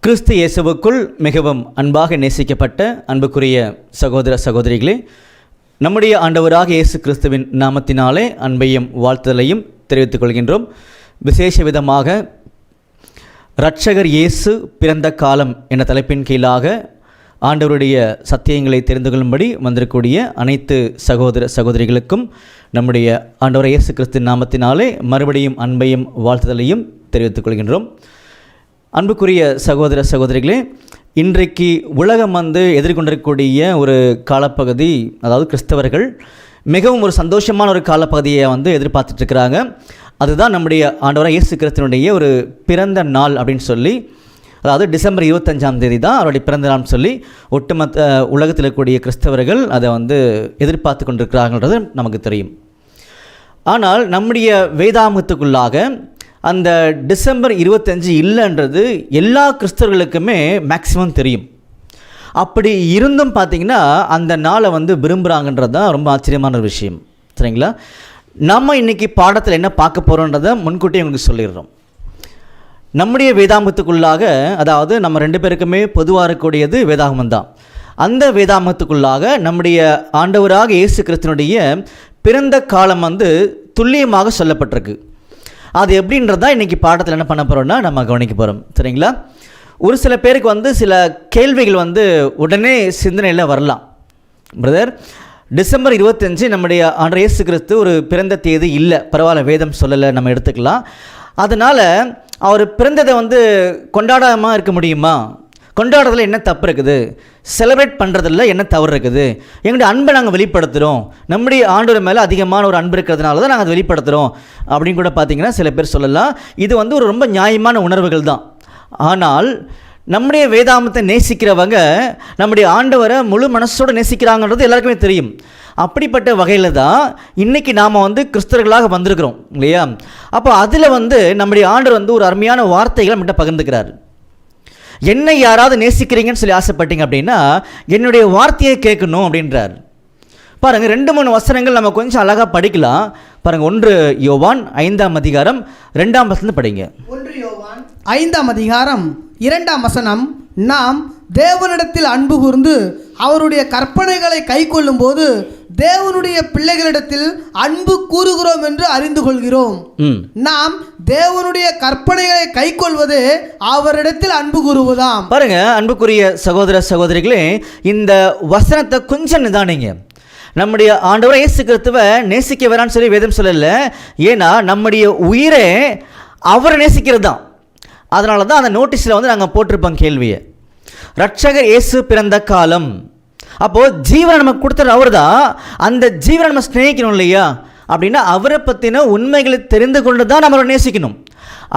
கிறிஸ்து இயேசுவுக்குள் மிகவும் அன்பாக நேசிக்கப்பட்ட அன்புக்குரிய சகோதர சகோதரிகளே, நம்முடைய ஆண்டவராக இயேசு கிறிஸ்துவின் நாமத்தினாலே அன்பையும் வாழ்த்துதலையும் தெரிவித்துக் கொள்கின்றோம். விசேஷ விதமாக இரட்சகர் இயேசு பிறந்த காலம் என்ற தலைப்பின் கீழாக ஆண்டவருடைய சத்தியங்களை தெரிந்து கொள்ளும்படி வந்திருக்கக்கூடிய அனைத்து சகோதர சகோதரிகளுக்கும் நம்முடைய ஆண்டவர் இயேசு கிறிஸ்துவின் நாமத்தினாலே மறுபடியும் அன்பையும் வாழ்த்துதலையும் தெரிவித்துக் கொள்கின்றோம். அன்புக்குரிய சகோதர சகோதரிகளே, இன்றைக்கு உலகம் எதிர்கொண்டிருக்கக்கூடிய ஒரு காலப்பகுதி, அதாவது கிறிஸ்தவர்கள் மிகவும் ஒரு சந்தோஷமான ஒரு காலப்பகுதியை எதிர்பார்த்துட்ருக்கிறாங்க. அதுதான் நம்முடைய ஆண்டவராக இயேசு கிறிஸ்துவனுடைய ஒரு பிறந்த நாள் அப்படின்னு சொல்லி, அதாவது டிசம்பர் 25 தான் அவருடைய பிறந்த நாள்னு சொல்லி ஒட்டுமொத்த உலகத்தில் இருக்கக்கூடிய கிறிஸ்தவர்கள் அதை எதிர்பார்த்து கொண்டிருக்கிறாங்கன்றது நமக்கு தெரியும். ஆனால் நம்முடைய வேதாகமத்துக்குள்ளாக அந்த டிசம்பர் 25 இல்லைன்றது எல்லா கிறிஸ்தவர்களுக்குமே மேக்சிமம் தெரியும். அப்படி இருந்தும் பார்த்திங்கன்னா அந்த நாளை விரும்புகிறாங்கன்றது தான் ரொம்ப ஆச்சரியமான ஒரு விஷயம். சரிங்களா? நம்ம இன்றைக்கி பாடத்தில் என்ன பார்க்க போகிறோன்றதை முன்கூட்டியே உங்களுக்கு சொல்லிடுறோம். நம்முடைய வேதாகமத்துக்குள்ளாக, அதாவது நம்ம 2 பேருக்குமே பொதுவாக இருக்கக்கூடியது வேதாகமம் தான். அந்த வேதாகமத்துக்குள்ளாக நம்முடைய ஆண்டவராக இயேசு கிறிஸ்துவனுடைய பிறந்த காலம் துல்லியமாக சொல்லப்பட்டிருக்கு. அது எப்படின்றதா இன்றைக்கி பாடத்தில் என்ன பண்ண போகிறோம்னா நம்ம கவனிக்க போகிறோம். சரிங்களா? ஒரு சில பேருக்கு சில கேள்விகள் உடனே சிந்தனையில் வரலாம். பிரதர், டிசம்பர் 25 நம்முடைய ஆண்டவர் இயேசு கிறிஸ்து ஒரு பிறந்த தேதி இல்லை, பரவாயில்ல, வேதம் சொல்லலை, நம்ம எடுத்துக்கலாம். அதனால் அவர் பிறந்ததை கொண்டாடாமல் இருக்க முடியுமா? கொண்டாடுறதுல என்ன தப்பு இருக்குது? செலிப்ரேட் பண்ணுறதில்ல என்ன தவறு இருக்குது? எங்களுடைய அன்பை நாங்கள் வெளிப்படுத்துகிறோம், நம்முடைய ஆண்டவர் மேலே அதிகமான ஒரு அன்பு இருக்கிறதுனால தான் நாங்கள் அதை வெளிப்படுத்துகிறோம் அப்படின்னு கூட பார்த்திங்கன்னா சில பேர் சொல்லலாம். இது ஒரு ரொம்ப நியாயமான உணர்வுகள் தான். ஆனால் நம்முடைய வேதாகமத்தை நேசிக்கிறவங்க நம்முடைய ஆண்டவரை முழு மனசோடு நேசிக்கிறாங்கன்றது எல்லாருக்குமே தெரியும். அப்படிப்பட்ட வகையில் தான் இன்றைக்கி நாம் கிறிஸ்தவர்களாக வந்திருக்கிறோம் இல்லையா? அப்போ அதில் நம்முடைய ஆண்டவர் ஒரு அருமையான வார்த்தைகளை நம்மகிட்ட பகிர்ந்துக்கிறார். என்னை யாராவது நேசிக்கிறீங்கன்னு சொல்லி ஆசைப்பட்டீங்க அப்படின்னா என்னுடைய வார்த்தையை கேட்கணும் அப்படின்றார். பாருங்கள், 2-3 வசனங்கள் நம்ம கொஞ்சம் அழகாக படிக்கலாம். பாருங்கள், 1 யோவான் 5ஆம் அதிகாரம் 2ஆம் வசனம் படிங்க. 1 யோவான் 5ஆம் அதிகாரம் 2ஆம் வசனம், நாம் தேவனிடத்தில் அன்பு கூர்ந்து அவருடைய கற்பனைகளை கைக்கொள்ளும் போது தேவனுடைய பிள்ளைகளிடத்தில் அன்பு கூறுகிறோம் என்று அறிந்து கொள்கிறோம். நாம் தேவனுடைய கற்பனைகளை கைக்கொள்வது அவரிடத்தில் அன்பு கூறுவதாம். பாருங்க, அன்புக்குரிய சகோதர சகோதரிகளே, இந்த வசனத்தை கொஞ்சம் நிதானிங்க. நம்முடைய ஆண்டவர் இயேசு கிறிஸ்துவை நேசிக்க வேணான்னு சொல்லி வேதம் சொல்லல. ஏன்னா நம்முடைய உயிரே அவரை நேசிக்கிறது தான். அதனால தான் அந்த நோட்டீஸில் நாங்கள் போட்டிருப்போம் கேள்வியை, இரட்சகர் இயேசு பிறந்த காலம். அப்போது ஜீவனை நமக்கு கொடுத்தது அவர் தான். அந்த ஜீவனை நம்ம ஸ்நேகிக்கணும் இல்லையா? அப்படின்னா அவரை பற்றின உண்மைகளை தெரிந்து கொண்டு தான் நம்ம நேசிக்கணும்.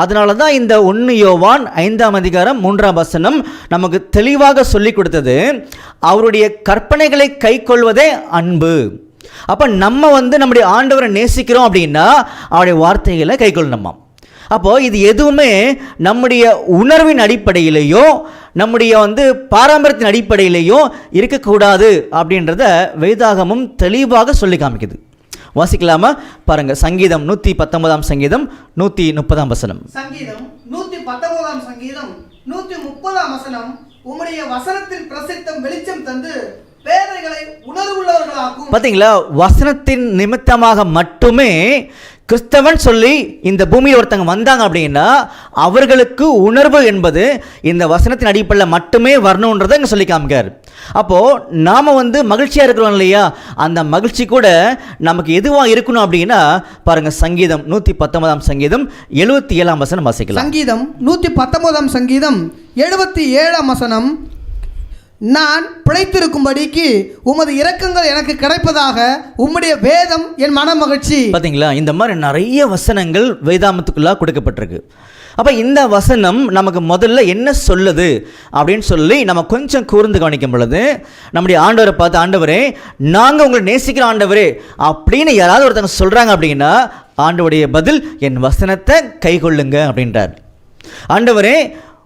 அதனால தான் இந்த 1 யோவான் 5ஆம் அதிகாரம் 3ஆம் வசனம் நமக்கு தெளிவாக சொல்லி கொடுத்தது, அவருடைய கற்பனைகளை கைக்கொள்வதே அன்பு. அப்போ நம்ம நம்முடைய ஆண்டவரை நேசிக்கிறோம் அப்படின்னா அவருடைய வார்த்தைகளை கைக்கொள்ளணுமா? அப்போது இது எதுவுமே நம்முடைய உணர்வின் அடிப்படையிலேயோ நம்முடைய பாரம்பரியத்தின் அடிப்படையிலேயோ இருக்கக்கூடாது அப்படின்றத வேதாகமும் தெளிவாக சொல்லி காமிக்குது. வாசிக்கலாமா? பாருங்க, சங்கீதம் 119ஆம் சங்கீதம் 130ஆம் வசனம். சங்கீதம் 119ஆம் சங்கீதம் 130ஆம் வசனம், உம்முடைய வசனத்தின் பிரசித்தம் வெளிச்சம் தந்து பேதைகளை உணர்வுள்ளவர்களாக்கும். பார்த்தீங்களா? வசனத்தின் நிமித்தமாக மட்டுமே கிறிஸ்தவன் சொல்லி இந்த பூமியில் ஒருத்தங்க வந்தாங்க அப்படின்னா அவர்களுக்கு உணர்வு என்பது இந்த வசனத்தின் அடிப்படையில் மட்டுமே வரணுன்றதை இங்கே சொல்லி காமிக்கார். அப்போது நாம் மகிழ்ச்சியாக இருக்கிறோம் இல்லையா? அந்த மகிழ்ச்சி கூட நமக்கு எதுவாக இருக்கணும் அப்படின்னா பாருங்கள், சங்கீதம் 119ஆம் சங்கீதம் 77ஆம் வசனம் வாசிக்கலாம். சங்கீதம் 119ஆம் சங்கீதம் 77ஆம் வசனம், நான் பிழைத்திருக்கும்படிக்கு உமது இரக்கங்கள் எனக்கு கிடைப்பதாக உம்முடைய வேதம் என் மன மகிழ்ச்சி. பார்த்தீங்களா? இந்த மாதிரி நிறைய வசனங்கள் வேதாகமத்துக்குள்ளாக கொடுக்கப்பட்டிருக்கு. அப்போ இந்த வசனம் நமக்கு முதல்ல என்ன சொல்லுது அப்படின்னு சொல்லி நம்ம கொஞ்சம் கூர்ந்து கவனிக்கும் பொழுது, நம்முடைய ஆண்டவரை பார்த்து, ஆண்டவரே நாங்கள் உங்களை நேசிக்கிற ஆண்டவரே அப்படின்னு யாராவது ஒருத்தங்க சொல்கிறாங்க அப்படின்னா ஆண்டவருடைய பதில், என் வசனத்தை கை கொள்ளுங்க அப்படின்றார். ஆண்டவரே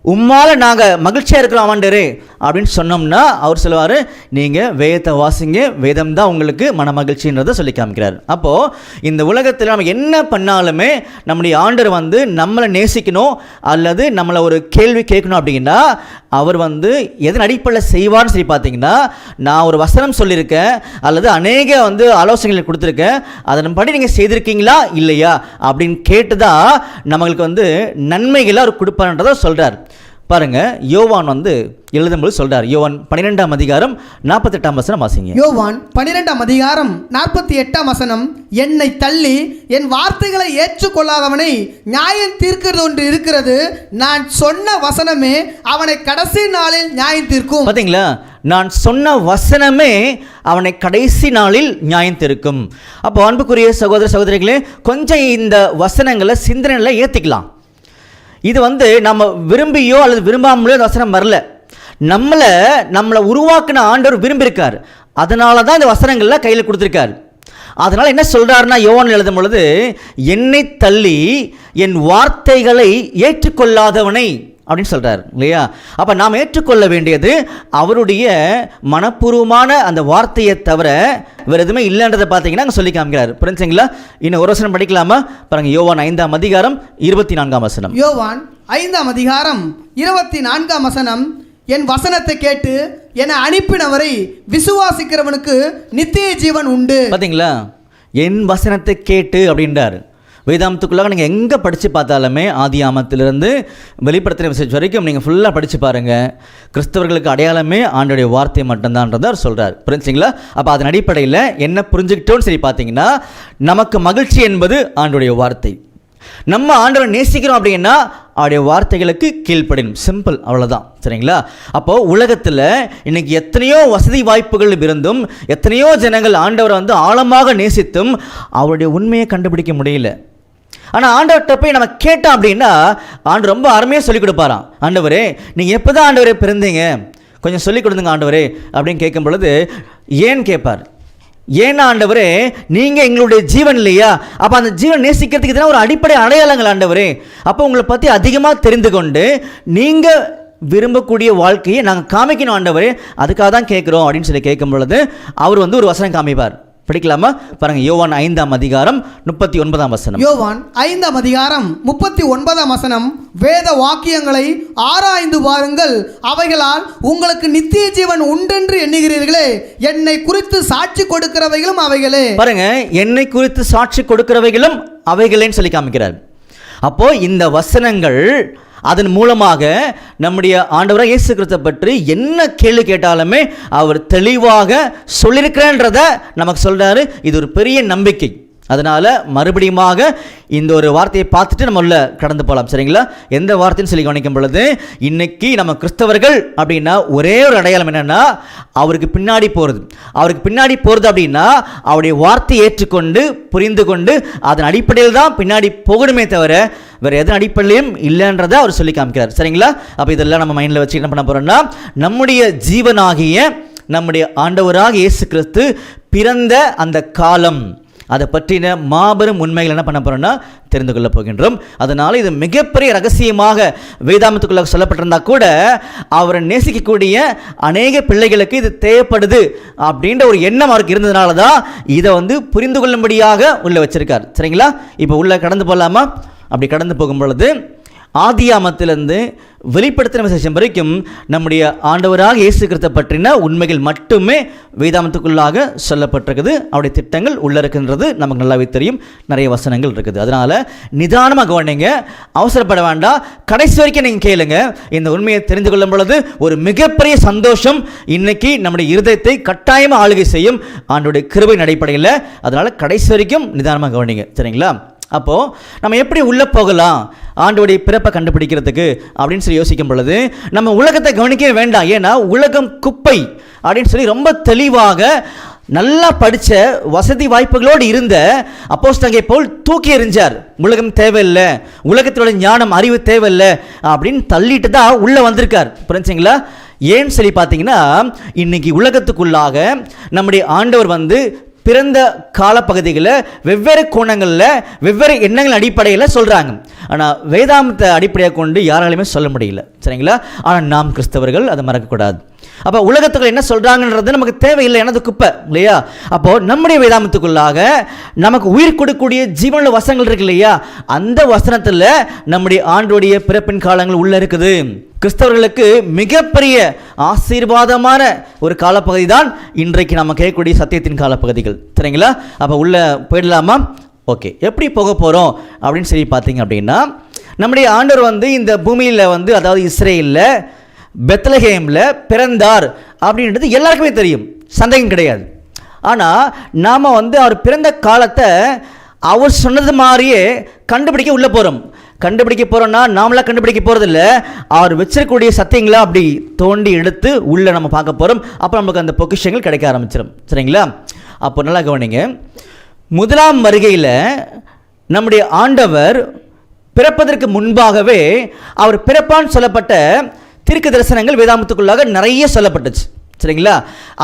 உம்மால நாங்கள் மகிழ்ச்சியாக இருக்கிறோம் ஆண்டவரே அப்படின்னு சொன்னோம்னா அவர் சொல்லுவார், நீங்கள் வேதத்தை வாசிங்க, வேதம் தான் உங்களுக்கு மன மகிழ்ச்சின்றதை சொல்லி காமிக்கிறார். அப்போது இந்த உலகத்தில் நம்ம என்ன பண்ணாலுமே நம்முடைய ஆண்டவர் வந்து நம்மளை நேசிக்கணும் அல்லது நம்மளை ஒரு கேள்வி கேட்கணும் அப்படின்னா அவர் வந்து எதன் அடிப்படையில் செய்வார்னு சொல்லி பார்த்தீங்கன்னா, நான் ஒரு வசனம் சொல்லியிருக்கேன் அல்லது அநேக வந்து ஆலோசனைகளை கொடுத்துருக்கேன், அதன்படி நீங்கள் செய்திருக்கீங்களா இல்லையா அப்படின்னு கேட்டு தான் நம்மளுக்கு வந்து நன்மைகளை அவர் கொடுப்பார்ன்றதை சொல்கிறார். பாருங்க, யோவான் வந்து எழுதும்போது சொல்றார். யோவான் 12ஆம் அதிகாரம் 48ஆம் வசனம் வாசிங்க. யோவான் 12ஆம் அதிகாரம் 48ஆம் வசனம், என்னை தள்ளி என் வார்த்தைகளை ஏற்றுக்கொள்ளாதவனை நியாயம் தீர்க்கிறது ஒன்று இருக்கிறது, நான் சொன்ன வசனமே அவனை கடைசி நாளில் நியாயம் தீர்க்கும். பாத்தீங்களா, நான் சொன்ன வசனமே அவனை கடைசி நாளில் நியாயம் தீர்க்கும். அப்போ அன்புக்குரிய சகோதர சகோதரிகளே, கொஞ்சம் இந்த வசனங்களை சிந்தனைகளை ஏற்றிக்கலாம். இது வந்து நம்ம விரும்பியோ அல்லது விரும்பாமலோ இந்த வசனம் வரல, நம்மளை உருவாக்குன ஆண்டவர் விரும்பியிருக்கார். அதனால தான் இந்த வசனங்கள்லாம் கையில் கொடுத்துருக்கார். அதனால் என்ன சொல்கிறாருன்னா, யோவான் எழுதும் பொழுது, என்னை தள்ளி என் வார்த்தைகளை ஏற்றுக்கொள்ளாதவனை அப்படின்னு சொல்கிறார் இல்லையா. அப்போ நாம் ஏற்றுக்கொள்ள வேண்டியது அவருடைய மனப்பூர்வமான அந்த வார்த்தையை தவிர வேறு எதுவுமே இல்லைன்றதை பார்த்தீங்கன்னா அங்கே சொல்லி காமிக்கிறார். புரிஞ்சுங்களா? இன்னும் ஒரு வசனம் படிக்கலாமா? பாருங்கள், யோவான் 5ஆம் அதிகாரம் 24ஆம் வசனம். யோவான் 5ஆம் அதிகாரம் 24ஆம் வசனம், என் வசனத்தை கேட்டு என்னை அனுப்பினவரை விசுவாசிக்கிறவனுக்கு நித்திய ஜீவன் உண்டு. பார்த்தீங்களா, என் வசனத்தை கேட்டு அப்படின்றார். வேதாமத்துக்குள்ளாக நீங்கள் எங்கே படித்து பார்த்தாலுமே ஆதி ஆமத்திலிருந்து வெளிப்படுத்தின மெசேஜ் வரைக்கும் நீங்கள் ஃபுல்லாக படித்து பாருங்கள், கிறிஸ்தவர்களுக்கு அடையாளமே ஆண்டோடைய வார்த்தை மட்டும்தான்றதை அவர் சொல்கிறார். புரிஞ்சுங்களா? அப்போ அதன் அடிப்படையில் என்ன புரிஞ்சுக்கிட்டோன்னு சரி பார்த்தீங்கன்னா, நமக்கு மகிழ்ச்சி என்பது ஆண்டோடைய வார்த்தை. நம்ம ஆண்டவரை நேசிக்கிறோம் அப்படின்னா அவருடைய வார்த்தைகளுக்கு கீழ்ப்படினும். சிம்பிள், அவ்வளோதான். சரிங்களா? அப்போது உலகத்தில் இன்னைக்கு எத்தனையோ வசதி வாய்ப்புகள் இருந்தும் எத்தனையோ ஜனங்கள் ஆண்டவரை வந்து ஆழமாக நேசித்தும் அவருடைய உண்மையை கண்டுபிடிக்க முடியல. ஆனால் ஆண்டவர்கிட்ட போய் நம்ம கேட்டோம் அப்படின்னா ஆண்டு ரொம்ப அருமையாக சொல்லிக் கொடுப்பாராம். ஆண்டவரே, நீங்கள் எப்போ தான் ஆண்டவரே பிறந்தீங்க, கொஞ்சம் சொல்லிக் கொடுங்க ஆண்டவரே அப்படின்னு கேட்கும் பொழுது ஏன் கேட்பார். ஏன்னா ஆண்டவரே, நீங்கள் எங்களுடைய ஜீவன் இல்லையா? அப்போ அந்த ஜீவன் நேசிக்கிறதுக்கு இதெல்லாம் ஒரு அடிப்படை அடையாளங்கள் ஆண்டவரே. அப்போ உங்களை பற்றி அதிகமாக தெரிந்து கொண்டு நீங்கள் விரும்பக்கூடிய வாழ்க்கையை நாங்கள் காமிக்கணும் ஆண்டவரே, அதுக்காக தான் கேட்குறோம் அப்படின்னு சொல்லி கேட்கும் பொழுது அவர் வந்து ஒரு வசனம் காமிப்பார். படிக்கலாமா? பாருங்க, யோவான் 5ஆம் அதிகாரம் 39ஆம் வசனம். யோவான் 5ஆம் அதிகாரம் 39ஆம் வசனம், வேத வாக்கியங்களை ஆராய்ந்து பாருங்கள், அவைகளால் உங்களுக்கு நித்திய ஜீவன் உண்டென்று எண்ணுகிறீர்களே, என்னை குறித்து சாட்சி கொடுக்கிறவைகளும் அவைகளே. பாருங்க, என்னை குறித்து சாட்சி கொடுக்கிறவைகளும் அவைகளேன்னு சொல்லி காமிக்கிறார். அப்போ இந்த வசனங்கள் அதன் மூலமாக நம்முடைய ஆண்டவராக இயேசு கிறிஸ்துவை பற்றி என்ன கேள்வி கேட்டாலுமே அவர் தெளிவாக சொல்லியிருக்கிறன்றதை நமக்கு சொல்கிறாரு. இது ஒரு பெரிய நம்பிக்கை. அதனால் மறுபடியுமாக இந்த ஒரு வார்த்தையை பார்த்துட்டு நம்ம உள்ள கடந்து போகலாம். சரிங்களா? எந்த வார்த்தைன்னு சொல்லி கவனிக்கும் பொழுது, இன்னைக்கு நம்ம கிறிஸ்தவர்கள் அப்படின்னா ஒரே ஒரு அடையாளம் என்னென்னா அவருக்கு பின்னாடி போகிறது. அவருக்கு பின்னாடி போகிறது அப்படின்னா அவருடைய வார்த்தையை ஏற்றுக்கொண்டு புரிந்து கொண்டு அதன் அடிப்படையில் தான் பின்னாடி போகணுமே தவிர வேறு எதன் அடிப்படையிலும் இல்லைன்றதை அவர் சொல்லி காமிக்கிறார். சரிங்களா? அப்போ இதெல்லாம் நம்ம மைண்டில் வச்சு என்ன பண்ண போகிறோம்னா, நம்முடைய ஜீவனாகிய நம்முடைய ஆண்டவராக இயேசு கிறிஸ்து பிறந்த அந்த காலம், அதை பற்றின மாபெரும் உண்மைகள் என்ன பண்ண போகிறோம்னா தெரிந்து கொள்ள போகின்றோம். அதனால் இது மிகப்பெரிய ரகசியமாக வேதாமத்துக்குள்ள சொல்லப்பட்டிருந்தா கூட அவரை நேசிக்கக்கூடிய அநேக பிள்ளைகளுக்கு இது தேவைப்படுது அப்படின்ற ஒரு எண்ணம் அவருக்கு இருந்ததுனால தான் இதை வந்து புரிந்து கொள்ளும்படியாக உள்ள வச்சிருக்கார். சரிங்களா? இப்போ உள்ள கடந்து போகலாமா? அப்படி கடந்து போகும் பொழுது ஆதியாமத்திலிருந்து வெளிப்படுத்தின விசேஷம் வரைக்கும் நம்முடைய ஆண்டவராக இயேசு கிறிஸ்துவை பற்றின உண்மைகள் மட்டுமே வேதாமத்துக்குள்ளாக சொல்லப்பட்டிருக்குது. அவருடைய திட்டங்கள் உள்ள இருக்கின்றது நமக்கு நல்லாவே தெரியும். நிறைய வசனங்கள் இருக்குது. அதனால் நிதானமாக கவனிங்க, அவசரப்பட வேண்டாம். கடைசி வரைக்கும் நீங்கள் கேளுங்க. இந்த உண்மையை தெரிந்து கொள்ளும் பொழுது ஒரு மிகப்பெரிய சந்தோஷம் இன்னைக்கு நம்முடைய இருதயத்தை கட்டாயமாக ஆளுகை செய்யும் ஆண்டோடைய கிருபையின் அடிப்படையில். அதனால் கடைசி வரைக்கும் நிதானமாக கவனிங்க. சரிங்களா? அப்போது நம்ம எப்படி உள்ளே போகலாம் ஆண்டோடைய பிறப்பை கண்டுபிடிக்கிறதுக்கு அப்படின்னு சொல்லி யோசிக்கும் பொழுது நம்ம உலகத்தை கவனிக்கவே வேண்டாம். ஏன்னா உலகம் குப்பை அப்படின்னு சொல்லி ரொம்ப தெளிவாக நல்லா படித்த வசதி வாய்ப்புகளோடு இருந்த அப்போஸ்தலனை போல் தூக்கி எறிஞ்சார். உலகம் தேவையில்லை, உலகத்தோட ஞானம் அறிவு தேவையில்லை அப்படின்னு தள்ளிட்டு தான் உள்ளே வந்திருக்கார். புரிஞ்சுங்களா? ஏன்னு சொல்லி பார்த்தீங்கன்னா இன்னைக்கு உலகத்துக்குள்ளாக நம்முடைய ஆண்டவர் வந்து பிறந்த காலப்பகுதிகளில் வெவ்வேறு கோணங்களில் வெவ்வேறு எண்ணங்கள் அடிப்படையில் சொல்கிறாங்க. ஆனால் வேதாந்தத்தை அடிப்படையாக கொண்டு யாராலையுமே சொல்ல முடியல, சரிங்களா? ஆனால் நாம் கிறிஸ்தவர்கள் அதை மறக்கக்கூடாது. அப்போ உலகத்துக்குள்ள என்ன சொல்கிறாங்கன்றது நமக்கு தேவையில்லை, எனது குப்பை இல்லையா? அப்போது நம்முடைய வேதாந்தத்துக்குள்ளாக நமக்கு உயிர் கொடுக்கக்கூடிய ஜீவனுள்ள வசனங்கள் இருக்கு இல்லையா? அந்த வசனத்தில் நம்முடைய ஆண்டோடைய பிறப்பின் காலங்கள் உள்ள இருக்குது. கிறிஸ்தவர்களுக்கு மிகப்பெரிய ஆசீர்வாதமான ஒரு காலப்பகுதி தான் இன்றைக்கு நம்ம கேட்கக்கூடிய சத்தியத்தின் காலப்பகுதிகள், சரிங்களா? அப்போ உள்ளே போயிடலாமா? ஓகே, எப்படி போக போகிறோம் அப்படின்னு சொல்லி பார்த்தீங்க அப்படின்னா, நம்முடைய ஆண்டவர் இந்த பூமியில் அதாவது இஸ்ரேலில் பெத்லஹேமில் பிறந்தார் அப்படின்றது எல்லாருக்குமே தெரியும், சந்தேகம் கிடையாது. ஆனால் நாம் அவர் பிறந்த காலத்தை அவர் சொன்னது மாதிரியே கண்டுபிடிக்க உள்ளே போகிறோம். கண்டுபிடிக்க போகிறோன்னா நாமளாக கண்டுபிடிக்க போகிறதில்ல, அவர் வச்சிருக்கக்கூடிய சத்தியங்களை அப்படி தோண்டி எடுத்து உள்ளே நம்ம பார்க்க போகிறோம். அப்போ நமக்கு அந்த பொக்கிஷங்கள் கிடைக்க ஆரம்பிச்சிடும், சரிங்களா? அப்போ நல்லா கவனிங்க. முதலாம் வருகையில் நம்முடைய ஆண்டவர் பிறப்பதற்கு முன்பாகவே அவர் பிறப்பான்னு சொல்லப்பட்ட தீர்க்க தரிசனங்கள் வேதாந்தத்துக்குள்ளாக நிறைய சொல்லப்பட்டுச்சு, சரிங்களா?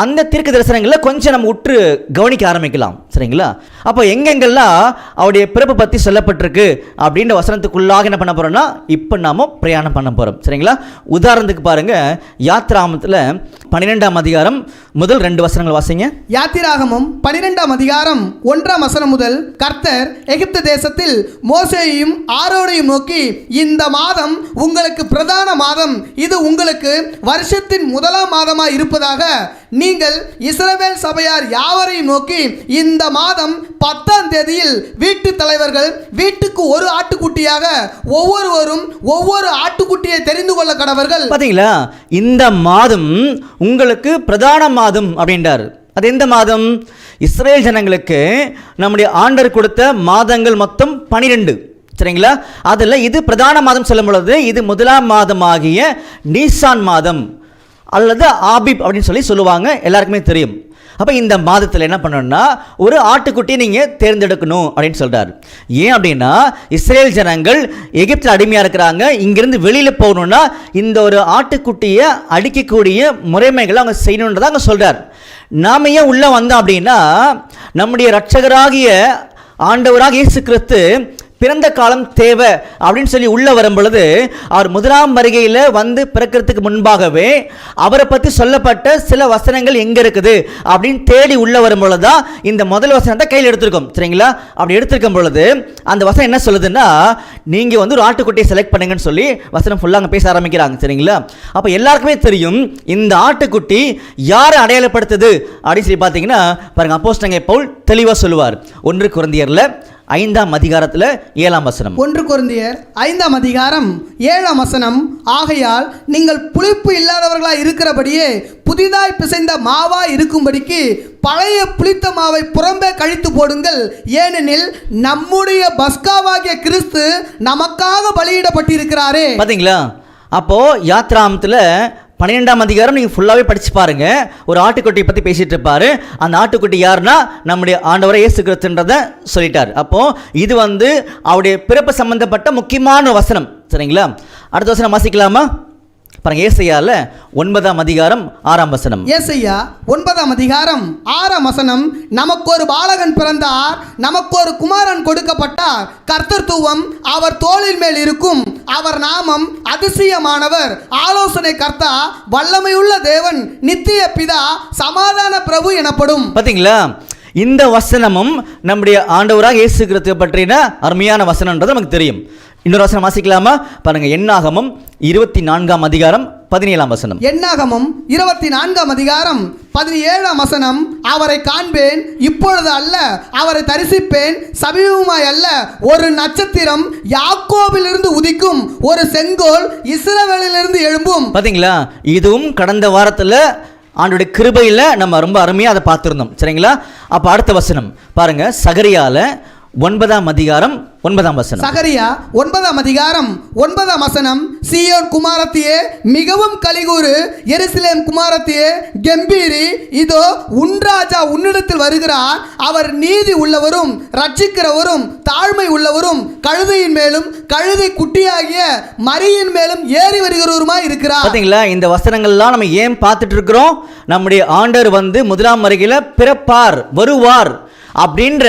அந்த தீர்க்க தரிசனங்களை கொஞ்சம் நம்ம உற்று கவனிக்க ஆரம்பிக்கலாம், சரிங்களா? அப்போ எங்கெங்கெல்லாம் அவருடைய பிறப்பு பற்றி சொல்லப்பட்டிருக்கு அப்படின்ற வசனத்துக்குள்ளாக என்ன பண்ண போகிறோம்னா இப்போ நாம் பிரயாணம் பண்ண போகிறோம், சரிங்களா? உதாரணத்துக்கு பாருங்கள், யாத்திராகமத்தில் 12ஆம் அதிகாரம் முதல் 2 வசனங்கள் வாசிங்க. யாத்திராகமம் 12ஆம் அதிகாரம் 1ஆம் வசனம் முதல். கர்த்தர் எகிப்து தேசத்தில் மோசேயையும் ஆரோனையும் நோக்கி, இந்த மாதம் உங்களுக்கு பிரதான மாதம், இது உங்களுக்கு வருஷத்தின் முதலாம் மாதமாய் இருப்பதாக நீங்கள் இஸ்ரவேல் சபையார் யாவரையும் நோக்கி, இந்த மாதம் 10ஆம் தேதியில் வீட்டு தலைவர்கள் வீட்டுக்கு ஒரு ஆட்டுக்குட்டியாக ஒவ்வொருவரும் ஒவ்வொரு ஆட்டுக்குட்டியை தெரிந்து கொள்ள கடவர்கள். பார்த்தீங்களா? இந்த மாதம் உங்களுக்கு பிரதான மாதம் அப்படின்றார். அது எந்த மாதம்? இஸ்ரேல் ஜனங்களுக்கு நம்முடைய ஆண்டவர் கொடுத்த மாதங்கள் மொத்தம் 12, சரிங்களா? அதில் இது பிரதான மாதம் சொல்லும் பொழுது இது முதலாம் மாதமாகிய நீசான் மாதம் அல்லது ஆபிப் அப்படின்னு சொல்லுவாங்க, எல்லாருக்குமே தெரியும். அப்போ இந்த மாதத்தில் என்ன பண்ணணும்னா ஒரு ஆட்டுக்குட்டியை நீங்கள் தேர்ந்தெடுக்கணும் அப்படின்னு சொல்கிறார். ஏன் அப்படின்னா இஸ்ரேல் ஜனங்கள் எகிப்தில் அடிமையாக இருக்கிறாங்க, இங்கிருந்து வெளியில் போகணுன்னா இந்த ஒரு ஆட்டுக்குட்டியை அடிக்கக்கூடிய முறைமைகளை அவங்க செய்யணுன்றதை அவங்க சொல்கிறார். நாம் ஏன் உள்ளே வந்தோம் அப்படின்னா நம்முடைய இரட்சகராகிய ஆண்டவராக இயேசு கிறிஸ்து பிறந்த காலம் தேவை அப்படின்னு சொல்லி உள்ளே வரும் பொழுது அவர் முதலாம் வருகையில் பிறக்கிறதுக்கு முன்பாகவே அவரை பற்றி சொல்லப்பட்ட சில வசனங்கள் எங்கே இருக்குது அப்படின்னு தேடி உள்ளே வரும் பொழுது தான் இந்த முதல் வசனத்தை கையில் எடுத்திருக்கோம், சரிங்களா? அப்படி எடுத்திருக்கும் பொழுது அந்த வசனம் என்ன சொல்லுதுன்னா, நீங்கள் ஒரு ஆட்டுக்குட்டியை செலக்ட் பண்ணுங்கன்னு சொல்லி வசனம் ஃபுல்லாக அங்கே பேச ஆரம்பிக்கிறாங்க, சரிங்களா? அப்போ எல்லாருக்குமே தெரியும் இந்த ஆட்டுக்குட்டி யாரை அடையாளப்படுத்துது அப்படின்னு சொல்லி பார்த்தீங்கன்னா பாருங்கள், அப்போஸ்தலனாகிய பவுல் தெளிவாக சொல்லுவார். 1 கொரிந்தியரில் 5ஆம் அதிகாரத்தில் 7ஆம் வசனம். 1 கொரிந்தியர் 5ஆம் அதிகாரம் 7ஆம் வசனம். ஆகையால் நீங்கள் புளிப்பு இல்லாதவர்களாய் இருக்கிறபடியே புதிதாய் பிசைந்த மாவாய் இருக்கும்படிக்கு பழைய புளித்த மாவை புறம்பே கழித்து போடுங்கள், ஏனெனில் நம்முடைய பஸ்காவாகிய கிறிஸ்து நமக்காக பலியிடப்பட்டிருக்கிறாரே. பார்த்தீங்களா? அப்போ யாத்ராமத்தில் 12ஆம் அதிகாரம் நீங்கள் ஃபுல்லாகவே படித்து பாருங்கள். ஒரு ஆட்டுக்குட்டியை பற்றி பேசிகிட்டு இருப்பார். அந்த ஆட்டுக்குட்டி யாருன்னா நம்முடைய ஆண்டவரை இயேசு கிறிஸ்துன்றதை சொல்லிட்டார். அப்போது இது அவருடைய பிறப்பு சம்பந்தப்பட்ட முக்கியமான வசனம், சரிங்களா? அடுத்த வசனம் வாசிக்கலாமா? பாருங்க, ஏசாயால 9ஆம் அதிகாரம் 6ஆம் வசனம். ஏசாயா 9ஆம் அதிகாரம் 6ஆம் வசனம். நமக்கு ஒரு பாலகன் பிறந்தார், நமக்கு ஒரு குமாரன் கொடுக்கப்பட்டார், கர்த்தத்துவம் அவர் தோளின் மேல் இருக்கும், அவர் நாமம் அதிசயமானவர், ஆலோசனை கர்த்தா, வல்லமையுள்ள தேவன், நித்திய பிதா, சமாதான பிரபு எனப்படும். பாத்தீங்களா? இந்த வசனமும் நம்முடைய ஆண்டவராக இயேசு கிறிஸ்துவை பற்றின அருமையான வசனம்ன்றது நமக்கு தெரியும். இன்னொரு வசனம் வாசிக்கலாமா? பாருங்க, என்னாகமம் 24ஆம் அதிகாரம் 17ஆம் வசனம். என்னாகமம் 24ஆம் அதிகாரம் 17ஆம் வசனம். அவரை காண்பேன், இப்பொழுது அல்ல, அவரை தரிசிப்பேன், சமீபமாய் அல்ல, ஒரு நட்சத்திரம் யாக்கோபிலிருந்து உதிக்கும், ஒரு செங்கோல் இஸ்ரவேலிலிருந்து எழும்பும். பாத்தீங்களா? இதுவும் கடந்த வாரத்தில் ஆண்டோடைய கிருபையில் நம்ம ரொம்ப அருமையாக அதை பார்த்துருந்தோம், சரிங்களா? அப்போ அடுத்த வசனம் பாருங்க, சகரியால 9ஆம் அதிகாரம் 9ஆம் வசனம். சகரியா 9ஆம் அதிகாரம் 9ஆம் வசனம். சீயோன் குமாரத்தியே மிகவும் கலிகூறு, எருசலேம் குமாரத்தியே கெம்பீரி, இதோ உன் ராஜா உன்னிடத்தில் வருகிறார், அவர் நீதி உள்ளவரும் ரட்சிக்கிறவரும் தாழ்மை உள்ளவரும் கழுதையின் மேலும் கழுதை குட்டியாகிய மரியின் மேலும் ஏறி வருகிறவருமாய் இருக்கிறார். பாத்தீங்களா, இந்த வசனங்கள்லாம் நம்ம ஏன் பார்த்துட்டு இருக்கிறோம்? நம்முடைய ஆண்டவர் வந்து முதலாம் வருகையில பிறப்பார், வருவார் அப்படின்ற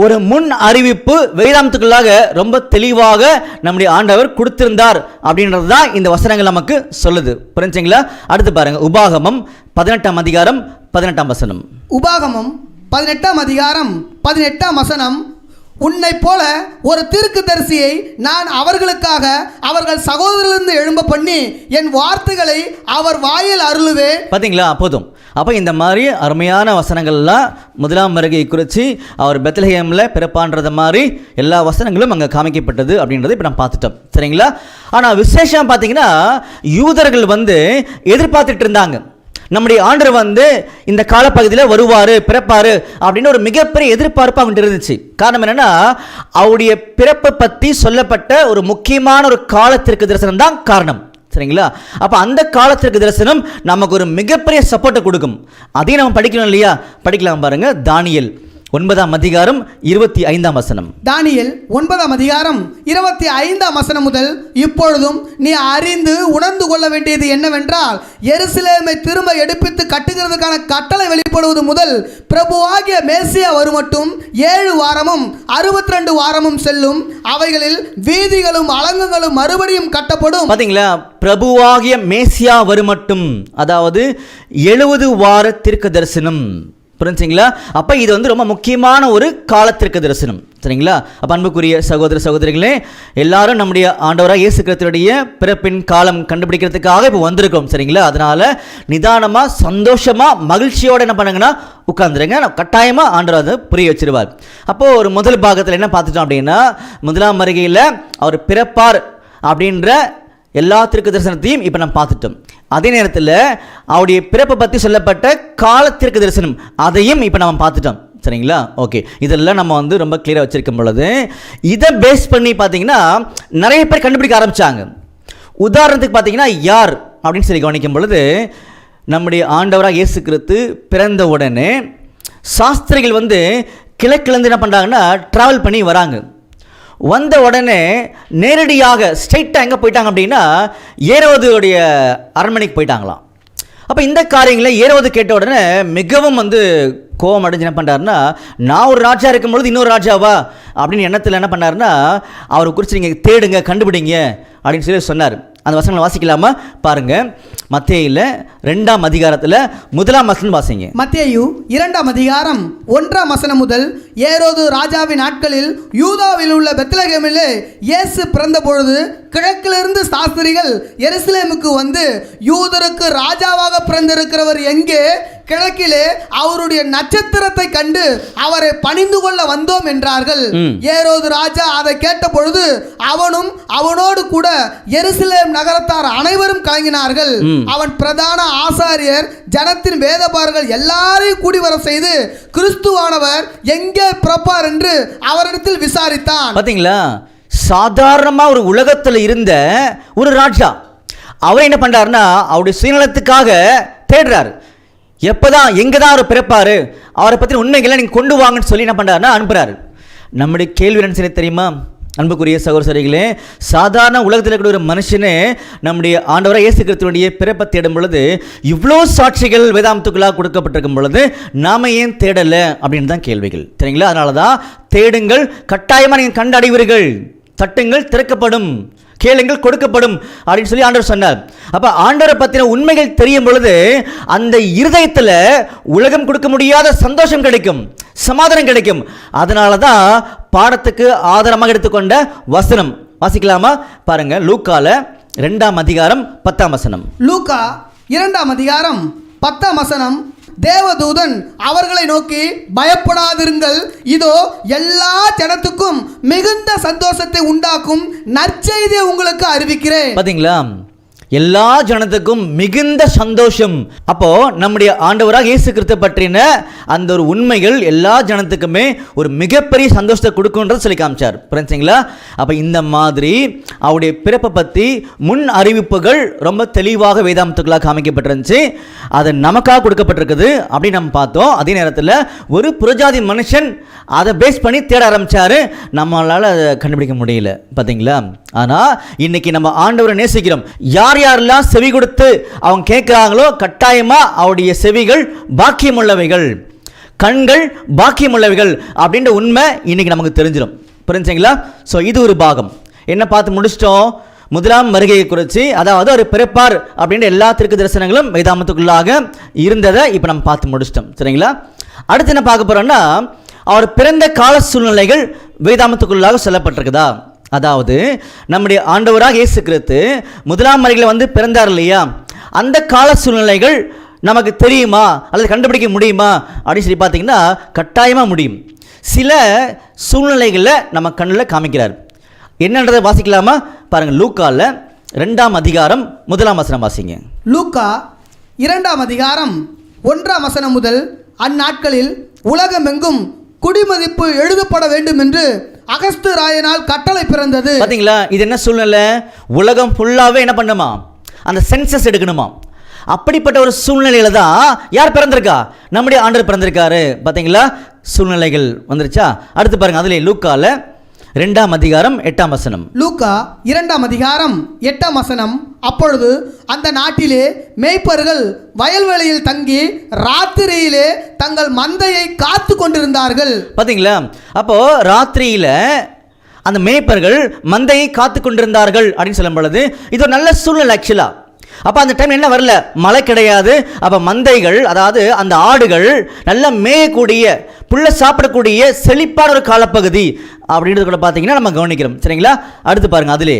ஒரு முன் அறிவிப்பு வேதாந்தத்துக்குள்ளாக ரொம்ப தெளிவாக நம்முடைய ஆண்டவர் கொடுத்திருந்தார் அப்படின்றது தான் இந்த வசனங்கள் நமக்கு சொல்லுது. புரிஞ்சுங்களா? அடுத்து பாருங்க, உபாகமம் 18ஆம் அதிகாரம் 18ஆம் வசனம். உபாகமம் 18ஆம் அதிகாரம் 18ஆம் வசனம். உன்னை போல ஒரு தீர்க்கதரிசியை நான் அவர்களுக்காக அவர்கள் சகோதரரிலிருந்து எழும்ப பண்ணி என் வார்த்தைகளை அவர் வாயில் அருளுவேன். பார்த்தீங்களா? போதும். அப்போ இந்த மாதிரி அருமையான வசனங்கள்லாம் முதலாம் வருகையை குறித்து அவர் பெத்லஹேமில் பிறப்பான்றது மாதிரி எல்லா வசனங்களும் அங்கே காமிக்கப்பட்டது அப்படின்றத இப்போ நம்ம பார்த்துட்டோம். சரிங்களா? ஆனால் விசேஷம் பார்த்தீங்கன்னா யூதர்கள் வந்து எதிர்பார்த்துட்டு இருந்தாங்க, நம்முடைய ஆண்டவர் வந்து இந்த காலப்பகுதியில் வருவார், பிறப்பார் அப்படின்னு ஒரு மிகப்பெரிய எதிர்பார்ப்பு அவங்கள்ட்ட இருந்துச்சு. காரணம் என்னன்னா, அவருடைய பிறப்பை பற்றி சொல்லப்பட்ட ஒரு முக்கியமான ஒரு காலத்திற்கு தரிசனம் தான் காரணம். சரிங்களா? அப்போ அந்த காலத்திற்கு தரிசனம் நமக்கு ஒரு மிகப்பெரிய சப்போர்ட்டை கொடுக்கும். அதையும் நம்ம படிக்கணும் இல்லையா? படிக்கலாம் பாருங்க. தானியேல் 9ஆம் அதிகாரம் 25ஆம் வசனம். தானியேல் 9ஆம் அதிகாரம் 25ஆம் வசனம் முதல். இப்பொழுதும் நீ அறிந்து உணர்ந்து கொள்ள வேண்டியது என்னவென்றால், எருசலேமை திரும்ப எடுப்பித்து கட்டுகிறதுக்கான கட்டளை வெளிப்படுவது முதல் பிரபுவாகிய மேசியா வருமட்டும் 7 வாரமும் 62 வாரமும் செல்லும். அவைகளில் வீதிகளும் அலங்கங்களும் மறுபடியும் கட்டப்படும். பாத்தீங்களா? பிரபுவாகிய மேசியா வருமட்டும், அதாவது 70 வார தீர்க்க தரிசனம். புரிஞ்சுங்களா? அப்போ இது வந்து ரொம்ப முக்கியமான ஒரு காலத்திற்கு தரிசனம். சரிங்களா? அப்போ அன்புக்குரிய சகோதர சகோதரிகளே, எல்லாரும் நம்முடைய ஆண்டவராக இயேசு கிறிஸ்துவுடைய பிறப்பின் காலம் கண்டுபிடிக்கிறதுக்காக இப்போ வந்திருக்கோம். சரிங்களா? அதனால நிதானமாக சந்தோஷமாக மகிழ்ச்சியோடு என்ன பண்ணுங்கன்னா உட்காந்துருங்க. கட்டாயமாக ஆண்டவர் அதை புரிய வச்சிருவார். அப்போது ஒரு முதல் பாகத்தில் என்ன பார்த்துட்டோம் அப்படின்னா, முதலாம் வருகையில் அவர் பிறப்பார் அப்படின்ற எல்லா தீர்க்க தரிசனத்தையும் இப்போ நம்ம பார்த்துட்டோம். அதே நேரத்தில் அவருடைய பிறப்பை பற்றி சொல்லப்பட்ட கால தீர்க்க தரிசனம் அதையும் இப்போ நம்ம பார்த்துட்டோம். சரிங்களா? ஓகே, இதெல்லாம் நம்ம வந்து ரொம்ப கிளியராக வச்சிருக்கும் பொழுது இதை பேஸ் பண்ணி பார்த்தீங்கன்னா நிறைய பேர் கண்டுபிடிக்க ஆரம்பித்தாங்க. உதாரணத்துக்கு பார்த்தீங்கன்னா யார் அப்படின்னு சொல்லி கவனிக்கும் பொழுது, நம்முடைய ஆண்டவராக இயேசு கிறிஸ்து பிறந்த உடனே சாஸ்திரிகள் வந்து கிழக்கிலேருந்து என்ன பண்ணுறாங்கன்னா ட்ராவல் பண்ணி வராங்க. வந்த உடனே நேரடியாக ஸ்ட்ரெயிட்டாக எங்கே போயிட்டாங்க அப்படின்னா ஏரோதுடைய அரண்மனைக்கு போயிட்டாங்களாம். அப்போ இந்த காரியங்களை ஏரோது கேட்ட உடனே மிகவும் வந்து கோபம் அடைஞ்சு என்ன பண்ணுறாருன்னா, நான் ஒரு ராஜா இருக்கும்பொழுது இன்னொரு ராஜாவா அப்படின்னு எண்ணத்தில் என்ன பண்ணாருன்னா, அவரை குறித்து நீங்கள் தேடுங்க, கண்டுபிடிங்க அப்படின்னு சொல்லி சொன்னார். அந்த வசனங்களை வாசிக்கலாமா? பாருங்க, மத்தேயுல 2ஆம் அதிகாரத்தில் 1ஆம் வசனம் வாசிங்க. மத்தேயு 2ஆம் அதிகாரம் 1ஆம் வசனம் முதல். ஏரோது ராஜாவின் நாட்களில் யூதாவில் உள்ள பெத்லகேமிலே இயேசு பிறந்த பொழுது கிழக்கிலிருந்து சாஸ்திரிகள் எருசலேமுக்கு வந்து, யூதருக்கு ராஜாவாக பிறந்திருக்கிறவர் எங்கே? கிழக்கிலே அவருடைய நட்சத்திரத்தை கண்டு அவரை பணிந்து கொள்ள வந்தோம் என்றார்கள். ஏரோது ராஜா அதை கேட்ட பொழுது அவனும் அவனோடு கூட எருசலேம் நகரத்தார் அனைவரும் கலங்கினார்கள். அவன் பிரதான ஆசாரியர் ஜனத்தின் வேதபாரர்கள் எல்லாரையும் கூடி வர செய்து கிறிஸ்துவானவர் எங்கே பிறப்பார் என்று அவரிடத்தில் விசாரித்தான். பாத்தீங்களா? சாதாரணமா ஒரு உலகத்தில் இருந்த ஒரு ராஜா அவர் என்ன பண்றாருன்னா அவருடைய சுயநலத்துக்காக தேடுறாரு. எப்போதான் எங்கே தான் அவர் பிறப்பார், அவரை பற்றி உண்மைகளை நீங்கள் கொண்டு வாங்கன்னு சொல்லி என்ன பண்ணுறாருன்னா அனுப்புகிறாரு. நம்முடைய கேள்வி என்ன தெரியுமா அன்புக்குரிய சகோதரிகளே? சாதாரண உலகத்தில் இருக்கிற ஒரு மனுஷனே நம்முடைய ஆண்டவராக இயேசு கிறிஸ்துவினுடைய பிறப்பை தேடும் பொழுது இவ்வளோ சாட்சிகள் வேதாந்தத்துக்குள்ளாக கொடுக்கப்பட்டிருக்கும் பொழுது நாம் ஏன் தேடலை அப்படின்னு தான் கேள்விகள். சரிங்களா? அதனால தான் தேடுங்கள், கட்டாயமாக நீங்கள் கண்டடைவீர்கள், தட்டுங்கள் திறக்கப்படும், கேளுங்கள் கொடுக்கப்படும் அப்படின்னு சொல்லி ஆண்டவர் சொன்னார். அப்போ ஆண்டவரை பற்றின உண்மைகள் தெரியும் பொழுது அந்த இருதயத்தில் உலகம் கொடுக்க முடியாத சந்தோஷம் கிடைக்கும், சமாதானம் கிடைக்கும். அதனால தான் பாடத்துக்கு ஆதாரமாக எடுத்துக்கொண்ட வசனம் வாசிக்கலாமா? பாருங்க, லூக்கால 2ஆம் அதிகாரம் 10ஆம் வசனம். லூக்கா 2ஆம் அதிகாரம் 10ஆம் வசனம். தேவதூதன் அவர்களை நோக்கி, பயப்படாதிருங்கள், இதோ எல்லா ஜனத்துக்கும் மிகுந்த சந்தோஷத்தை உண்டாக்கும் நற்செய்தியை உங்களுக்கு அறிவிக்கிறேன். பாத்தீங்களா? எல்லா ஜனத்துக்கும் மிகுந்த சந்தோஷம். அப்போ நம்முடைய ஆண்டவராக இயேசு கிறிஸ்து பற்றின அந்த ஒரு உண்மைகள் எல்லா ஜனத்துக்குமே ஒரு மிகப்பெரிய சந்தோஷத்தை கொடுக்கும்ன்றது சொல்லி காமிச்சார். புரிஞ்சுங்களா? அப்போ இந்த மாதிரி அவருடைய பிறப்பை பற்றி முன் அறிவிப்புகள் ரொம்ப தெளிவாக வேதாமத்துக்களாக காமிக்கப்பட்டிருந்துச்சு. அது நமக்காக கொடுக்கப்பட்டிருக்குது அப்படின்னு நம்ம பார்த்தோம். அதே நேரத்தில் ஒரு புறஜாதி மனுஷன் அதை பேஸ் பண்ணி தேட ஆரம்பித்தார். நம்மளால் அதை கண்டுபிடிக்க முடியல. பார்த்தீங்களா? ஆனால் இன்னைக்கு நம்ம ஆண்டவரை நேசிக்கிறோம். யாரெல்லாம் செவி கொடுத்து அவங்க கேட்குறாங்களோ கட்டாயமாக அவருடைய செவிகள் பாக்கியமுள்ளவைகள், கண்கள் பாக்கியமுள்ளவைகள் அப்படின்ற உண்மை இன்னைக்கு நமக்கு தெரிஞ்சிடும். புரிஞ்சுங்களா? ஸோ இது ஒரு பாகம். என்ன பார்த்து முடிச்சிட்டோம்? முதலாம் வருகையை குறித்து, அதாவது ஒரு பிறப்பார் அப்படின்ற எல்லா திருக்கு தரிசனங்களும் வேதாமத்துக்குள்ளாக இருந்ததை இப்போ நம்ம பார்த்து முடிச்சிட்டோம். சரிங்களா? அடுத்து என்ன பார்க்க போகிறோம்னா, அவர் பிறந்த கால சூழ்நிலைகள் வேதாமத்துக்குள்ளாக சொல்லப்பட்டிருக்குதா? அதாவது நம்முடைய ஆண்டவராக இயேசு கிறிஸ்து முதலாம் வருகையில் பிறந்தார் இல்லையா, அந்த கால சூழ்நிலைகள் நமக்கு தெரியுமா அல்லது கண்டுபிடிக்க முடியுமா அப்படின்னு சொல்லி பார்த்தீங்கன்னா கட்டாயமாக முடியும். சில சூழ்நிலைகளில் நம்ம கண்ணில் காமிக்கிறார். என்னன்றதை வாசிக்கலாமா? பாருங்கள், லூக்காவில் 2ஆம் அதிகாரம் 1ஆம் வசனம் வாசிங்க. லூக்கா 2ஆம் அதிகாரம் 1ஆம் வசனம் முதல், அந்நாட்களில் உலகமெங்கும் குடிமதிப்பு எழுதப்பட வேண்டும் என்று அகஸ்து ராயனால் கட்டளை பிறந்தது. பார்த்தீங்களா? இது என்ன சூழ்நிலை? உலகம் ஃபுல்லாகவே என்ன பண்ணுமா? அந்த சென்சஸ் எடுக்கணுமா? அப்படிப்பட்ட ஒரு சூழ்நிலையில தான் யார் பிறந்திருக்கா? நம்முடைய ஆண்டவர் பிறந்திருக்காரு. பார்த்தீங்களா? சூழ்நிலைகள் வந்துருச்சா? அடுத்து பாருங்க, அதிலே லூக்கால 2ஆம் அதிகாரம் 8ஆம் வசனம். லூக்கா 2ஆம் அதிகாரம் 8ஆம் வசனம். அப்பொழுது அந்த நாட்டிலே மேய்ப்பர்கள் வயல்வெளியில் தங்கி ராத்திரியிலே தங்கள் மந்தையை காத்து கொண்டிருந்தார்கள். பார்த்தீங்களா? அப்போ ராத்திரியில அந்த மேய்ப்பர்கள் மந்தையை காத்து கொண்டிருந்தார்கள் அப்படின்னு சொல்லும் பொழுது இது ஒரு நல்ல சூழ்நிலை ஆக்சுவலா. அப்போ அந்த டைம் என்ன வரல, மழை கிடையாது. அப்போ மந்தைகள், அதாவது அந்த ஆடுகள் நல்லா மேயக்கூடிய, புல்ல சாப்பிடக்கூடிய செழிப்பான ஒரு காலப்பகுதி அப்படின்றது கூட பார்த்தீங்கன்னா நம்ம கவனிக்கிறோம். சரிங்களா? அடுத்து பாருங்க, அதிலே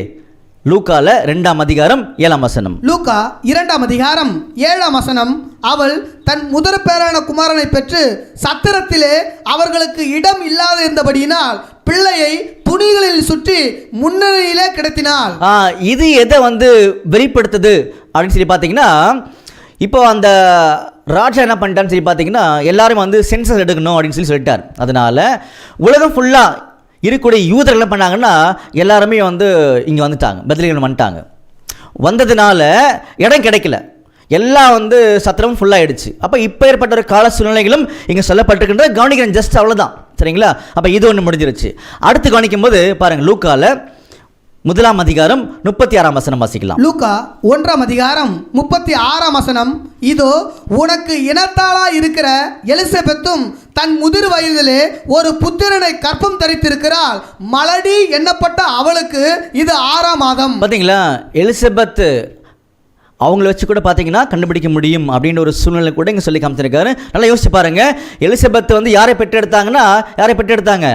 லூக்கால 2ஆம் அதிகாரம் 7ஆம் வசனம். லூக்கா 2ஆம் அதிகாரம் 7ஆம் வசனம். அவள் தன் முதற் பேரான குமாரனை பெற்று சத்திரத்திலே அவர்களுக்கு இடம் இல்லாத இருந்தபடியினால் பிள்ளையை துணிகளில் சுற்றி முன்னணியிலே கிடத்தினாள். இது எதை வெளிப்படுத்துது அப்படின்னு சொல்லி பார்த்தீங்கன்னா, இப்போ அந்த ராஜா என்ன பண்ணிட்டான்னு சொல்லி பார்த்தீங்கன்னா எல்லாரும் சென்சஸ் எடுக்கணும் அப்படின்னு சொல்லிட்டார். அதனால உலகம் ஃபுல்லாக இருக்கக்கூடிய யூதர்கள் என்ன பண்ணாங்கன்னா எல்லாருமே இங்கே வந்துட்டாங்க, பெத்லகேம் வந்துட்டாங்க. வந்ததுனால இடம் கிடைக்கல, எல்லாம் சத்திரமும் ஃபுல்லாகிடுச்சு. அப்போ இப்போ ஏற்பட்ட ஒரு கால சூழ்நிலைகளும் இங்கே சொல்லப்பட்டிருக்கின்ற கவனிக்கிறேன், ஜஸ்ட் அவ்வளோதான். சரிங்களா? அப்போ இது ஒன்று முடிஞ்சிருச்சு. அடுத்து கவனிக்கும் போது பாருங்கள், லூக்கால 1ஆம் அதிகாரம் 36ஆம் வசனம் வாசிக்கலாம். லூக்கா 1ஆம் அதிகாரம் 36ஆம் வசனம். இதோ உனக்கு இனத்தாளா இருக்கிற எலிசபெத்தும் தன் முதிர் வயதிலே ஒரு புத்திரனை கற்பம் தரித்திருக்கிறாள். மலடி எண்ணப்பட்ட அவளுக்கு இது 6ஆம் மாதம். பார்த்தீங்களா? எலிசபெத் அவங்கள வச்சு கூட பார்த்தீங்கன்னா கண்டுபிடிக்க முடியும் அப்படின்ற ஒரு சூழ்நிலை கூட இங்கே சொல்லி காமிச்சிருக்காரு. நல்லா யோசிச்சு பாருங்க. எலிசபெத் யாரை பெற்றெடுத்தாங்கன்னா, யாரை பெற்றெடுத்தாங்க?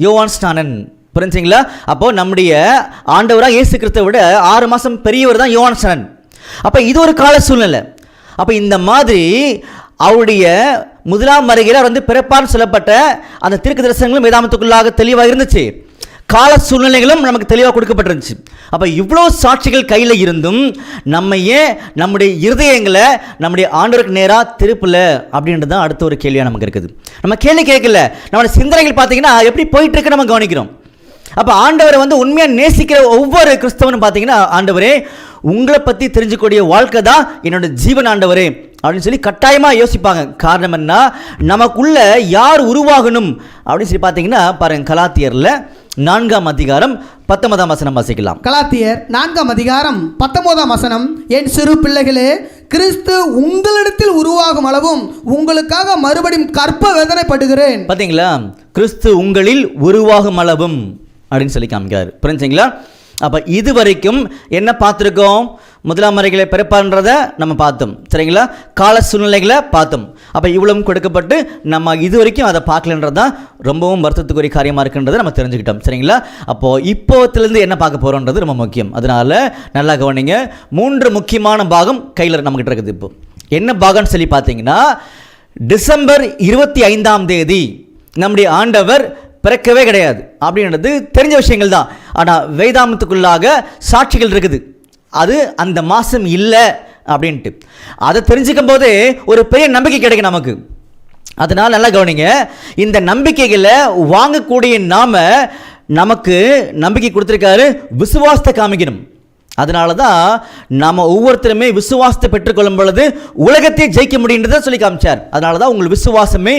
யோவான் ஸ்நானன். புரிஞ்சுங்களா? அப்போ நம்முடைய ஆண்டவராக இயேசு கிறிஸ்துவை விட 6 மாதம் பெரியவர் தான் யோவான் ஸ்நானன். அப்போ இது ஒரு கால சூழ்நிலை. அப்போ இந்த மாதிரி அவருடைய முதலாம் வருகையில் பிறப்பான்னு சொல்லப்பட்ட அந்த தீர்க்க தரிசனங்களும் வேதாமத்துக்குள்ளாக தெளிவாக இருந்துச்சு. கால சூழ்நிலைகளும் நமக்கு தெளிவாக கொடுக்கப்பட்டிருந்துச்சு. அப்போ இவ்வளோ சாட்சிகள் கையில் இருந்தும் நம்ம ஏன் நம்முடைய இருதயங்களை நம்முடைய ஆண்டவருக்கு நேராக திருப்பல அப்படின்றது தான் அடுத்த ஒரு கேள்வியாக நமக்கு இருக்குது. நம்ம கேள்வி கேட்கல, நம்மளுடைய சிந்தனைகள் பார்த்தீங்கன்னா எப்படி போயிட்டு இருக்கு நம்ம கவனிக்கிறோம். அப்போ ஆண்டவரை உண்மையாக நேசிக்கிற ஒவ்வொரு கிறிஸ்தவனும் பார்த்தீங்கன்னா, ஆண்டவரே உங்களை பற்றி தெரிஞ்சுக்கூடிய வாழ்க்கை தான் என்னோட ஜீவன் ஆண்டவரே அப்படின்னு சொல்லி கட்டாயமாக யோசிப்பாங்க. காரணம் என்ன? நமக்குள்ள யார் உருவாகணும் அப்படின்னு சொல்லி பார்த்தீங்கன்னா பாருங்க, கலாத்தியரில் 4ஆம் அதிகாரம் 19ஆம் வசனம் வாசிக்கலாம். கலாத்தியர் 4ஆம் அதிகாரம் 19ஆம் வசனம். என் சிறு பிள்ளைகளே, கிறிஸ்து உங்களிடத்தில் உருவாகும் அளவும் உங்களுக்காக மறுபடியும் கற்ப வேதனைப்படுகிறேன். பார்த்தீங்களா? கிறிஸ்து உங்களில் உருவாகும் அளவும் அப்படின்னு சொல்லி காமிக்காரு. புரிஞ்சுங்களா? அப்போ இது வரைக்கும் என்ன பார்த்துருக்கோம்? முதலாம் வருகையில பிறப்பான்றதை நம்ம பார்த்தோம். சரிங்களா? கால சூழ்நிலைகளை பார்த்தோம். அப்போ இவ்வளவும் கொடுக்கப்பட்டு நம்ம இது வரைக்கும் அதை பார்க்கலன்றது தான் ரொம்பவும் வருத்தத்துக்குரிய காரியமாக இருக்குன்றதை நம்ம தெரிஞ்சுக்கிட்டோம். சரிங்களா? அப்போது இப்போத்துலேருந்து என்ன பார்க்க போகிறோன்றது ரொம்ப முக்கியம். அதனால் நல்லா கவனிங்க. 3 முக்கியமான பாகம் கையில் நம்மகிட்ட இருக்குது. இப்போ என்ன பாகம்னு சொல்லி பார்த்தீங்கன்னா, டிசம்பர் 25ஆம் தேதி நம்முடைய ஆண்டவர் பிறக்கவே கிடையாது அப்படின்றது தெரிஞ்ச விஷயங்கள் தான். ஆனால் வேதாமத்துக்குள்ளாக சாட்சிகள் இருக்குது. அது அந்த மாதம் இல்லை அப்படின்ட்டு. அதை தெரிஞ்சுக்கும் போதே ஒரு பெரிய நம்பிக்கை கிடைக்கும் நமக்கு. அதனால் நல்லா கவனிங்க, இந்த நம்பிக்கைகளை வாங்கக்கூடிய நமக்கு நம்பிக்கை கொடுத்துருக்காரு, விசுவாசத்தை காமிக்கணும். அதனால தான் நாம் ஒவ்வொருத்தருமே விசுவாசத்தை பெற்றுக்கொள்ளும் பொழுது உலகத்தை ஜெயிக்க முடியுன்றதை சொல்லி காமிச்சார். அதனால தான் உங்கள் விசுவாசமே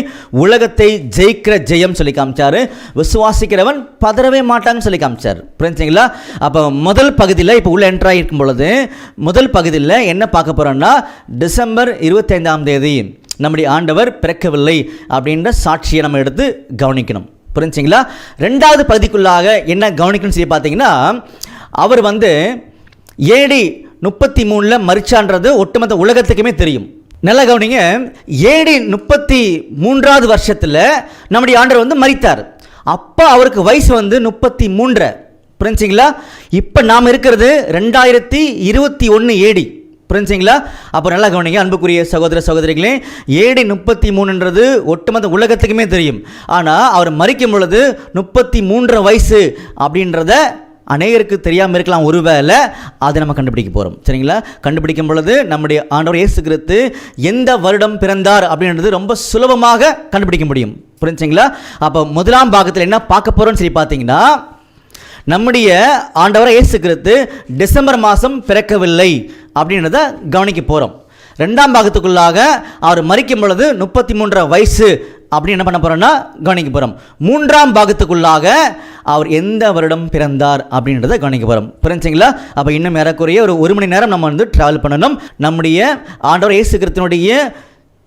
உலகத்தை ஜெயிக்கிற ஜெயம் சொல்லி காமிச்சார். விசுவாசிக்கிறவன் பதறவே மாட்டான்னு சொல்லி காமிச்சார். புரிஞ்சுங்களா? அப்போ முதல் பகுதியில் இப்போ உள்ள என்ட்ராகி இருக்கும் பொழுது முதல் பகுதியில் என்ன பார்க்க போகிறோம்னா, டிசம்பர் 25ஆம் தேதி நம்முடைய ஆண்டவர் பிறக்கவில்லை அப்படின்ற சாட்சியை நம்ம எடுத்து கவனிக்கணும். புரிஞ்சுங்களா? ரெண்டாவது பகுதிக்குள்ளாக என்ன கவனிக்கணும்னு சொல்லி பார்த்தீங்கன்னா, அவர் AD 33 மரிச்சான்றது ஒட்டுமொத்த உலகத்துக்குமே தெரியும். நல்லா கவனிங்க, AD 33வது வருஷத்தில் நம்முடைய ஆண்டவர் மரித்தார். அப்போ அவருக்கு வயசு 33. புரிஞ்சுங்களா? இப்போ நாம் இருக்கிறது 2021 AD. புரிஞ்சுங்களா? அப்போ நல்லா கவனிங்க அன்புக்குரிய சகோதர சகோதரிகளே, AD 33ன்றது ஒட்டுமொத்த உலகத்துக்குமே தெரியும். ஆனால் அவர் மரிக்கும் பொழுது 33 வயசு அப்படின்றத அநேகருக்கு தெரியாமல் இருக்கலாம். ஒருவேளை அதை நம்ம கண்டுபிடிக்க போகிறோம். சரிங்களா? கண்டுபிடிக்கும் பொழுது நம்முடைய ஆண்டவர் இயேசு கிறிஸ்து எந்த வருடம் பிறந்தார் அப்படின்றது ரொம்ப சுலபமாக கண்டுபிடிக்க முடியும். புரிஞ்சுங்களா? அப்போ முதலாம் பாகத்தில் என்ன பார்க்க போகிறோம்னு சொல்லி பார்த்தீங்கன்னா, நம்முடைய ஆண்டவர் இயேசு கிறிஸ்து டிசம்பர் மாதம் பிறக்கவில்லை அப்படின்றத கவனிக்க போகிறோம். ரெண்டாம் பாகத்துக்குள்ளாக அவர் மரிக்கும் பொழுது 33 வயசு அப்படின்னு என்ன பண்ண போகிறோம்னா கவனிக்க போகிறோம். மூன்றாம் பாகத்துக்குள்ளாக அவர் எந்த வருடம் பிறந்தார் அப்படின்றத கவனிக்க போகிறோம். புரிஞ்சுங்களா? அப்போ இன்னும் ஏறக்குறைய ஒரு மணி நேரம் நம்ம ட்ராவல் பண்ணணும். நம்முடைய ஆண்டவர் இயேசு கிறிஸ்துவினுடைய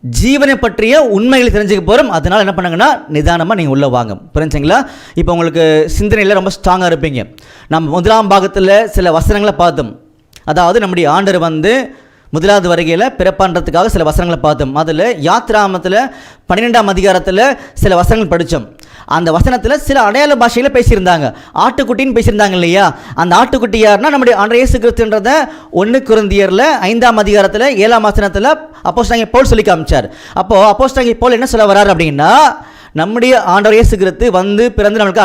ஜீவனை பற்றிய உண்மைகளை தெரிஞ்சுக்க போகிறோம். அதனால் என்ன பண்ணுங்கன்னா நிதானமாக நீங்கள் உள்ளே வாங்க. புரிஞ்சுங்களா? இப்போ உங்களுக்கு சிந்தனையில் ரொம்ப ஸ்ட்ராங்காக இருப்பீங்க. நம்ம முதலாம் பாகத்தில் சில வசனங்களை பார்த்தோம். அதாவது நம்முடைய ஆண்டவர் முதலாவது வருகையில் பிறப்பான்றதுக்காக சில வசனங்களை பார்த்தோம். அதில் யாத்ராமத்தில் 12ஆம் அதிகாரத்தில் சில வசனங்கள் படித்தோம். அந்த வசனத்தில் சில அடையாள பாஷையில் பேசியிருந்தாங்க. ஆட்டுக்குட்டின்னு பேசியிருந்தாங்க இல்லையா? அந்த ஆட்டுக்குட்டி யாருன்னா நம்முடைய ஆண்டவர் இயேசு கிறிஸ்துன்றதை 1 கொரிந்தியரில் 5ஆம் அதிகாரத்தில் 7ஆம் வசனத்தில் அப்போஸ்தலனாகிய பவுல் சொல்லி காமிச்சார். அப்போது அப்போஸ்தலனாகிய பவுல் என்ன சொல்ல வரார் அப்படின்னா, நம்முடைய ஆண்டவர் இயேசு கிறிஸ்து பிறந்து நம்மளுக்கு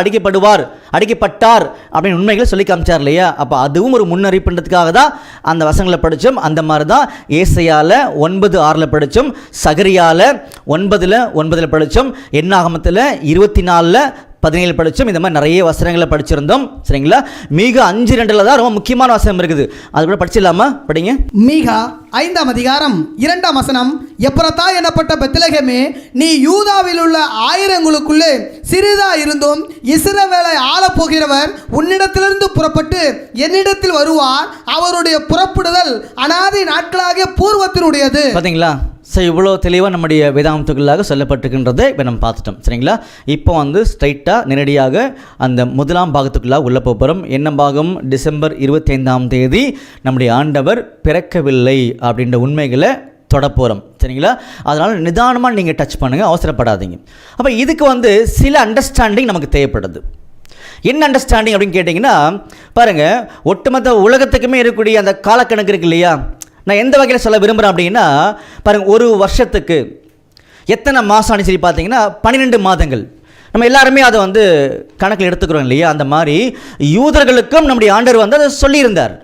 அடிக்கப்பட்டார் அப்படின்னு உண்மைகளை சொல்லி காமிச்சார் இல்லையா? அப்போ அதுவும் ஒரு முன்னறிப்புன்றதுக்காக தான் அந்த வசனங்களை படித்தோம். அந்த மாதிரி தான் ஏசாயால 9:6 படித்தோம், சகரியால 9:9 படித்தோம், என்னாகமத்தில் 24:17 படித்தோம். இந்த மாதிரி நிறைய வசனங்களை படிச்சிருந்தோம். சரிங்களா? மீகா 5:2 தான் ரொம்ப முக்கியமான வசனம் இருக்குது. அது கூட படிச்சிடலாமா? படிங்க. மீகா 5ஆம் அதிகாரம் 2ஆம் வசனம். எப்ராத்தா எனப்பட்ட பெத்லகேமே, நீ யூதாவில் உள்ள ஆயிரங்களுக்குள்ளே சிறிதா இருந்தும் இஸ்ரவேலை ஆளப் போகிறவர் உன்னிடத்திலிருந்து புறப்பட்டு என்னிடத்தில் வருவார். அவருடைய புறப்படுதல் அநாதி நாட்களாகிய பூர்வத்தினுடையது. பார்த்தீங்களா? ஸோ இவ்வளோ தெளிவாக நம்முடைய வேதாந்தத்துக்குள்ளாக சொல்லப்பட்டிருக்கின்றதை இப்போ நம்ம பார்த்துட்டோம். சரிங்களா? இப்போ ஸ்ட்ரைட்டாக நேரடியாக அந்த முதலாம் பாகத்துக்குள்ளாக உள்ள போகிறோம். என்ன பாகம்? டிசம்பர் 25ஆம் தேதி நம்முடைய ஆண்டவர் பிறக்கவில்லை அப்படின்ற உண்மைகளை தொடப்போகிறோம். சரிங்களா? அதனால் நிதானமாக நீங்கள் டச் பண்ணுங்கள், அவசரப்படாதீங்க. அப்போ இதுக்கு சில அண்டர்ஸ்டாண்டிங் நமக்கு தேவைப்படுது. என்ன அண்டர்ஸ்டாண்டிங் அப்படின்னு கேட்டிங்கன்னா, பாருங்கள், ஒட்டுமொத்த உலகத்துக்குமே இருக்கக்கூடிய அந்த காலக்கணக்கு இருக்கு இல்லையா? நான் எந்த வகையில் சொல்ல விரும்புகிறேன் அப்படின்னா, பாருங்கள், ஒரு வருஷத்துக்கு எத்தனை மாதம் சொல்லி பார்த்தீங்கன்னா 12 மாதங்கள். நம்ம எல்லாருமே அதை கணக்கில் எடுத்துக்கிறோம் இல்லையா? அந்த மாதிரி யூதர்களுக்கும் நம்முடைய ஆண்டவர் அதை சொல்லியிருந்தார்.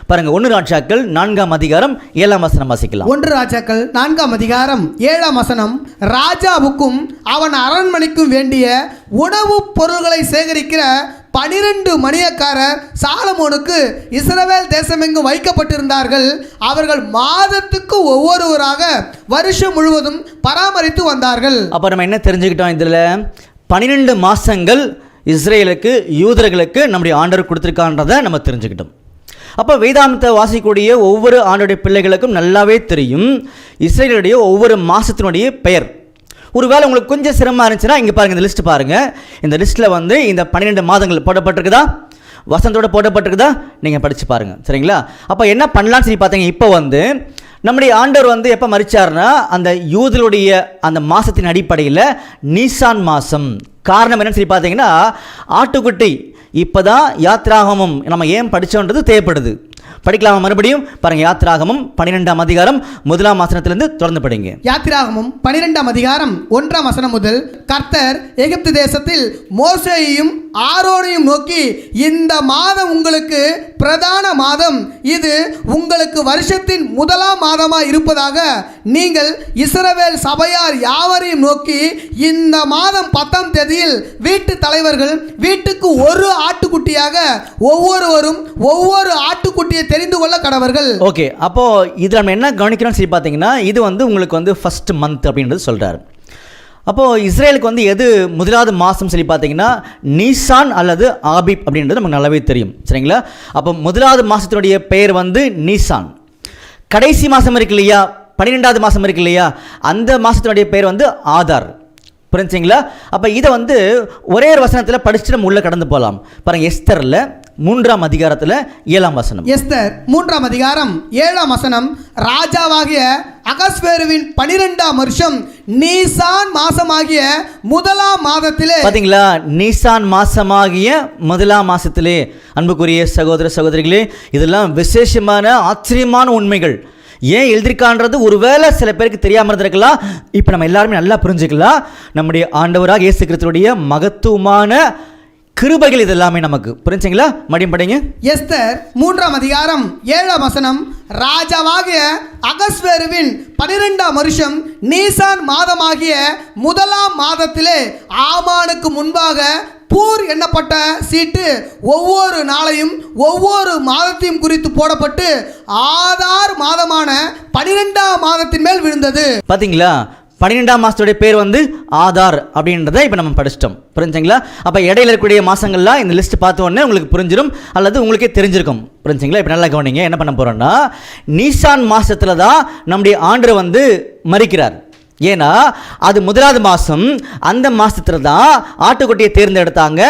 பாருங்க, 1 ராஜாக்கள் 4ஆம் அதிகாரம் 7ஆம் வசனம் வாசிக்கலாம். 1 ராஜாக்கள் 4ஆம் அதிகாரம் 7ஆம் வசனம். ராஜாவுக்கும் அவன் அரண்மனைக்கும் வேண்டிய உணவு பொருள்களை சேகரிக்கிற 12 மணியக்காரர் சாலமோனுக்கு இஸ்ரவேல் தேசமெங்கும் வைக்கப்பட்டிருந்தார்கள். அவர்கள் மாதத்துக்கு ஒவ்வொருவராக வருஷம் முழுவதும் பராமரித்து வந்தார்கள். அப்போ நம்ம என்ன தெரிஞ்சுக்கிட்டோம்? இதில் 12 மாதங்கள் இஸ்ரேலுக்கு யூதர்களுக்கு நம்முடைய ஆண்டவர் கொடுத்துருக்கான்றதை நம்ம தெரிஞ்சுக்கிட்டோம். அப்போ வேதாந்தத்தை வாசிக்கக்கூடிய ஒவ்வொரு ஆண்டுடைய பிள்ளைகளுக்கும் நல்லாவே தெரியும் இஸ்ரேலுடைய ஒவ்வொரு மாதத்தினுடைய பெயர். ஒருவேளை உங்களுக்கு கொஞ்சம் சிரமமாக இருந்துச்சுன்னா இங்கே பாருங்கள், இந்த லிஸ்ட் பாருங்கள். இந்த லிஸ்ட்டில் இந்த 12 மாதங்கள் போடப்பட்டிருக்குதா, வசந்தோடு போடப்பட்டிருக்குதா, நீங்கள் படித்து பாருங்கள். சரிங்களா? அப்போ என்ன பண்ணலான்னு சொல்லி பார்த்தீங்க, இப்போ நம்முடைய ஆண்டவர் எப்போ மரிச்சார்னா அந்த யூதருடைய அந்த மாதத்தின் அடிப்படையில் நீசான் மாதம். காரணம் என்னன்னு சொல்லி பார்த்தீங்கன்னா, ஆட்டுக்குட்டி இப்போ தான் யாத்ராகமம் நம்ம ஏன் படித்தோன்றது தேவைப்படுது. படிக்கலாமா? மறுபடியும் பாருங்கள், யாத்ராகமம் 12ஆம் அதிகாரம் 1ஆம் வசனத்திலிருந்து தொடர்ந்து படிங்க. யாத்ராகமம் 12ஆம் அதிகாரம் 1ஆம் வசனம் முதல். கர்த்தர் எகிப்து தேசத்தில் மோசேயையும் ஆரோனையும் நோக்கி, இந்த மாதம் உங்களுக்கு பிரதான மாதம் இது உங்களுக்கு வருஷத்தின் முதலாம் மாதமாக இருப்பதாக நீங்கள் இஸ்ரவேல் சபையார் யாவரையும் நோக்கி இந்த மாதம் 10ஆம் தேதியில் வீட்டு தலைவர்கள் வீட்டுக்கு ஒரு ஆட்டுக்குட்டியாக ஒவ்வொருவரும் ஒவ்வொரு ஆட்டுக்குட்டியை தெரிந்து கொள்ள கடவர்கள். ஓகே, அப்போ இது நம்ம என்ன கவனிக்கணும்னு சொல்லி பார்த்தீங்கன்னா, இது வந்து உங்களுக்கு வந்து ஃபர்ஸ்ட் மந்த் அப்படின்றது சொல்றாரு. அப்போது இஸ்ரேலுக்கு வந்து எது முதலாவது மாதம் சொல்லி பார்த்தீங்கன்னா நீசான் அல்லது ஆபிப் அப்படின்றது நமக்கு நல்லாவே தெரியும், சரிங்களா? அப்போ முதலாவது மாதத்தினுடைய பெயர் வந்து நீசான். கடைசி மாதம் இருக்கு இல்லையா, 12வது மாதம் இருக்கு இல்லையா, அந்த மாதத்தினுடைய பெயர் வந்து ஆதார். புரிஞ்சுங்களா? அப்போ இதை வந்து ஒரே ஒரு வசனத்தில் படிச்சுட்டு நம்ம உள்ளே கடந்து போகலாம். பாருங்கள், எஸ்தரில் 3ஆம் அதிகாரத்தில் 7ஆம் வசனம். எஸ்தர் 3ஆம் அதிகாரம் 7ஆம் வசனம். ராஜாவாகிய அகஸ்வேருவின் 12ஆம் வருஷம் நீசான் மாசமாகிய முதலாம் மாதத்திலே. பார்த்தீங்களா, நீசான் மாசமாகிய முதலாம் மாசத்திலே. அன்புக்குரிய சகோதர சகோதரிகளே, இதெல்லாம் விசேஷமான ஆச்சரியமான உண்மைகள். ஏன் எழுதிருக்கான்றது ஒருவேளை சில பேருக்கு தெரியாமல் இருந்திருக்கலாம். இப்போ நம்ம எல்லாருமே நல்லா புரிஞ்சுக்கலாம். நம்முடைய ஆண்டவராக இயேசு கிறிஸ்துவுடைய மகத்துவமான கிருபைகள் இது எல்லாமே நமக்கு. புரிஞ்சுங்களா? மடியும் படிங்க. எஸ்தர் 3ஆம் அதிகாரம் 7ஆம் வசனம். ராஜாவாகிய அகஸ்வேருவின் 12ஆம் வருஷம் நீசான் மாதமாகிய முதலாம் மாதத்திலே ஆமானுக்கு முன்பாக பூர் எண்ணப்பட்ட சீட்டு ஒவ்வொரு நாளையும் ஒவ்வொரு மாதத்தையும் குறித்து போடப்பட்டு ஆதார் மாதமான 12ஆம் மாதத்தின் மேல் விழுந்தது. பார்த்தீங்களா, 12ஆம் மாதத்துடைய பேர் வந்து ஆதார் அப்படின்றத இப்போ நம்ம படிச்சிட்டோம். புரிஞ்சுங்களா? அப்போ இடையில இருக்கக்கூடிய மாதங்கள்லாம் இந்த லிஸ்ட் பார்த்த உடனே உங்களுக்கு புரிஞ்சிடும் அல்லது உங்களுக்கே தெரிஞ்சிருக்கும். புரிஞ்சுங்களா? இப்போ நல்லா கவனிங்க. என்ன பண்ண போகிறோன்னா, நீசான் மாதத்தில் தான் நம்முடைய ஆண்டவர் வந்து மரிக்கிறார். ஏன்னா அது முதலாவது மாதம். அந்த மாதத்தில் தான் ஆட்டுக்குட்டியை தேர்ந்தெடுத்தாங்க.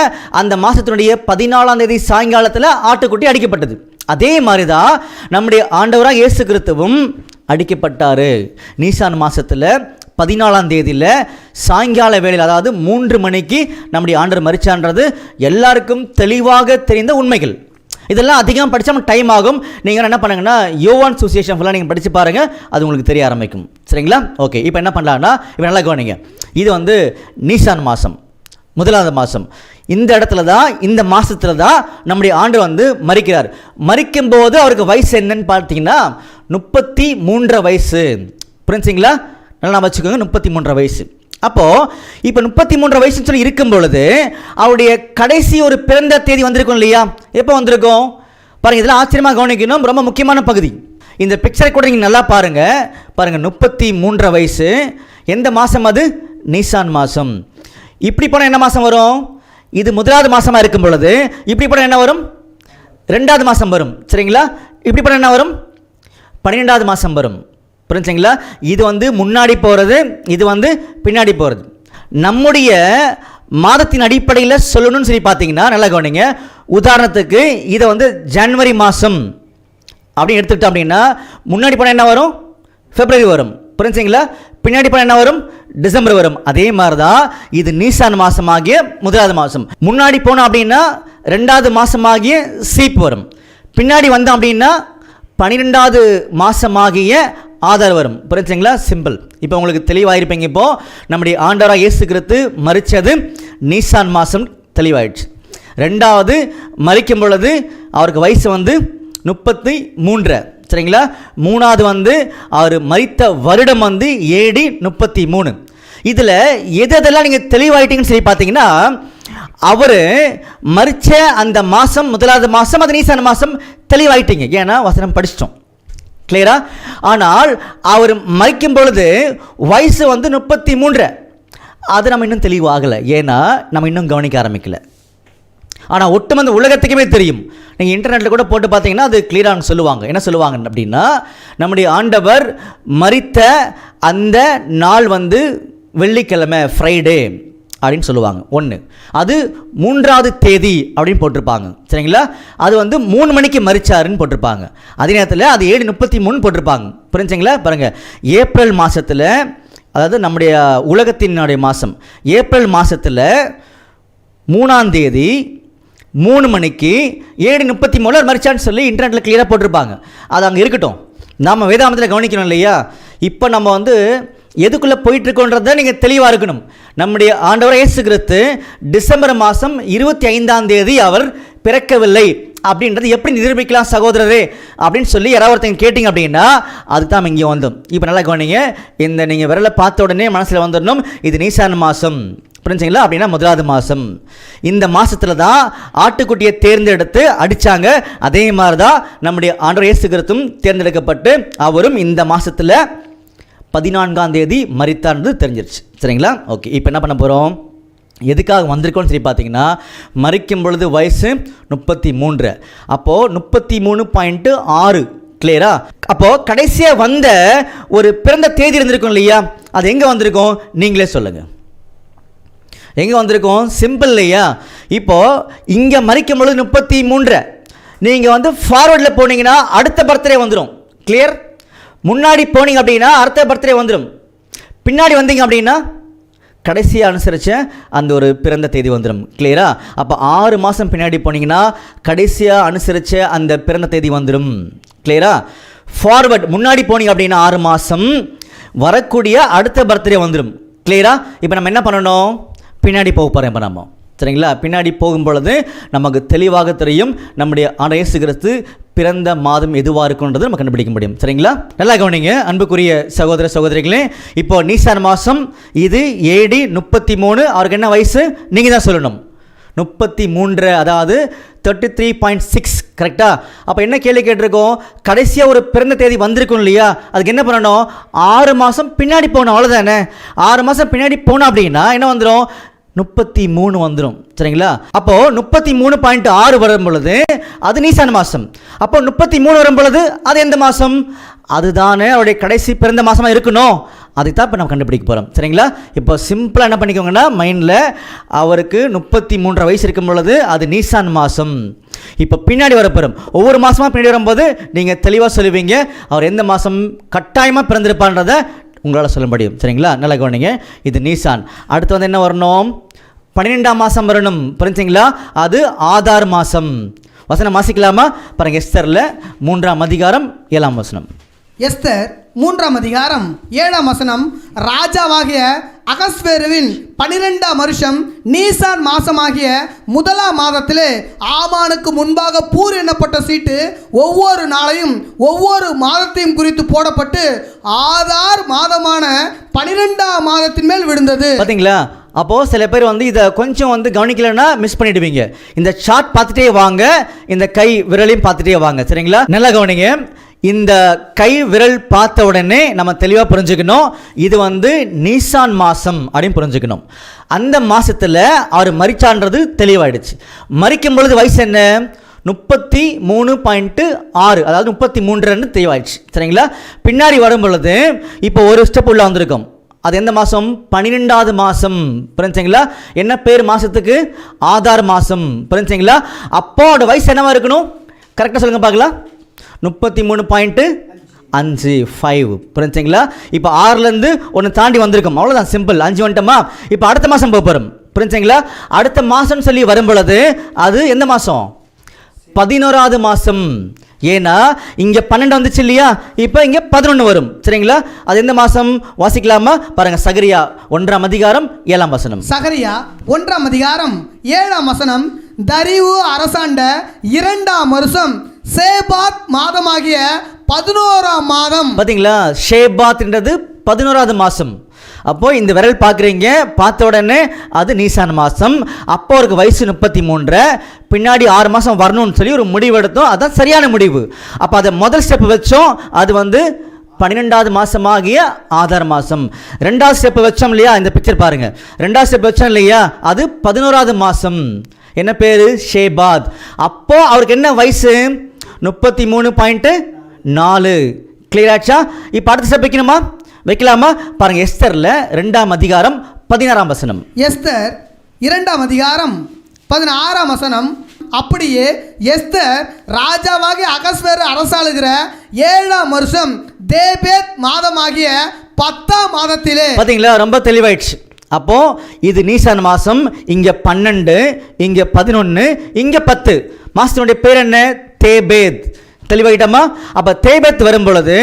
அந்த மாதத்தினுடைய 14ஆம் தேதி சாயங்காலத்தில் ஆட்டுக்குட்டி அடிக்கப்பட்டது. அதே மாதிரி தான் நம்முடைய ஆண்டவராக இயேசு கிறிஸ்துவும் அடிக்கப்பட்டார். நீசான் மாதத்தில் 14ஆம் தேதியில் சாயங்கால வேளையில், அதாவது 3 மணிக்கு நம்முடைய ஆண்டவர் மரிச்சான்றது எல்லாருக்கும் தெளிவாக தெரிந்த உண்மைகள். இதெல்லாம் அதிகம் படித்தா டைம் ஆகும். நீங்கள் என்ன பண்ணுங்கன்னா யோவான் சுவிசேஷம் ஃபுல்லாக நீங்கள் படித்து பாருங்கள், அது உங்களுக்கு தெரிய ஆரம்பிக்கும். சரிங்களா? ஓகே, இப்போ என்ன பண்ணலான்னா, இப்போ நல்லா கவனிங்க. இது வந்து நீசான் மாதம், முதலாவது மாதம். இந்த இடத்துல தான், இந்த மாதத்தில் தான் நம்முடைய ஆண்டவர் வந்து மரிக்கிறார். மரிக்கும் போது அவருக்கு வயசு என்னன்னு பார்த்தீங்கன்னா 33 வயசு. புரிஞ்சுங்களா? நல்லா வச்சுக்கோங்க, 33 வயசு. அப்போது இப்போ 33 வயசுன்னு சொல்லி இருக்கும் பொழுது அவருடைய கடைசி ஒரு பிறந்த தேதி வந்திருக்கும் இல்லையா? எப்போ வந்திருக்கும் பாருங்கள். இதெல்லாம் ஆச்சரியமாக கவனிக்கணும், ரொம்ப முக்கியமான பகுதி. இந்த பிக்சரை கூட நீங்கள் நல்லா பாருங்கள். 33 வயசு. எந்த மாதம் அது? நீசான் மாதம். இப்படி போனால் என்ன மாதம் வரும்? இது முதலாவது மாதமாக இருக்கும் பொழுது இப்படி போனால் என்ன வரும்? 2வது மாதம் வரும். சரிங்களா? இப்படி போனால் என்ன வரும்? 12வது மாதம் வரும். புரிஞ்சுங்களா? இது வந்து முன்னாடி போகிறது, இது வந்து பின்னாடி போகிறது. நம்முடைய மாதத்தின் அடிப்படையில் சொல்லணும்னு சொல்லி பார்த்தீங்கன்னா நல்லா கவனிங்க. உதாரணத்துக்கு இதை வந்து ஜனவரி மாதம் அப்படின்னு எடுத்துக்கிட்டோம் அப்படின்னா முன்னாடி போனால் என்ன வரும்? பிப்ரவரி வரும். புரிஞ்சுங்களா? பின்னாடி போனால் என்ன வரும்? டிசம்பர் வரும். அதே மாதிரி தான் இது நீசான் மாதமாகிய முதலாவது மாதம். முன்னாடி போனோம் அப்படின்னா 2வது மாதமாகிய சீப் வரும். பின்னாடி வந்தோம் அப்படின்னா 12வது மாதமாகிய ஆதார் வரும். புரிஞ்சுங்களா? சிம்பிள். இப்போ உங்களுக்கு தெளிவாயிருப்பீங்க. இப்போது நம்முடைய ஆண்டவராக இயேசு கிறிஸ்து மரித்தது நீசான் மாதம் தெளிவாயிடுச்சு. 2வது மரிக்கும் பொழுது அவருக்கு வயசு வந்து 33. சரிங்களா? 3வது வந்து அவர் மரித்த வருடம் வந்து AD 33. இதில் எதெல்லாம் நீங்கள் தெளிவாயிட்டீங்கன்னு சொல்லி பார்த்தீங்கன்னா, அவர் மரித்த அந்த மாதம் முதலாவது மாதம், அது நீசான் மாதம் தெளிவாயிட்டீங்க. ஏன்னா வசனம் படிச்சிட்டோம். கிளியரா? ஆனால் அவர் மரிக்கும் பொழுது வயசு வந்து 33. அது நம்ம இன்னும் தெளிவாகலை. ஏன்னா நம்ம இன்னும் கவனிக்க ஆரம்பிக்கல. ஆனால் ஒட்டுமொத்த உலகத்துக்குமே தெரியும். நீங்கள் இன்டர்நெட்டில் கூட போட்டு பார்த்தீங்கன்னா அது கிளியராக சொல்லுவாங்க. என்ன சொல்லுவாங்க அப்படின்னா, நம்முடைய ஆண்டவர் மரித்த அந்த நாள் வந்து வெள்ளிக்கிழமை, ஃப்ரைடே அப்படின்னு சொல்லுவாங்க. 1 அது 3வது தேதி அப்படின்னு போட்டிருப்பாங்க. சரிங்களா? அது வந்து 3 மணிக்கு மரிச்சாருன்னு போட்டிருப்பாங்க. அதே நேரத்தில் அது 7:33 போட்டிருப்பாங்க. புரிஞ்சுங்களா? பாருங்கள், ஏப்ரல் மாதத்தில், அதாவது நம்முடைய உலகத்தினுடைய மாதம், ஏப்ரல் மாதத்தில் 3ஆம் தேதி 3 மணிக்கு 7:33 மரிச்சான்னு சொல்லி இன்டர்நெட்டில் கிளியராக போட்டிருப்பாங்க. அது அங்கே இருக்கட்டும். நாம் வேதாமத்தில் கவனிக்கணும் இல்லையா? இப்போ நம்ம வந்து எதுக்குள்ளே போயிட்டுருக்கோன்றதை நீங்கள் தெளிவாக இருக்கணும். நம்முடைய ஆண்டவர் இயேசு கிறிஸ்து டிசம்பர் மாதம் 25ஆம் தேதி அவர் பிறக்கவில்லை அப்படின்றது எப்படி நிரூபிக்கலாம் சகோதரரே அப்படின்னு சொல்லி யாராவது ஒருத்தங்க கேட்டிங்க அப்படின்னா அதுக்கு தான் இங்கே வந்தோம். இப்போ நல்லா கவனிங்க, இந்த நீங்கள் விரலை பார்த்த உடனே மனசில் வந்துடணும் இது நீசான் மாதம், புரிஞ்சுங்களா? அப்படின்னா முதலாவது மாதம். இந்த மாதத்தில் தான் ஆட்டுக்குட்டியை தேர்ந்தெடுத்து அடித்தாங்க. அதே மாதிரி தான் நம்முடைய ஆண்டவர் இயேசு கிறிஸ்துவும் தேர்ந்தெடுக்கப்பட்டு அவரும் இந்த மாதத்தில் 14ஆம் தேதி மரித்தார்ன்றது தெரிஞ்சிருச்சு. சரிங்களா? ஓகே, இப்போ என்ன பண்ண போகிறோம், எதுக்காக வந்திருக்கோன்னு சொல்லி பார்த்தீங்கன்னா, மரிக்கும் பொழுது வயசு 33, அப்போது 33.6 கிளியரா? அப்போது கடைசியாக வந்த ஒரு பிறந்த தேதி இருந்திருக்கும் இல்லையா, அது எங்கே வந்திருக்கோம் நீங்களே சொல்லுங்கள். எங்கே வந்திருக்கோம்? சிம்பிள் இல்லையா? இப்போது இங்கே மரிக்கும் பொழுது 33, நீங்கள் வந்து ஃபார்வர்டில் போனீங்கன்னா அடுத்த பர்த்டே வந்துடும். கிளியர்? முன்னாடி போனீங்க அப்படின்னா அடுத்த பர்த்டே வந்துடும். பின்னாடி வந்தீங்க அப்படின்னா கடைசியாக அனுசரித்த அந்த ஒரு பிறந்த தேதி வந்துடும். கிளியரா? அப்போ 6 மாதம் பின்னாடி போனீங்கன்னா கடைசியாக அனுசரித்த அந்த பிறந்த தேதி வந்துடும். கிளியரா? ஃபார்வர்ட் முன்னாடி போனீங்க அப்படின்னா 6 மாதம் வரக்கூடிய அடுத்த பர்த்டே வந்துடும். கிளியரா? இப்போ நம்ம என்ன பண்ணணும், பின்னாடி போக போகிறோம். இப்போ நம்ம சரிங்களா, பின்னாடி போகும் பொழுது நமக்கு தெளிவாக தெரியும் நம்முடைய ஆண்டவர் இயேசு கிறிஸ்து பிறந்த மாதம் எதுவாக இருக்குன்றது நம்ம கண்டுபிடிக்க முடியும். சரிங்களா? நல்லா கவனிங்க அன்புக்குரிய சகோதர சகோதரிகளே. இப்போ நீசான் மாதம், இது AD 33. அவருக்கு என்ன வயசு நீங்கள் தான் சொல்லணும். 33, அதாவது 33.6, கரெக்டா? அப்போ என்ன கேள்வி கேட்டிருக்கோம், கடைசியாக ஒரு பிறந்த தேதி வந்திருக்கும் இல்லையா, அதுக்கு என்ன பண்ணணும், 6 மாதம் பின்னாடி போகணும். அவ்வளோதானே? 6 மாதம் பின்னாடி போனோம் அப்படின்னா என்ன வந்துடும், 33 வந்துடும். சரிங்களா? அப்போது 33.6 வரும் பொழுது அது நீசான் மாதம். அப்போ 33 வரும் பொழுது அது எந்த மாதம், அதுதானே அவருடைய கடைசி பிறந்த மாதமாக இருக்கணும். அதுக்கு தான் இப்போ நம்ம கண்டுபிடிக்க போகிறோம். சரிங்களா? இப்போ சிம்பிளாக என்ன பண்ணிக்கோங்கன்னா, மைண்டில் அவருக்கு 33 வயசு இருக்கும் பொழுது அது நீசான் மாதம். இப்போ பின்னாடி வரப்போகிறோம், ஒவ்வொரு மாதமாக பின்னாடி வரும்போது நீங்கள் தெளிவாக சொல்லுவீங்க அவர் எந்த மாதம் கட்டாயமாக பிறந்திருப்பான்றதை உங்களால் சொல்ல முடியும். சரிங்களா? நல்லா கவனிங்க, இது நீசான். அடுத்து வந்து என்ன வரணும், 12ஆம் மாதம் வரணும். புரிஞ்சுங்களா? அது ஆதார் மாதம். வசனம் வாசிக்கலாமா? பாருங்கள், எஸ்தரில் 3ஆம் அதிகாரம் 7ஆம் வசனம். எஸ்தர் 3ஆம் அதிகாரம் 7ஆம் வசனம். ராஜாவாகிய அகஸ்வேருவின் 12ஆம் வருஷம் நீசான் மாசமாகிய 1ஆம் மாதத்திலே ஆமானுக்கு முன்பாக பூர் எண்ணப்பட்ட சீட்டு ஒவ்வொரு நாளையும் ஒவ்வொரு மாதத்தையும் குறித்து போடப்பட்டு ஆதார் மாதமான 12ஆம் மாதத்தின் மேல் விழுந்தது. பார்த்தீங்களா? அப்போது சில பேர் வந்து இதை கொஞ்சம் வந்து கவனிக்கலைன்னா மிஸ் பண்ணிடுவீங்க. இந்த சார்ட் பார்த்துட்டே வாங்க, இந்த கை விரலையும் பார்த்துட்டே வாங்க. சரிங்களா? நல்லா கவனிங்க. இந்த கை விரல் பார்த்த உடனே நம்ம தெளிவாக புரிஞ்சுக்கணும், இது வந்து நீசான் மாதம் அப்படின்னு புரிஞ்சுக்கணும். அந்த மாதத்தில் அவர் மரிச்சான்றது தெளிவாயிடுச்சு. மரிக்கும் பொழுது வயசு என்ன, 33.6, அதாவது 33 தெளிவாயிடுச்சு. சரிங்களா? பின்னாடி வரும் பொழுது இப்போ ஒரு ஸ்டெப் உள்ள வந்திருக்கும். அது எந்த மாதம், 12ஆவது மாதம். புரிஞ்சுங்களா? என்ன பேர் மாதத்துக்கு, ஆதார் மாதம். புரிஞ்சுங்களா? அப்போட வயசு என்னவா இருக்கணும், கரெக்டாக சொல்லுங்கள் பார்க்கலாம். 33.5. புரிஞ்சுங்களா? இப்போ 6லேருந்து ஒன்று தாண்டி வந்திருக்கும், அவ்வளோதான், சிம்பிள். 5 வந்துட்டோமா? இப்போ அடுத்த மாதம் போக போகிறோம். புரிஞ்சுங்களா? அடுத்த மாதம் சொல்லி வரும் பொழுது அது எந்த மாதம், 11ஆவது மாதம். ஏன்னா இங்கே 12 வந்துச்சு இல்லையா, இப்போ இங்கே 11 வரும். சரிங்களா? அது எந்த மாதம் வாசிக்கலாமா? பாருங்க, சகரியா 1ஆம் அதிகாரம் 7ஆம் வசனம். சகரியா 1ஆம் அதிகாரம் 7ஆம் வசனம். தரிவு அரசாண்ட 2ஆம் வருஷம் சேபாத் மாதமாகிய 11ஆம் மாதம். பார்த்தீங்களா? ஷேபாத்ன்றது 11ஆவது மாதம். அப்போது இந்த விரல் பார்க்குறீங்க, பார்த்த உடனே அது நீசான் மாதம். அப்போ அவருக்கு வயசு 33, பின்னாடி 6 மாதம் வரணும்னு சொல்லி ஒரு முடிவு எடுத்தோம். அதுதான் சரியான முடிவு. அப்போ அதை முதல் ஸ்டெப் வச்சோம், அது வந்து 12ஆவது மாதமாகிய ஆதார் மாதம். 2வது ஸ்டெப் வச்சோம் இல்லையா, இந்த பிக்சர் பாருங்கள், 2வது ஸ்டெப் வச்சோம் இல்லையா, அது 11ஆவது மாதம். என்ன பேர், ஷேபாத். அப்போது அவருக்கு என்ன வயசு, 33.4. கிளியர் ஆச்சா? இப்போ அடுத்த ஸ்டெப் வைக்கணுமா, வைக்கலாமா? பாருங்க, எஸ்தரில் 2ஆம் அதிகாரம் 16ஆம் வசனம். எஸ்தர் 2ஆம் அதிகாரம் 16ஆம் வசனம். அப்படியே எஸ்தர் ராஜாவாகிய அகஸ்வேரு அரசாளுகிற 7ஆம் வருஷம் தேபேத் மாதமாகிய 10ஆம் மாதத்திலே. பார்த்தீங்களா? ரொம்ப தெளிவாயிடுச்சு. அப்போ இது நீசான் மாதம். இங்கே 12, இங்கே 11, இங்கே 10. மாதத்தினுடைய பேர் என்ன, தேபேத். தெளிவாயிட்டோமா? அப்போ தேபேத் வரும் பொழுது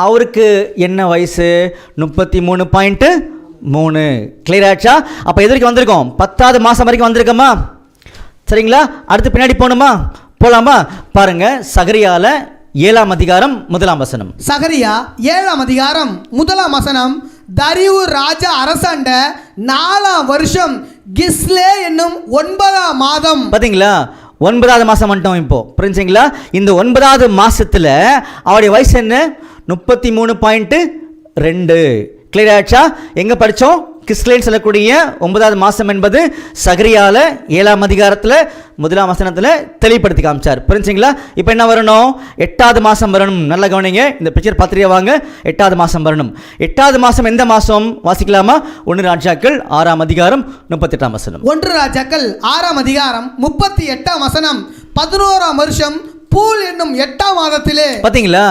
அவருக்கு என்ன வயசு, 33.3. கிளியர் ஆச்சா? அப்போ எது வரைக்கும் வந்திருக்கோம், 10ஆவது மாதம் வரைக்கும் வந்திருக்கோமா? சரிங்களா? அடுத்து பின்னாடி போகணுமா? போலாமா? பாருங்க, சகரியால 7ஆம் அதிகாரம் 1ஆம் வசனம். சகரியா 7ஆம் அதிகாரம் 1ஆம் வசனம். தரியு ராஜா அரசாண்ட 4ஆம் வருஷம் கிஸ்லே என்னும் 9ஆம் மாதம். பாத்தீங்களா, 9வது மாசம் வந்துட்டோம் இப்போ, புரிஞ்சுங்களா? இந்த 9வது மாசத்துல அவருடைய வயசு என்ன? 33.2. கிளியர் ஆயிடுச்சா? எங்க படிச்சோம்? கிஸ்லேன்னு சொல்லக்கூடிய 9வது மாசம் என்பது சகரியால 7ஆம் அதிகாரத்தில் 1ஆம் வசனத்தில் தெளிவுபடுத்தி காமிச்சார். புரிஞ்சுங்களா? இப்போ என்ன வரணும்? 8வது மாசம் வரணும். நல்லா கவனிங்க, இந்த பிக்சர் பார்த்துட்டே வாங்க. 8வது மாசம் வரணும். 8வது மாசம் எந்த மாசம் வாசிக்கலாமா? 1 ராஜாக்கள் 6ஆம் அதிகாரம் 38ஆம் வசனம். 1 ராஜாக்கள் 6ஆம் அதிகாரம் 38ஆம் வசனம். 11ஆம் வருஷம் பூல் என்னும் 8ஆம் மாதத்திலே. பார்த்தீங்களா?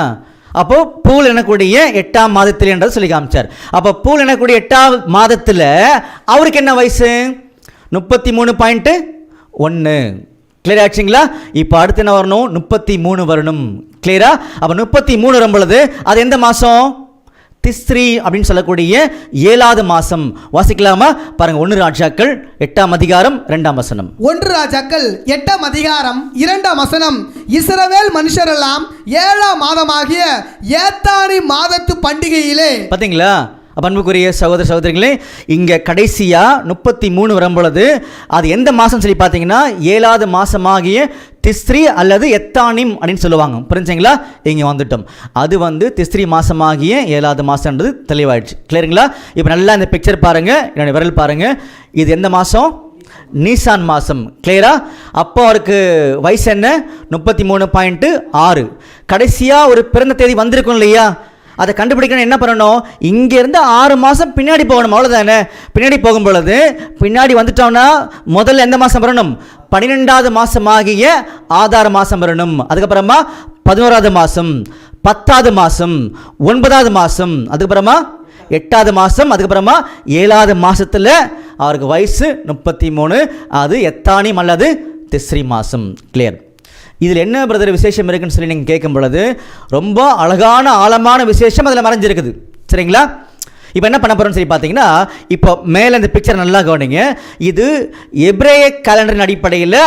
அப்போ பூல் எனக்கூடிய 8ஆம் மாதத்தில் என்றது சொல்லி காமிச்சார். அப்போ பூல் எனக்கூடிய 8ஆம் மாதத்தில் அவருக்கு என்ன வயசு? 33.1. கிளியர் ஆச்சுங்களா? இப்போ அடுத்து என்ன வரணும்? 33 வரணும். கிளியரா? அப்போ 33 வரும் பொழுது அது எந்த மாதம்? திஸ்ரி அப்படின்னு சொல்லக்கூடிய 7வது மாசம். வாசிக்கலாமா? பாருங்க, 1 ராஜாக்கள் 8ஆம் அதிகாரம் 2ஆம் வசனம். 1 ராஜாக்கள் 8ஆம் அதிகாரம் 2ஆம் வசனம். இஸ்ரவேல் மனுஷரெல்லாம் 7ஆம் மாதமாகிய ஏத்தானி மாதத்து பண்டிகையிலே. பாத்தீங்களா? அன்புக்குரிய சகோதர சகோதரிகளே, இங்க கடைசியா 33 வரும் பொழுது அது எந்த மாசம் சொல்லி பார்த்தீங்கன்னா 7வது மாசமாகிய திஸ்ரி அல்லது எத்தானிம் அப்படின்னு சொல்லுவாங்க. புரிஞ்சுங்களா? இங்கே வந்துட்டோம். அது திஸ்ரி மாசமாகிய 7வது மாசம்ன்றது தெளிவாயிடுச்சு. கிளியருங்களா? இப்போ நல்லா இந்த பிக்சர் பாருங்க, என்னுடைய விரல் பாருங்க. இது எந்த மாசம்? நீசான் மாசம். கிளியரா? அப்போ அவருக்கு வயசு என்ன? 33.6. கடைசியா ஒரு பிறந்த தேதி வந்திருக்கும் இல்லையா? அதை கண்டுபிடிக்கணும். என்ன பண்ணணும்? இங்கேருந்து 6 மாதம் பின்னாடி போகணும். அவ்வளோதானே? பின்னாடி போகும் பொழுது பின்னாடி வந்துட்டோம்னா முதல்ல எந்த மாதம் வரணும்? 12வது மாதமாகிய ஆதார மாதம் வரணும். அதுக்கப்புறமா 11வது மாதம், 10வது மாதம், 9வது மாதம், அதுக்கப்புறமா 8வது மாதம், அதுக்கப்புறமா 7வது மாதத்தில் அவருக்கு வயசு 33. அது எத்தானிம் அல்லது திஸ்ரி மாதம். கிளியர்? இதில் என்ன பிரதர் விசேஷம் இருக்குன்னு சொல்லி நீங்கள் கேட்கும் பொழுது ரொம்ப அழகான ஆழமான விசேஷம் அதில் மறைஞ்சிருக்குது. சரிங்களா? இப்போ என்ன பண்ண போகிறோம்னு சொல்லி பார்த்தீங்கன்னா, இப்போ மேலே இந்த பிக்சர் நல்லா கவனிங்க. இது எபிரேய கேலண்டரின் அடிப்படையில்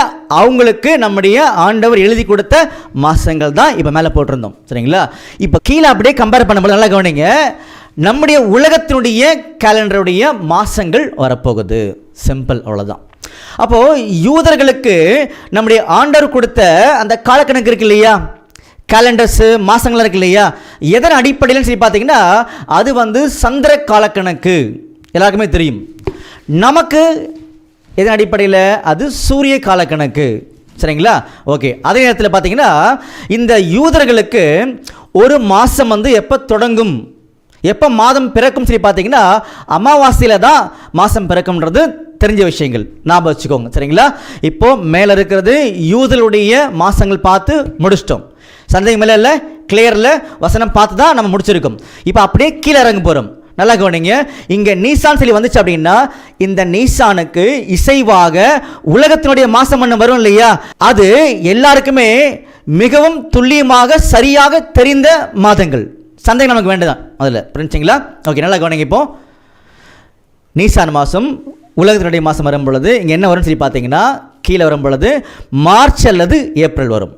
அவங்களுக்கு நம்முடைய ஆண்டவர் எழுதி கொடுத்த மாதங்கள் தான் இப்போ மேலே போட்டிருந்தோம். சரிங்களா? இப்போ கீழே அப்படியே கம்பேர் பண்ணும்போது நல்லா கவனிங்க, நம்முடைய உலகத்தினுடைய கேலண்டருடைய மாதங்கள் வரப்போகுது. சிம்பிள், அவ்வளோதான். அப்போது யூதர்களுக்கு நம்முடைய ஆண்டவர் கொடுத்த அந்த காலக்கணக்கு இருக்கு இல்லையா? கேலண்டர்ஸு, மாதங்கள்லாம் இருக்கு இல்லையா? எதன் அடிப்படையில் சொல்லி பார்த்தீங்கன்னா அது சந்திர காலக்கணக்கு. எல்லாருக்குமே தெரியும். நமக்கு எதன் அடிப்படையில்? அது சூரிய காலக்கணக்கு. சரிங்களா? ஓகே. அதே நேரத்தில் பார்த்தீங்கன்னா இந்த யூதர்களுக்கு ஒரு மாதம் எப்போ தொடங்கும், எப்போ மாதம் பிறக்கும் சொல்லி பார்த்தீங்கன்னா அமாவாசையில் தான் மாதம் பிறக்கும்ன்றது தெரிஞ்ச விஷயங்கள். ஞாபகம் வச்சுக்கோங்க. சரிங்களா? இப்போ மேலே இருக்கிறது யூதர்களுடைய மாதங்கள் பார்த்து முடிச்சிட்டோம். சந்தேகம் மேலே இல்லை, கிளியரில் வசனம் பார்த்து தான் நம்ம முடிச்சிருக்கோம். இப்போ அப்படியே கீழே இறங்க போகிறோம். நல்லா கவனிங்க. இங்கே நீசான் சொல்லி வந்துச்சு அப்படின்னா இந்த நீசானுக்கு இசைவாக உலகத்தினுடைய மாதம் ஒன்று வரும் இல்லையா? அது எல்லாருக்குமே மிகவும் துல்லியமாக சரியாக தெரிந்த மாதங்கள். சந்தேகம் நமக்கு வேண்டுதான் அதில். புரிஞ்சுங்களா? ஓகே, நல்லா கவனிங்க. இப்போ நீசான் மாதம் உலகத்தினுடைய மாதம் வரும் பொழுது இங்கே என்ன வரும்னு சொல்லி பார்த்தீங்கன்னா கீழே வரும் பொழுது மார்ச் அல்லது ஏப்ரல் வரும்.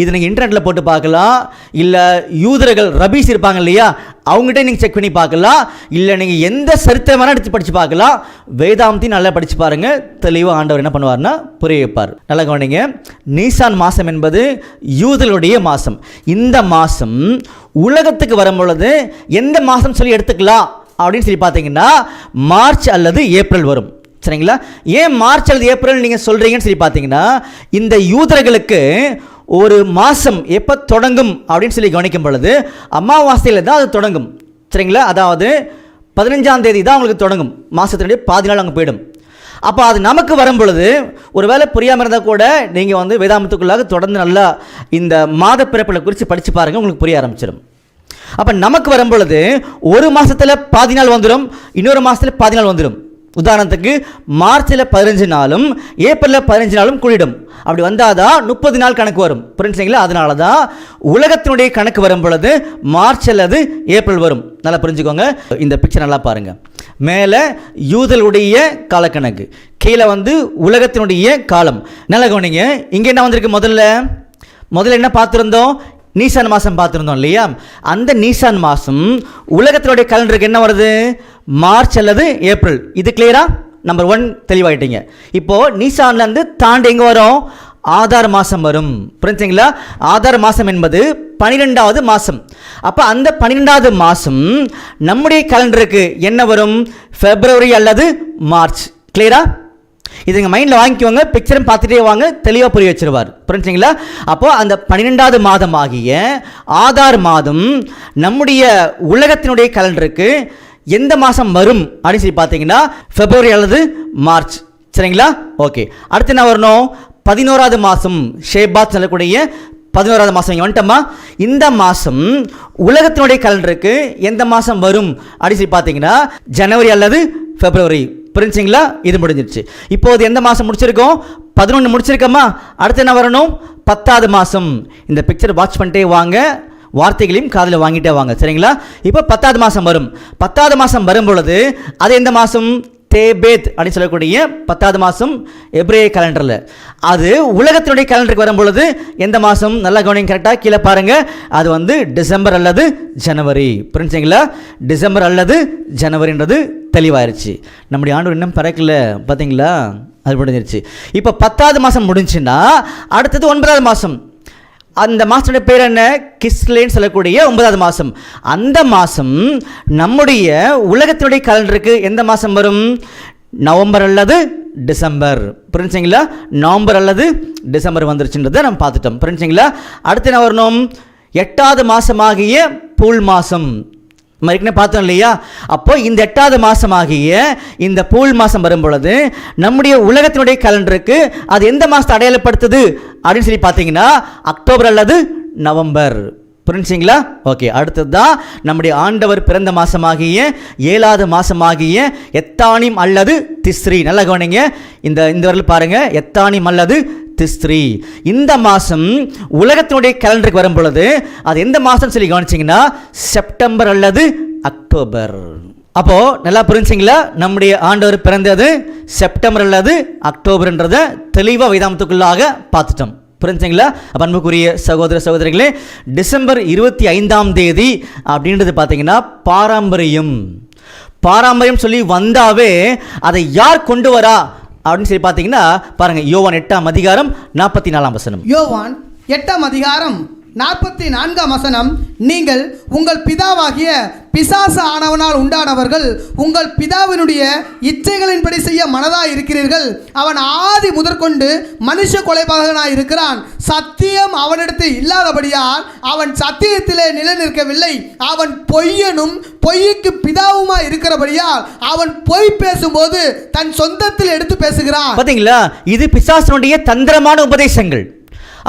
இது நீங்கள் இன்டர்நெட்டில் போட்டு பார்க்கலாம். இல்லை யூதர்கள் ரபீஸ் இருப்பாங்க இல்லையா, அவங்ககிட்ட நீங்கள் செக் பண்ணி பார்க்கலாம். இல்லை நீங்கள் எந்த சரித்திரம் வேணால் எடுத்து படித்து பார்க்கலாம். வேதாந்தி நல்லா படித்து பாருங்கள். தெளிவாக ஆண்டவர் என்ன பண்ணுவார்னா புரிய வைப்பார். நல்லா கவனிங்க. நீசான் மாதம் என்பது யூதர்களுடைய மாதம். இந்த மாதம் உலகத்துக்கு வரும் பொழுது எந்த மாதம் சொல்லி எடுத்துக்கலாம் அப்படின்னு சொல்லி பார்த்தீங்கன்னா மார்ச் அல்லது ஏப்ரல் வரும். சரிங்களா? ஏன் மார்ச் அல்லது ஏப்ரல் நீங்கள் சொல்கிறீங்கன்னு சொல்லி பார்த்தீங்கன்னா இந்த யூதர்களுக்கு ஒரு மாதம் எப்போ தொடங்கும் அப்படின்னு சொல்லி கவனிக்கும் பொழுது அமாவாசையில் தான் அது தொடங்கும். சரிங்களா? அதாவது 15ஆம் தேதி தான் அவங்களுக்கு தொடங்கும். மாதத்தினுடைய பாதி நாள் அங்கே போயிடும். அப்போ அது நமக்கு வரும் பொழுது ஒரு வேளை புரியாமல் இருந்தால் கூட நீங்கள் வேதாமத்துக்குள்ளாக தொடர்ந்து நல்லா இந்த மாத பிறப்பில் குறித்து படித்து பாருங்கள், உங்களுக்கு புரிய ஆரம்பிச்சிடும். அப்போ நமக்கு வரும் பொழுது ஒரு மாதத்தில் பாதி நாள் வந்துடும், இன்னொரு மாதத்தில் பாதி நாள் வந்துடும். உதாரணத்துக்கு மார்ச்சில் 15 நாளும் ஏப்ரலில் 15 நாளும் கூடிடும். அப்படி வந்தால் தான் 30 நாள் கணக்கு வரும். புரிஞ்சுங்களா? அதனால தான் உலகத்தினுடைய கணக்கு வரும் பொழுது மார்ச் அல்லது ஏப்ரல் வரும். நல்லா புரிஞ்சுக்கோங்க. இந்த பிக்சர் நல்லா பாருங்கள். மேலே யூதர்களுடைய காலக்கணக்கு, கீழே வந்து உலகத்தினுடைய காலம். நல்ல கவனிங்க, இங்கே என்ன வந்திருக்கு? முதல்ல என்ன பார்த்துருந்தோம்? நீசான் மாதம் பார்த்துருந்தோம் இல்லையா? அந்த நீசான் மாதம் உலகத்தினுடைய கேலண்டருக்கு என்ன வருது? மார்ச் அல்லது ஏப்ரல். இது கிளியரா? நம்பர் 1 தெளிவாயிட்டீங்க. இப்போது நீசான்லேருந்து தாண்டி எங்கே வரும்? ஆதார் மாதம் வரும். புரிஞ்சுங்களா? ஆதார் மாதம் என்பது 12வது மாதம். அப்போ அந்த 12வது மாதம் நம்முடைய கேலண்டருக்கு என்ன வரும்? பிப்ரவரி அல்லது மார்ச். கிளியரா? இது எங்கள் மைண்டில் வாங்கிக்குவாங்க, பிக்சரும் பார்த்துட்டே வாங்க, தெளிவாக புரிய வச்சிருவார். புரிஞ்சுங்களா? அப்போது அந்த 12வது மாதம் ஆகிய ஆதார் மாதம் நம்முடைய உலகத்தினுடைய கேலண்டருக்கு எந்த மாதம் வரும் அப்படின்னு சொல்லி பார்த்தீங்கன்னா பிப்ரவரி அல்லது மார்ச். சரிங்களா? ஓகே. அடுத்து என்ன வரணும்? 11வது மாதம், ஷேபாத் சொல்லக்கூடிய 11வது மாதம் இங்கே வந்துட்டோமா? இந்த மாதம் உலகத்தினுடைய கேலண்டருக்கு எந்த மாதம் வரும் அப்படின்னு சொல்லி பார்த்தீங்கன்னா ஜனவரி அல்லது பிப்ரவரி. புரிஞ்சுங்களா? இது முடிஞ்சிருச்சு. இப்போது எந்த மாதம் முடிச்சிருக்கோம்? 11 முடிச்சிருக்கோமா? அடுத்து என்ன வரணும்? 10வது மாதம். இந்த பிக்சர் வாட்ச் பண்ணிட்டே வாங்க, வார்த்தைகளையும் காதில் வாங்கிட்டே வாங்க. சரிங்களா? இப்போ 10வது மாதம் வரும். 10வது மாதம் வரும் பொழுது அது எந்த மாதம்? தேபேத் அப்படின்னு சொல்லக்கூடிய 10வது மாதம் எப்ரேய கேலண்டரில். அது உலகத்தினுடைய கேலண்டருக்கு வரும் பொழுது எந்த மாதம்? நல்லா கவனிங்க, கரெக்டாக கீழே பாருங்கள். அது வந்து டிசம்பர் அல்லது ஜனவரி. புரிஞ்சுங்களா? டிசம்பர் அல்லது ஜனவரின்றது தெளிவாயிருச்சு. நம்முடைய ஆண்டு இன்னும் பிறக்கல, பார்த்தீங்களா? அது முடிஞ்சிருச்சு. இப்போ 10வது மாதம் முடிஞ்சுன்னா அடுத்தது 9வது மாதம். அந்த மாதத்துடைய பேர் என்ன? கிஸ்லேன்னு சொல்லக்கூடிய 9வது மாதம். அந்த மாதம் நம்முடைய உலகத்தினுடைய கேலண்டருக்கு எந்த மாதம் வரும்? நவம்பர் அல்லது டிசம்பர். புரிஞ்சுங்களா? நவம்பர் அல்லது டிசம்பர் வந்துருச்சுன்றதை நம்ம பார்த்துட்டோம். புரிஞ்சுங்களா? அடுத்து என்ன வரணும்? 8வது மாதமாகிய பூல் மாதம். ஏற்கனவே பார்த்தோம் இல்லையா? அப்போ இந்த 8வது மாதமாகிய இந்த பூல் மாதம் வரும் பொழுது நம்முடைய உலகத்தினுடைய கேலண்டருக்கு அது எந்த மாதத்தை அடையாளப்படுத்துது அப்படின்னு சொல்லி பார்த்தீங்கன்னா அக்டோபர் அல்லது நவம்பர். புரிஞ்சுங்களா? ஓகே. அடுத்தது தான் நம்முடைய ஆண்டவர் பிறந்த மாதமாகிய 7வது மாதமாகிய எத்தானிம் அல்லது திஸ்ரி. நல்லா கவனிங்க, இந்த வரல பாருங்க, எத்தானிம் அல்லது திஸ்ரி. இந்த மாதம் உலகத்தினுடைய கேலண்டருக்கு வரும் பொழுது அது எந்த மாதம் சொல்லி கவனிச்சிங்கன்னா செப்டம்பர் அல்லது அக்டோபர். அப்போது நல்லா புரிஞ்சுங்களா? நம்முடைய ஆண்டவர் பிறந்தது செப்டம்பர் அல்லது அக்டோபர்ன்றதை தெளிவாக வேதாமத்துக்குள்ளாக பார்த்துட்டோம். புரிஞ்சுங்களா? அன்புக்குரிய சகோதர சகோதரிகளே, டிசம்பர் 25ஆம் தேதி அப்படின்றது பார்த்தீங்கன்னா பாரம்பரியம் சொல்லி வந்தாவே அதை யார் கொண்டு வரா அப்படின்னு சொல்லி பார்த்தீங்கன்னா பாருங்க, யோவான் 8ஆம் அதிகாரம் 44ஆம் வசனம். யோவான் 8ஆம் அதிகாரம் 44ஆம் வசனம். நீங்கள் உங்கள் பிதாவாகிய பிசாசு ஆனவனால் உண்டானவர்கள், உங்கள் பிதாவினுடைய இச்சைகளின்படி செய்ய மனதாய் இருக்கிறீர்கள். அவன் ஆதி முதற்கொண்டு மனுஷ கொலைபாதகனாய் இருக்கிறான். சத்தியம் அவனிடத்தில் இல்லாதபடியால் அவன் சத்தியத்திலே நிலைநிற்கவில்லை. அவன் பொய்யனும் பொய்யுக்கு பிதாவுமாய் இருக்கிறபடியால் அவன் பொய் பேசும்போது தன் சொந்தத்தில் எடுத்து பேசுகிறான். பாத்தீங்களா? இது பிசாசுடைய தந்திரமான உபதேசங்கள்.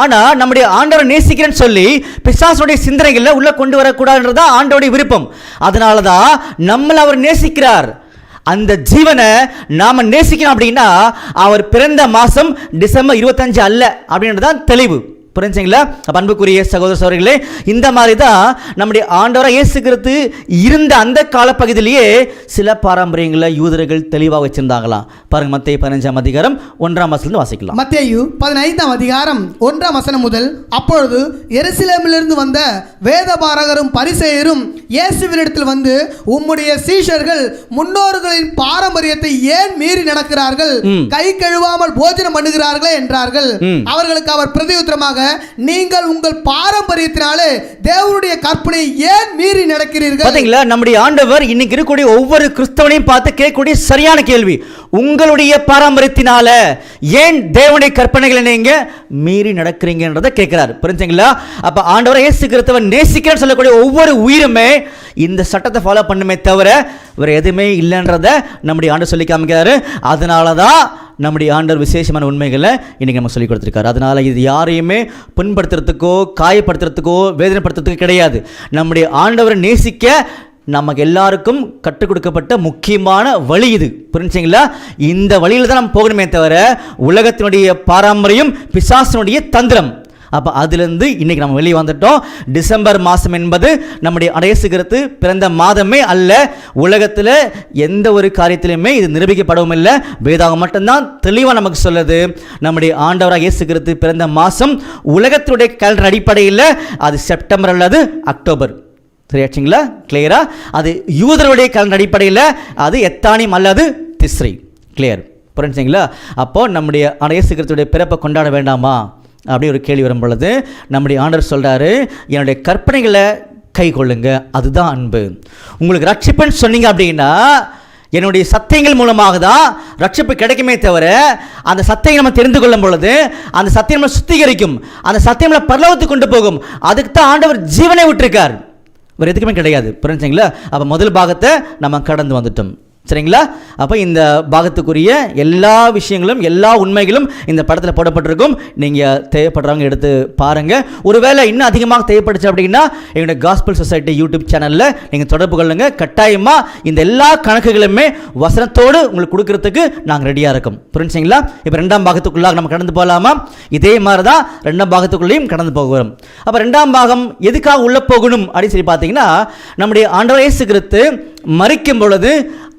ஆனால் நம்முடைய ஆண்டவரை நேசிக்கிறேன்னு சொல்லி பிசாசுடைய சிந்தனைகளில் உள்ள கொண்டு வரக்கூடாதுன்றது தான் ஆண்டவருடைய விருப்பம். அதனால தான் நம்மளை அவர் நேசிக்கிறார். அந்த ஜீவனை நாம் நேசிக்கணும் அப்படின்னா அவர் பிறந்த மாதம் டிசம்பர் 25 அல்ல அப்படின்றது தான் தெளிவு. புரிஞ்சுங்களா? அன்புக்குரிய சகோதர சகோதரிகளே, இந்த மாதிரி தான் நம்முடைய ஆண்டவராக இயேசு கிறிஸ்து இருந்த அந்த காலப்பகுதியிலேயே சில பாரம்பரியங்களை யூதர்கள் தெளிவாக வச்சிருந்தாங்களாம். பாருங்க, மத்தேயு 15ஆம் அதிகாரம் 1ஆம் வசனத்திலிருந்து வாசிக்கலாம். மத்தேயு 15ஆம் அதிகாரம் 1ஆம் வசனம் முதல். அப்பொழுது எருசலேமிலிருந்து வந்த வேதபாரகரும் பரிசேயரும் இயேசுவினிடத்தில் வந்து, உம்முடைய சீஷர்கள் முன்னோர்களின் பாரம்பரியத்தை ஏன் மீறி நடக்கிறார்கள்? கை கழுவாமல் போஜனம் பண்ணுகிறார்களே என்றார்கள். அவர்களுக்கு அவர் பிரதியுத்தரமாக, நீங்கள் உங்கள் பாரம்பரியத்தினாலே தேவனுடைய கற்பனை ஏன் மீறி நடக்கிறீர்கள்? பாத்தீங்களா? நம்முடைய ஆண்டவர் இன்னைக்கு இருக்கக்கூடிய ஒவ்வொரு கிறிஸ்தவனையும் பார்த்து கேட்கக்கூடிய சரியான கேள்வி, உங்களுடைய பாரம்பரியத்தினால ஏன் தேவனுடைய கற்பனைகளை நீங்க மீறி நடக்கிறீங்கன்றதை கேட்கிறார். புரிஞ்சுங்களா? அப்ப ஆண்டவர் இயேசு கிறிஸ்துவை நேசிக்கிறேன்னு சொல்லக்கூடிய ஒவ்வொரு உயிருமே இந்த சட்டத்தை ஃபாலோ பண்ணுமே தவிர வேற எதுவுமே இல்லைன்றதை நம்முடைய ஆண்டவர் சொல்லி காமிக்கிறாரு. அதனாலதான் நம்முடைய ஆண்டவர் விசேஷமான உண்மைகளை இன்னைக்கு நம்ம சொல்லி கொடுத்துருக்காரு. அதனால இது யாரையுமே புண்படுத்துறதுக்கோ காயப்படுத்துறதுக்கோ வேதனைப்படுத்துறதுக்கோ கிடையாது. நம்முடைய ஆண்டவரை நேசிக்க நமக்கு எல்லாருக்கும் கற்றுக் கொடுக்கப்பட்ட முக்கியமான வழி இது. புரிஞ்சுங்களா? இந்த வழியில் தான் நம்ம போகணுமே தவிர உலகத்தினுடைய பாரம்பரியம் பிசாசினுடைய தந்திரம் அப்போ அதிலிருந்து இன்னைக்கு நம்ம வெளியே வந்துட்டோம். டிசம்பர் மாதம் என்பது நம்முடைய இயேசு கிறிஸ்து பிறந்த மாதமே அல்ல. உலகத்தில் எந்த ஒரு காரியத்திலுமே இது நிரூபிக்கப்படவும் இல்லை. வேதாகம் மட்டும்தான் தெளிவாக நமக்கு சொல்லுது. நம்முடைய ஆண்டவராக இயேசு கிறிஸ்து பிறந்த மாதம் உலகத்தினுடைய கேலண்டர் அடிப்படையில் அது செப்டம்பர் அல்லது அக்டோபர். சரியாச்சுங்களா? கிளியரா? அது யூதருடைய கேலண்டர் அடிப்படையில் அது எத்தானியம் அல்லது திஸ்ரி. கிளியர்? புரிஞ்சுங்களா? அப்போது நம்முடைய இயேசு கிறிஸ்துடைய பிறப்பை கொண்டாட வேண்டாமா அப்படி ஒரு கேள்வி வரும் பொழுது நம்முடைய ஆண்டவர் சொல்கிறாரு, என்னுடைய கற்பனைகளை கை கொள்ளுங்க, அதுதான் அன்பு. உங்களுக்கு ரட்சிப்புன்னு சொன்னீங்க அப்படின்னா என்னுடைய சத்தியங்கள் மூலமாக தான் ரட்சிப்பு கிடைக்குமே தவிர, அந்த சத்தியம் நம்ம தெரிந்து கொள்ளும் பொழுது அந்த சத்தியம் நம்ம சுத்திகரிக்கும், அந்த சத்தியம் நம்ம பரலோகத்துக்கு கொண்டு போகும். அதுக்கு தான் ஆண்டவர் ஜீவனை விட்டுருக்கார், வேறு எதுக்குமே கிடையாது. புரிஞ்சுங்களா? அப்போ முதல் பாகத்தை நம்ம கடந்து வந்துட்டோம். சரிங்களா? அப்போ இந்த பாகத்துக்குரிய எல்லா விஷயங்களும் எல்லா உண்மைகளும் இந்த படத்தில் போடப்பட்டிருக்கும். நீங்கள் தேவைப்படுறவங்க எடுத்து பாருங்கள். ஒருவேளை இன்னும் அதிகமாக தேவைப்படுச்சு அப்படின்னா எங்களுடைய காஸ்பல் சொசைட்டி யூடியூப் சேனலில் நீங்கள் தொடர்பு கொள்ளுங்க. கட்டாயமாக இந்த எல்லா கணக்குகளுமே வசனத்தோடு உங்களுக்கு கொடுக்கறதுக்கு நாங்கள் ரெடியாக இருக்கோம். புரிஞ்சுங்களா? இப்போ ரெண்டாம் பாகத்துக்குள்ளாக நம்ம கடந்து போகலாமா? இதே மாதிரி தான் ரெண்டாம் பாகத்துக்குள்ளேயும் கடந்து போகிறோம். அப்போ ரெண்டாம் பாகம் எதுக்காக உள்ளே போகணும் அப்படின்னு சொல்லி பார்த்தீங்கன்னா, நம்முடைய ஆண்டவர் இயேசு கிறிஸ்து மரிக்கும் பொழுது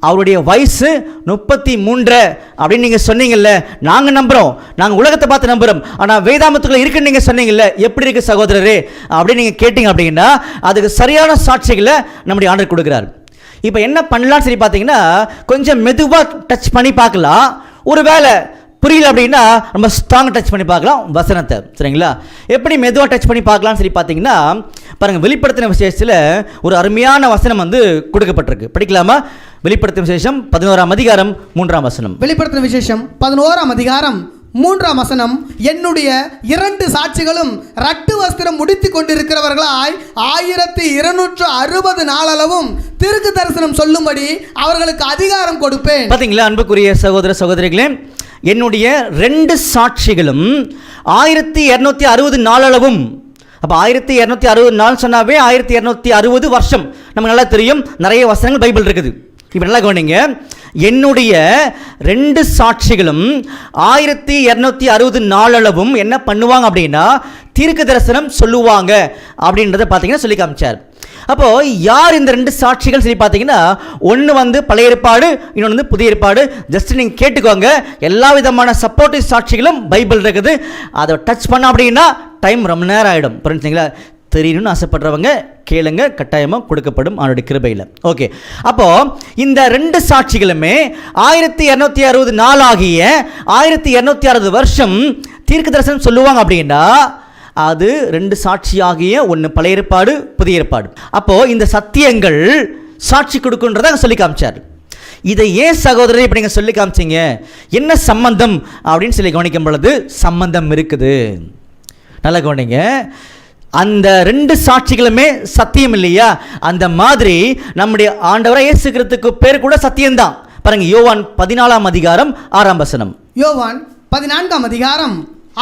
அவருடைய வயசு 33 அப்படின்னு நீங்கள் சொன்னீங்கல்ல. நாங்கள் நம்புகிறோம், நாங்கள் உலகத்தை பார்த்து நம்புகிறோம், ஆனால் வேதாமத்துக்குள்ள இருக்குன்னு நீங்கள் சொன்னீங்கல்ல, எப்படி இருக்கு சகோதரரே அப்படின்னு நீங்கள் கேட்டீங்க அப்படின்னா அதுக்கு சரியான சாட்சிகளை நம்முடைய ஆண்டவர் கொடுக்குறார். இப்போ என்ன பண்ணலாம்னு சொல்லி பார்த்தீங்கன்னா, கொஞ்சம் மெதுவாக டச் பண்ணி பார்க்கலாம். ஒருவேளை புரியல அப்படின்னா நம்ம ஸ்ட்ராங் டச் பண்ணி பார்க்கலாம் வசனத்தை. சரிங்களா? எப்படி மெதுவாக டச் பண்ணி பார்க்கலாம்னு சொல்லி பார்த்தீங்கன்னா, பாருங்கள், வெளிப்படுத்தின விசேஷத்தில் ஒரு அருமையான வசனம் வந்து கொடுக்கப்பட்டிருக்கு. படிக்கலாமா? வெளிப்படுத்தின விசேஷம் 11ஆம் அதிகாரம் 3ஆம் வசனம். வெளிப்படுத்தின விசேஷம் 11ஆம் அதிகாரம் 3ஆம் வசனம். என்னுடைய 2 சாட்சிகளும் ரட்டு வஸ்திரம் முடித்து கொண்டிருக்கிறவர்களாய் 1260 நாளளவும் தீர்க்க தரிசனம் சொல்லும்படி அவர்களுக்கு அதிகாரம் கொடுப்பேன். பார்த்தீங்களா அன்புக்குரிய சகோதர சகோதரிகளே, என்னுடைய 2 சாட்சிகளும் 1260 நாளளவும். அப்போ 1260 நாள் சொன்னாவே 1260 வருஷம் நமக்கு நல்லா தெரியும். நிறைய வசனங்கள் பைபிள் இருக்குது. இப்போ நல்லா கவனிங்க, என்னுடைய 2 சாட்சிகளும் 1260 நாளளவும் என்ன பண்ணுவாங்க அப்படின்னா தீர்க்க தரிசனம் சொல்லுவாங்க அப்படின்றத பார்த்தீங்கன்னா சொல்லி காமிச்சார். அப்போது யார் இந்த 2 சாட்சிகள் சொல்லி பார்த்தீங்கன்னா, ஒன்று வந்து பழைய ஏற்பாடு, இன்னொன்று வந்து புதிய ஏற்பாடு. ஜஸ்ட் நீங்கள் கேட்டுக்கோங்க, எல்லா விதமான சப்போர்ட்டிவ் சாட்சிகளும் பைபிள் இருக்குது. அதை டச் பண்ண அப்படின்னா டைம் ரொம்ப நேரம் ஆகிடும். புரிஞ்சுங்களா? தெரியணும்னு ஆசைப்படுறவங்க கேளுங்க, கட்டாயமாக கொடுக்கப்படும் அவனுடைய கிருபையில். ஓகே, அப்போது இந்த 2 சாட்சிகளுமே 1260 நாள் ஆகிய 1260 வருஷம் தீர்க்க தரிசனம் சொல்லுவாங்க அப்படின்னா அது 2 சாட்சியாகிய ஒன்று பழைய ஏற்பாடு புதிய ஏற்பாடு. அப்போது இந்த சத்தியங்கள் சாட்சி கொடுக்குன்றதை சொல்லி காமிச்சார். இதை ஏன் சகோதரரை இப்படி நீங்கள் சொல்லி காமிச்சிங்க, என்ன சம்பந்தம் அப்படின்னு சொல்லி கவனிக்கும் பொழுது சம்பந்தம் இருக்குது. நல்லா கவனிங்க, அந்த 2 சாட்சிகளுமே சத்தியம் இல்லையா? அந்த மாதிரி நம்முடைய ஆண்டவரை இயேசு கிறிஸ்துவுக்கு பேர் கூட சத்தியம்தான். பாருங்க, யோவான் 14ஆம் அதிகாரம் 6ஆம் வசனம். யோவான் 14ஆம் அதிகாரம்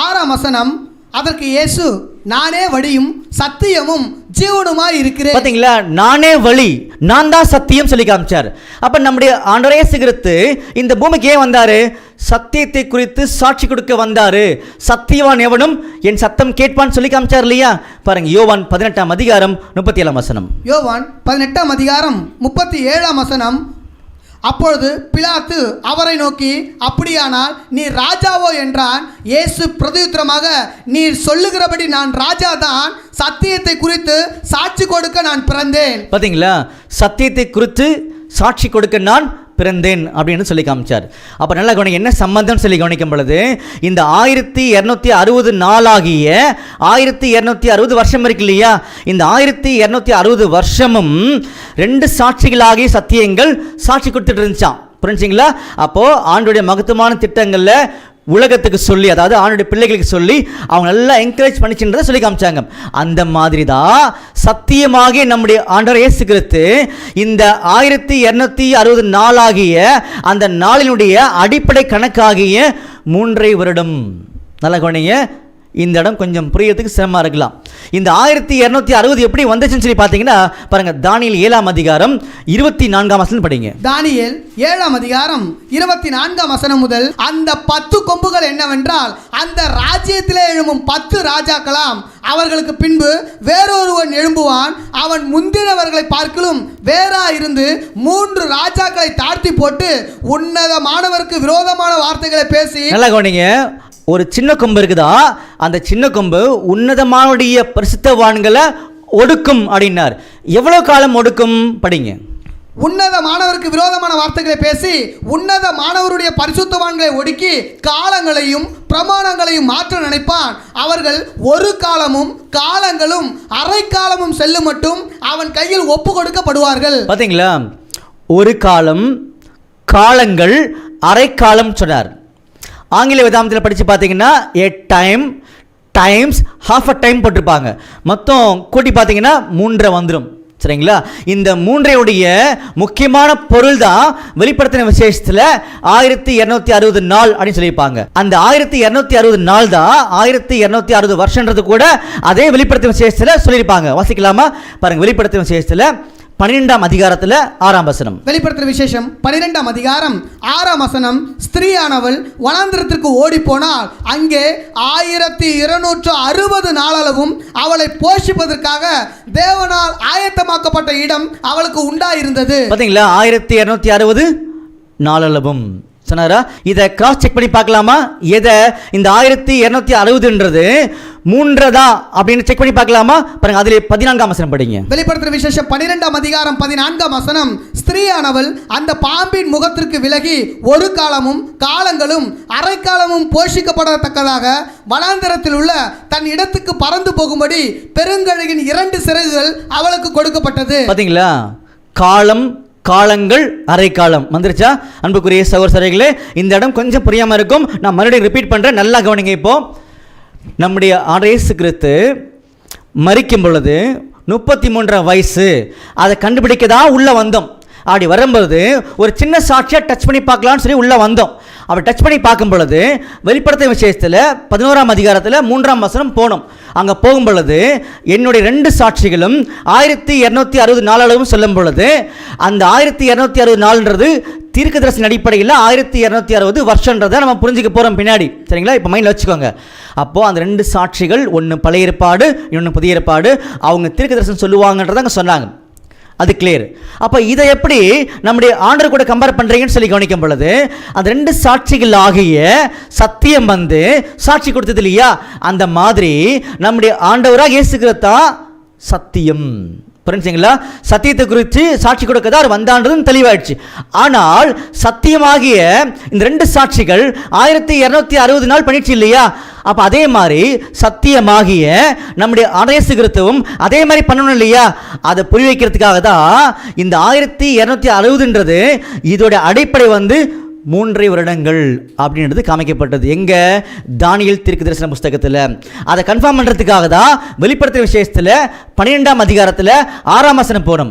6ஆம் வசனம். அதற்கு இயேசு, நானே வழியும் சத்தியமும் ஜீவனுமாய் இருக்கிறேன். பார்த்தீங்களா? நானே வழி, நான் தான் சத்தியம் சொல்லி காமிச்சார். அப்போ நம்முடைய ஆண்டவர் இயேசு கிறிஸ்து இந்த பூமிக்கு ஏன் வந்தாரு? சத்தியத்தை குறித்து சாட்சி கொடுக்க வந்தாரு. சத்தியவான் எவனும் என் சத்தம் கேட்பான்னு சொல்லி காமிச்சார் இல்லையா? பாருங்க, யோவான் 18ஆம் அதிகாரம் 37ஆம் வசனம். யோவான் 18ஆம் அதிகாரம் 37ஆம் வசனம். அப்பொழுது பிலாத்து அவரை நோக்கி, அப்படியானால் நீர் ராஜாவோ என்றான். இயேசு பிரதியுத்தரமாக, நீர் சொல்லுகிறபடி நான் ராஜா தான். சத்தியத்தை குறித்து சாட்சி கொடுக்க நான் பிறந்தேன். பார்த்தீங்களா? சத்தியத்தை குறித்து சாட்சி கொடுக்க நான் பிறந்தேன் அப்படின்னு சொல்லி காமிச்சார். அப்போ நல்லா கவனிக்க, என்ன சம்பந்தம் சொல்லி கவனிக்கும் பொழுது இந்த 1260 நாளாகிய 1260 வருஷம் இருக்கு இல்லையா? இந்த 1260 வருஷமும் 2 சாட்சிகளாகிய சத்தியங்கள் சாட்சி கொடுத்துட்டு இருந்துச்சான். புரிஞ்சுங்களா? அப்போது ஆண்டுடைய மகத்துவமான திட்டங்களில் உலகத்துக்கு சொல்லி, அதாவது ஆணுடைய பிள்ளைகளுக்கு சொல்லி அவங்க நல்லா என்கரேஜ் பண்ணிச்சுன்றதை சொல்லி காமிச்சாங்க. அந்த மாதிரி தான் சத்தியமாகிய நம்முடைய ஆண்டவர் இயேசு கிறிஸ்து இந்த 1260 நாளாகிய அந்த நாளினுடைய அடிப்படை கணக்காகிய 3.5 வருடம். நல்லா கவனிங்க, இந்த இடம் கொஞ்சம் புரியறதுக்கு சிரமமாக இருக்கலாம். இந்த 1260 எப்படி வந்துச்சுன்னு சொல்லி பார்த்தீங்கன்னா பாருங்க, தானியேல் 7ஆம் அதிகாரம் 24ஆம் வசனம் படிங்க. தானியேல் 7ஆம் அதிகாரம் 24ஆம் வசனம் முதல், அந்த 10 கொம்புகள் என்னவென்றால் அந்த ராஜ்யத்திலே எழும்பும் 10 ராஜாக்களாம். அவர்களுக்கு பின்பு வேறொருவன் எழும்புவான், அவன் முந்தினவர்களை பார்க்கலும் வேறா இருந்து 3 ராஜாக்களை தாழ்த்தி போட்டு உன்னதமானவருக்கு விரோதமான வார்த்தைகளை பேசி. நல்லா கவனிங்க, ஒரு சின்ன கொம்பு இருக்குதா, அந்த சின்ன கொம்பு உன்னதமானுடைய பரிசுத்தவான்களை ஒடுக்கும் அப்படின்னார். எவ்வளவு காலம் ஒடுக்கும் படிங்க. உன்னதமானவருக்கு விரோதமான வார்த்தைகளை பேசி உன்னதமானவருடைய பரிசுத்தவான்களை ஒடுக்கி காலங்களையும் பிரமாணங்களையும் மாற்ற நினைப்பான். அவர்கள் ஒரு காலமும் காலங்களும் அரை காலமும் செல்லும் மட்டும் அவன் கையில் ஒப்பு கொடுக்கப்படுவார்கள். பாத்தீங்களா, ஒரு காலம், காலங்கள், அரை காலம் சொன்னார். ஆங்கில வேதாந்தத்தில் படித்து பார்த்தீங்கன்னா a time, times, half a time போட்டிருப்பாங்க. மொத்தம் கூட்டி பார்த்தீங்கன்னா 3 வந்துடும். சரிங்களா, இந்த 3 முக்கியமான பொருள் தான் வெளிப்படுத்தின விசேஷத்தில் 1260 நாள் அப்படின்னு சொல்லியிருப்பாங்க. அந்த 1260 நாள் தான் 1260 வருஷன்றது கூட அதே வெளிப்படுத்தின விசேஷத்தில் சொல்லியிருப்பாங்க. வாசிக்கலாமா பாருங்க, வெளிப்படுத்தின விசேஷத்தில் 12ஆம் அதிகாரத்தில் 6ஆம் வசனம். வெளிப்படுத்துற விசேஷம் 12ஆம் அதிகாரம் 6ஆம் வசனம். ஸ்திரீயானவள் வனாந்திரத்திற்கு ஓடி போனால் அங்கே 1260 நாளளவும் அவளை போஷிப்பதற்காக தேவனால் ஆயத்தமாக்கப்பட்ட இடம் அவளுக்கு உண்டாயிருந்தது. பாத்தீங்களா, 1260 நாளளவும் சொன்னாரா? இதை கிராஸ் செக் பண்ணி பார்க்கலாமா? எதை இந்த 1260ன்றது 3 அப்படின்னு செக் பண்ணி பார்க்கலாமா? பாருங்க, அதிலே 14ஆம் வசனம் படிங்க. வெளிப்படுத்துற விசேஷம் 12ஆம் அதிகாரம் 14ஆம் வசனம். ஸ்திரீயானவள் அந்த பாம்பின் முகத்திற்கு விலகி ஒரு காலமும் காலங்களும் அரை காலமும் போஷிக்கப்படத்தக்கதாக வனாந்தரத்தில் உள்ள தன் இடத்துக்கு பறந்து போகும்படி பெருங்கழுகின் 2 சிறகுகள் அவளுக்கு கொடுக்கப்பட்டது. பாத்தீங்களா, காலம், காலங்கள், அரை காலம் வந்துருச்சா? அன்புக்குரிய சகோதரர்களே, இந்த இடம் கொஞ்சம் புரியாமல் இருக்கும், நான் மறுபடியும் ரிப்பீட் பண்ணுறேன், நல்லா கவனிங்க. இப்போ நம்முடைய ஆண்டவர் இயேசு கிறிஸ்து மரிக்கும் பொழுது 33 வயசு, அதை கண்டுபிடிக்க தான் உள்ளே வந்தோம். அப்படி வரும்போது ஒரு சின்ன சாட்சியாக டச் பண்ணி பார்க்கலான்னு சொல்லி உள்ளே வந்தோம். அப்படி டச் பண்ணி பார்க்கும் பொழுது வெளிப்படுத்தின விசேஷத்தில் 11ஆம் அதிகாரத்தில் 3ஆம் வசனம் போனோம். அங்கே போகும் பொழுது என்னுடைய 2 சாட்சிகளும் 1260 நாளளவும் சொல்லும் பொழுது அந்த 1260 நாள்ன்றது தீர்க்க தரிசன அடிப்படையில் 1260 வருஷன்றதை நம்ம புரிஞ்சுக்க போகிறோம் பின்னாடி. சரிங்களா, இப்போ மைண்டில் வச்சுக்கோங்க. அப்போது அந்த 2 சாட்சிகள், ஒன்று பழைய ஏற்பாடு, இன்னொன்று புதிய ஏற்பாடு, அவங்க தீர்க்க தரிசனம் சொல்லுவாங்கன்றதை அங்கே சொன்னாங்க. அது கிளியர். அப்போ இதை எப்படி நம்முடைய ஆண்டவர் கூட கம்பேர் பண்ணுறீங்கன்னு சொல்லி கவனிக்கும் பொழுது அந்த 2 சாட்சிகள் ஆகிய சத்தியம் வந்து சாட்சி கொடுத்தது இல்லையா, அந்த மாதிரி நம்முடைய ஆண்டவராக இயேசு கிறிஸ்து தான் சத்தியம். புரிஞ்சுங்களா? சத்தியத்தை குறித்து சாட்சி கொடுக்க தான் அவர் வந்தான்றதும் தெளிவாயிடுச்சு. ஆனால் சத்தியமாகிய இந்த 2 சாட்சிகள் 1260 நாள் பண்ணிடுச்சு இல்லையா? அப்போ அதே மாதிரி சத்தியமாகிய நம்முடைய இயேசு கிறிஸ்துவும் அதே மாதிரி பண்ணணும் இல்லையா? அதை புரி வைக்கிறதுக்காக தான் இந்த 1260ன்றது இதோட அடிப்படை வந்து 3 வருடங்கள் அப்படின்றது காமிக்கப்பட்டது. எங்க? தானியேல் தீர்க்கதரிசன புஸ்தகத்தில். அதை கன்ஃபார்ம் பண்ணுறதுக்காக தான் வெளிப்படுத்தின விசேஷத்தில் 12ஆம் அதிகாரத்தில் 6ஆம் வசனம் போனோம்.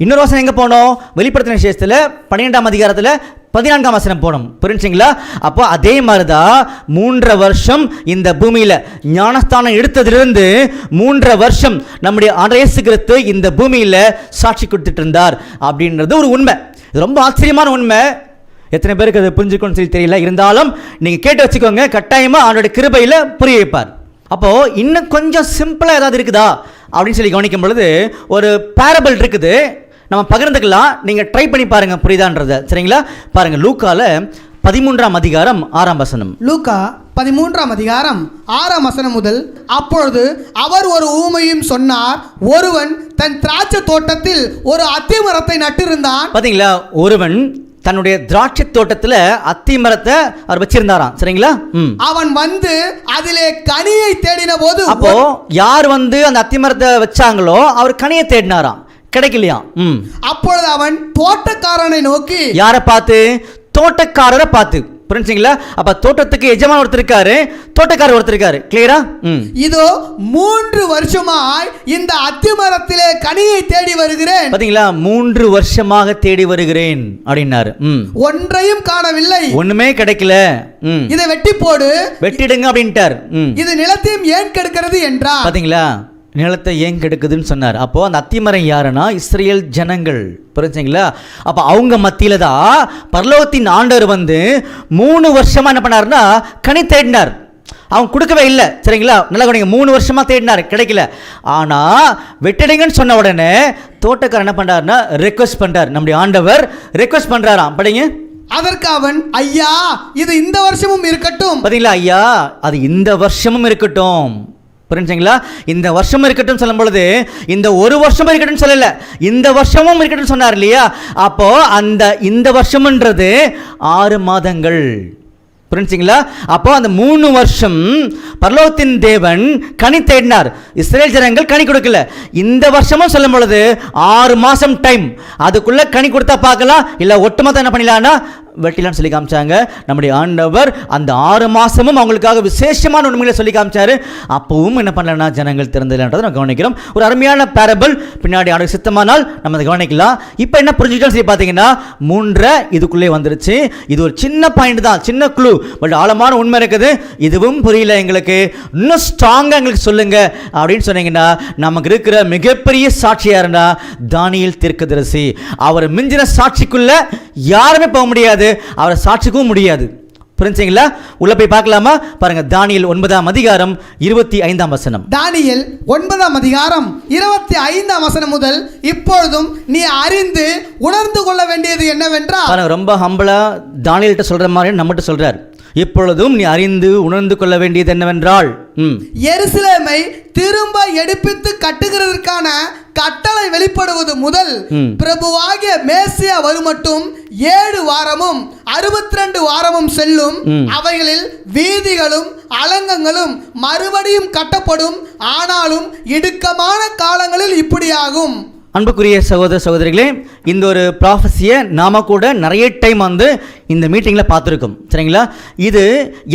இன்னொரு வசனம் எங்கே போனோம்? வெளிப்படுத்தின விசேஷத்தில் 12ஆம் அதிகாரத்தில் 14ஆம் வசனம் போனோம். புரிஞ்சுங்களா? அப்போ அதே மாதிரி தான் 3 வருஷம் இந்த பூமியில் ஞானஸ்தானம் எடுத்ததிலிருந்து 3 வருஷம் நம்முடைய இயேசு கிறிஸ்து இந்த பூமியில் சாட்சி கொடுத்துட்டு இருந்தார் அப்படின்றது ஒரு உண்மை. இது ரொம்ப ஆச்சரியமான உண்மை. எத்தனை பேருக்கு அதை புரிஞ்சுக்கணும்னு சொல்லி தெரியல, இருந்தாலும் நீங்கள் கேட்டு வச்சுக்கோங்க, கட்டாயமாக அவனுடைய கிருபையில் புரிய வைப்பார். அப்போது இன்னும் கொஞ்சம் சிம்பிளாக ஏதாவது இருக்குதா அப்படின்னு சொல்லி கவனிக்கும் பொழுது ஒரு பேரபிள் இருக்குது, நம்ம பகிர்ந்துக்கலாம். நீங்கள் ட்ரை பண்ணி பாருங்கள் புரியுதான்றதை. சரிங்களா? பாருங்கள், லூக்காவில் 13ஆம் அதிகாரம் 6ஆம் வசனம். லூக்கா 13ஆம் அதிகாரம் 6ஆம் வசனம் முதல். அப்பொழுது அவர் ஒரு ஊமையும் சொன்னார். ஒருவன் தன் திராட்சை தோட்டத்தில் ஒரு அத்தி மரத்தை நட்டிருந்தான். பார்த்தீங்களா, ஒருவன் தன்னுடைய திராட்சை தோட்டத்தில் அத்தி மரத்தை அவர் வச்சிருந்தாராம். சரிங்களா? அவன் வந்து அதிலே கனியை தேடின போது, அப்போ யார் வந்து அந்த அத்தி மரத்தை வச்சாங்களோ அவர் கனியை தேடினாராம், கிடைக்கலையா? அப்பொழுது அவன் தோட்டக்காரனை நோக்கி, யாரை பார்த்து? தோட்டக்காரரை பார்த்து. புரிஞ்சுங்களா? அப்ப தோட்டத்துக்கு எஜமான ஒருத்தர் இருக்காரு, தோட்டக்காரர் ஒருத்தர் இருக்காரு. கிளியரா? இதோ 3 வருஷமாய் இந்த அத்திமரத்திலே கனியை தேடி வருகிறேன். பாத்தீங்களா? 3 வருஷமாக தேடி வருகிறேன் அப்படின்னாரு. ஒன்றையும் காணவில்லை, ஒண்ணுமே கிடைக்கல. இதை வெட்டி போடு, வெட்டிடுங்க அப்படின்ட்டார். இது நிலத்தையும் ஏன் கெடுக்கிறது என்றார். பாத்தீங்களா? நிலத்தை ஏன் கெடுக்குதுன்னு சொன்னார். அப்போ அந்த அத்திமரம் யாருன்னா இஸ்ரேல் ஜனங்கள். புரிஞ்சுங்களா? அப்போ அவங்க மத்தியில தான் பரலோகத்தின் ஆண்டவர் வந்து 3 வருஷமா என்ன பண்ணாருன்னா கனி தேடினார். அவங்க கொடுக்கவே இல்லை. சரிங்களா? நல்லா கவனிங்க. 3 வருஷமா தேடினார், கிடைக்கல. ஆனா வெட்டிடுங்கன்னு சொன்ன உடனே தோட்டக்காரர் என்ன பண்றாருன்னா ரெக்வஸ்ட் பண்றார். நம்முடைய ஆண்டவர் ரெக்வஸ்ட் பண்றாராம். படிங்க. அதற்கு அவன், ஐயா இது இந்த வருஷமும் இருக்கட்டும். பாத்தீங்களா? ஐயா அது இந்த வருஷமும் இருக்கட்டும். புரிஞ்சுங்களா? இந்த வருஷமும் இருக்கட்டும் சொல்லும் பொழுது இந்த ஒரு வருஷமும் இருக்கட்டும் சொல்லல, இந்த வருஷமும் இருக்கட்டும் சொன்னார் இல்லையா? அப்போ அந்த இந்த வருஷம்ன்றது 6 மாதங்கள். புரிஞ்சுங்களா? அப்போ அந்த 3 வருஷம் பரலோகத்தின் தேவன் கனி தேடினார், இஸ்ரேல் ஜனங்கள் கனி கொடுக்கல. இந்த வருஷமும் சொல்லும் பொழுது 6 மாசம் டைம், அதுக்குள்ள கனி கொடுத்தா பார்க்கலாம், இல்ல ஒட்டுமொத்தம் என்ன பண்ணிடலாம்னா வெட்டிலான்னு சொல்லி காமிச்சாங்க. நம்முடைய ஆண்டவர் அந்த 6 மாசமும் அவங்களுக்காக விசேஷமான உண்மைகளை சொல்லி காமிச்சாரு. அப்பவும் என்ன பண்ணலன்னா ஜனங்கள் திறந்ததுன்றதை நம்ம கவனிக்கிறோம். ஒரு அருமையான பேரபிள் பின்னாடி ஆண்டு சித்தமானால் நம்ம அதை கவனிக்கலாம். இப்போ என்ன புரிஞ்சுக்கிட்டோம் சொல்லி பார்த்தீங்கன்னா 3 இதுக்குள்ளே வந்துருச்சு. இது ஒரு சின்ன பாயிண்ட் தான், சின்ன க்ளூ, பட் ஆழமான உண்மை இருக்குது. இதுவும் புரியல எங்களுக்கு, இன்னும் ஸ்ட்ராங்காக எங்களுக்கு சொல்லுங்க அப்படின்னு சொன்னீங்கன்னா நமக்கு இருக்கிற மிகப்பெரிய சாட்சியா இருந்தா தானியேல் தீர்க்கதரிசி. அவர் மிஞ்சின சாட்சிக்குள்ள யாருமே போக முடியாது, அவரை சாட்சிக்கவும் முடியாது. புரிஞ்சுங்களா? உள்ள போய் பார்க்கலாமா? பாருங்க. தானியேல் 9ஆம் அதிகாரம் 25ஆம் வசனம். தானியேல் 9ஆம் அதிகாரம் 25ஆம் வசனம் முதல், இப்பொழுதும் நீ அறிந்து உணர்ந்து கொள்ள வேண்டியது என்னவென்றால். பாருங்க, ரொம்ப ஹம்பிளா தானியேல்கிட்ட சொல்ற மாதிரி நம்மகிட்ட சொல்றார். இப்பொழுதும் நீ அறிந்து உணர்ந்து கொள்ள வேண்டியது என்னவென்றால், எருசலேமை திரும்ப எடுப்பித்து கட்டுகிறதற்கான கட்டளை வெளிப்படுவது முதல் பிரபுவாகிய மேசியா வருமட்டும் 7 வாரமும் 62 வாரமும் செல்லும். அவைகளில் வீதிகளும் அலங்கங்களும் மறுபடியும் கட்டப்படும். ஆனாலும் இடுக்கமான காலங்களில் இப்படியாகும். அன்புக்குரிய சகோதர சகோதரிகளே, இந்த ஒரு ப்ராஃபஸியை நாம கூட நிறைய டைம் வந்து இந்த மீட்டிங்கில் பார்த்துருக்கோம். சரிங்களா? இது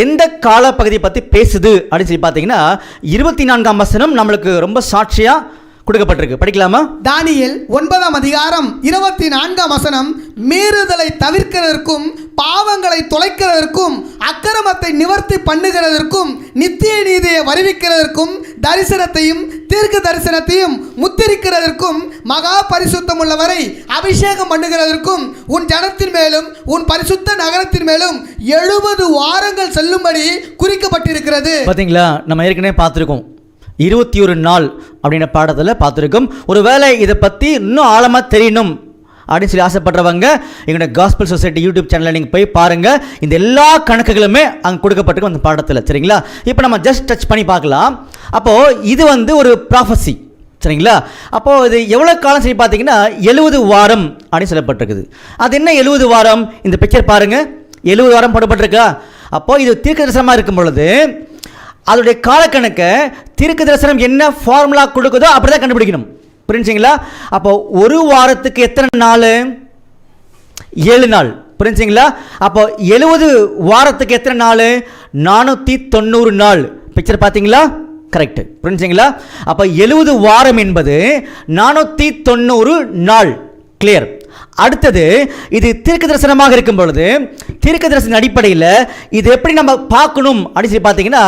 எந்த காலப்பகுதியை பற்றி பேசுது அப்படின்னு சொல்லி பார்த்தீங்கன்னா 24ஆம் வசனம் நம்மளுக்கு ரொம்ப சாட்சியாக கொடுக்கப்பட்டிருக்கு. படிக்கலாமா? தானியேல் 9ஆம் அதிகாரம் 24ஆம் வசனம், மீறுதலை தவிர்க்கிறதற்கும் பாவங்களை தொலைக்கிறதற்கும் அக்கிரமத்தை நிவர்த்தி பண்ணுகிறதற்கும் நித்திய நீதியை வருவிக்கிறதற்கும் தரிசனத்தையும் தீர்க்க தரிசனத்தையும் முத்திரிக்கிறதற்கும் மகா பரிசுத்தம் உள்ளவரை அபிஷேகம் பண்ணுகிறதற்கும் உன் ஜனத்தின் மேலும் உன் பரிசுத்த நகரத்தின் மேலும் 70 வாரங்கள் செல்லும்படி குறிக்கப்பட்டிருக்கிறது. பார்த்தீங்களா? நம்ம ஏற்கனவே பார்த்துருக்கோம் 21 நாள் அப்படின்ற பாடத்தில் பார்த்துருக்கோம். ஒருவேளை இதை பற்றி இன்னும் ஆழமாக தெரியணும் அப்படின்னு சொல்லி ஆசைப்படுறவங்க எங்களோட காஸ்பல் சொசைட்டி யூடியூப் சேனலில் நீங்கள் போய் பாருங்கள். இந்த எல்லா கணக்குகளுமே அங்கே கொடுக்கப்பட்டிருக்கும் அந்த பாடத்தில். சரிங்களா? இப்போ நம்ம ஜஸ்ட் டச் பண்ணி பார்க்கலாம். அப்போது இது வந்து ஒரு ப்ராஃபஸி. சரிங்களா? அப்போது இது எவ்வளோ காலம் சொல்லி பார்த்தீங்கன்னா 70 வாரம் அப்படின்னு சொல்லப்பட்டிருக்குது. அது என்ன 70 வாரம்? இந்த பிக்சர் பாருங்கள், 70 வாரம் போடப்பட்டிருக்கா? அப்போது இது தீர்க்க தரிசனமாக இருக்கும் பொழுது அதோடைய காலக்கணக்கை தீர்க்க தரிசனம் என்ன ஃபார்முலா கொடுக்குதோ அப்படி தான் கண்டுபிடிக்கணும். புரிஞ்சுங்களா? அப்போ ஒரு வாரத்துக்கு எத்தனை நாள்? 7 நாள். புரிஞ்சுங்களா? அப்போ 70 வாரத்துக்கு எத்தனை நாள்? 490 நாள். பிக்சர் பார்த்தீங்களா? கரெக்ட். புரிஞ்சுங்களா? அப்போ 70 வாரம் என்பது 490 நாள். கிளியர். அடுத்தது இது தீர்க்க தரிசனமாக இருக்கும் பொழுது தீர்க்க தரிசன அடிப்படையில் இது எப்படி நம்ம பார்க்கணும் அப்படின்னு சொல்லி பார்த்தீங்கன்னா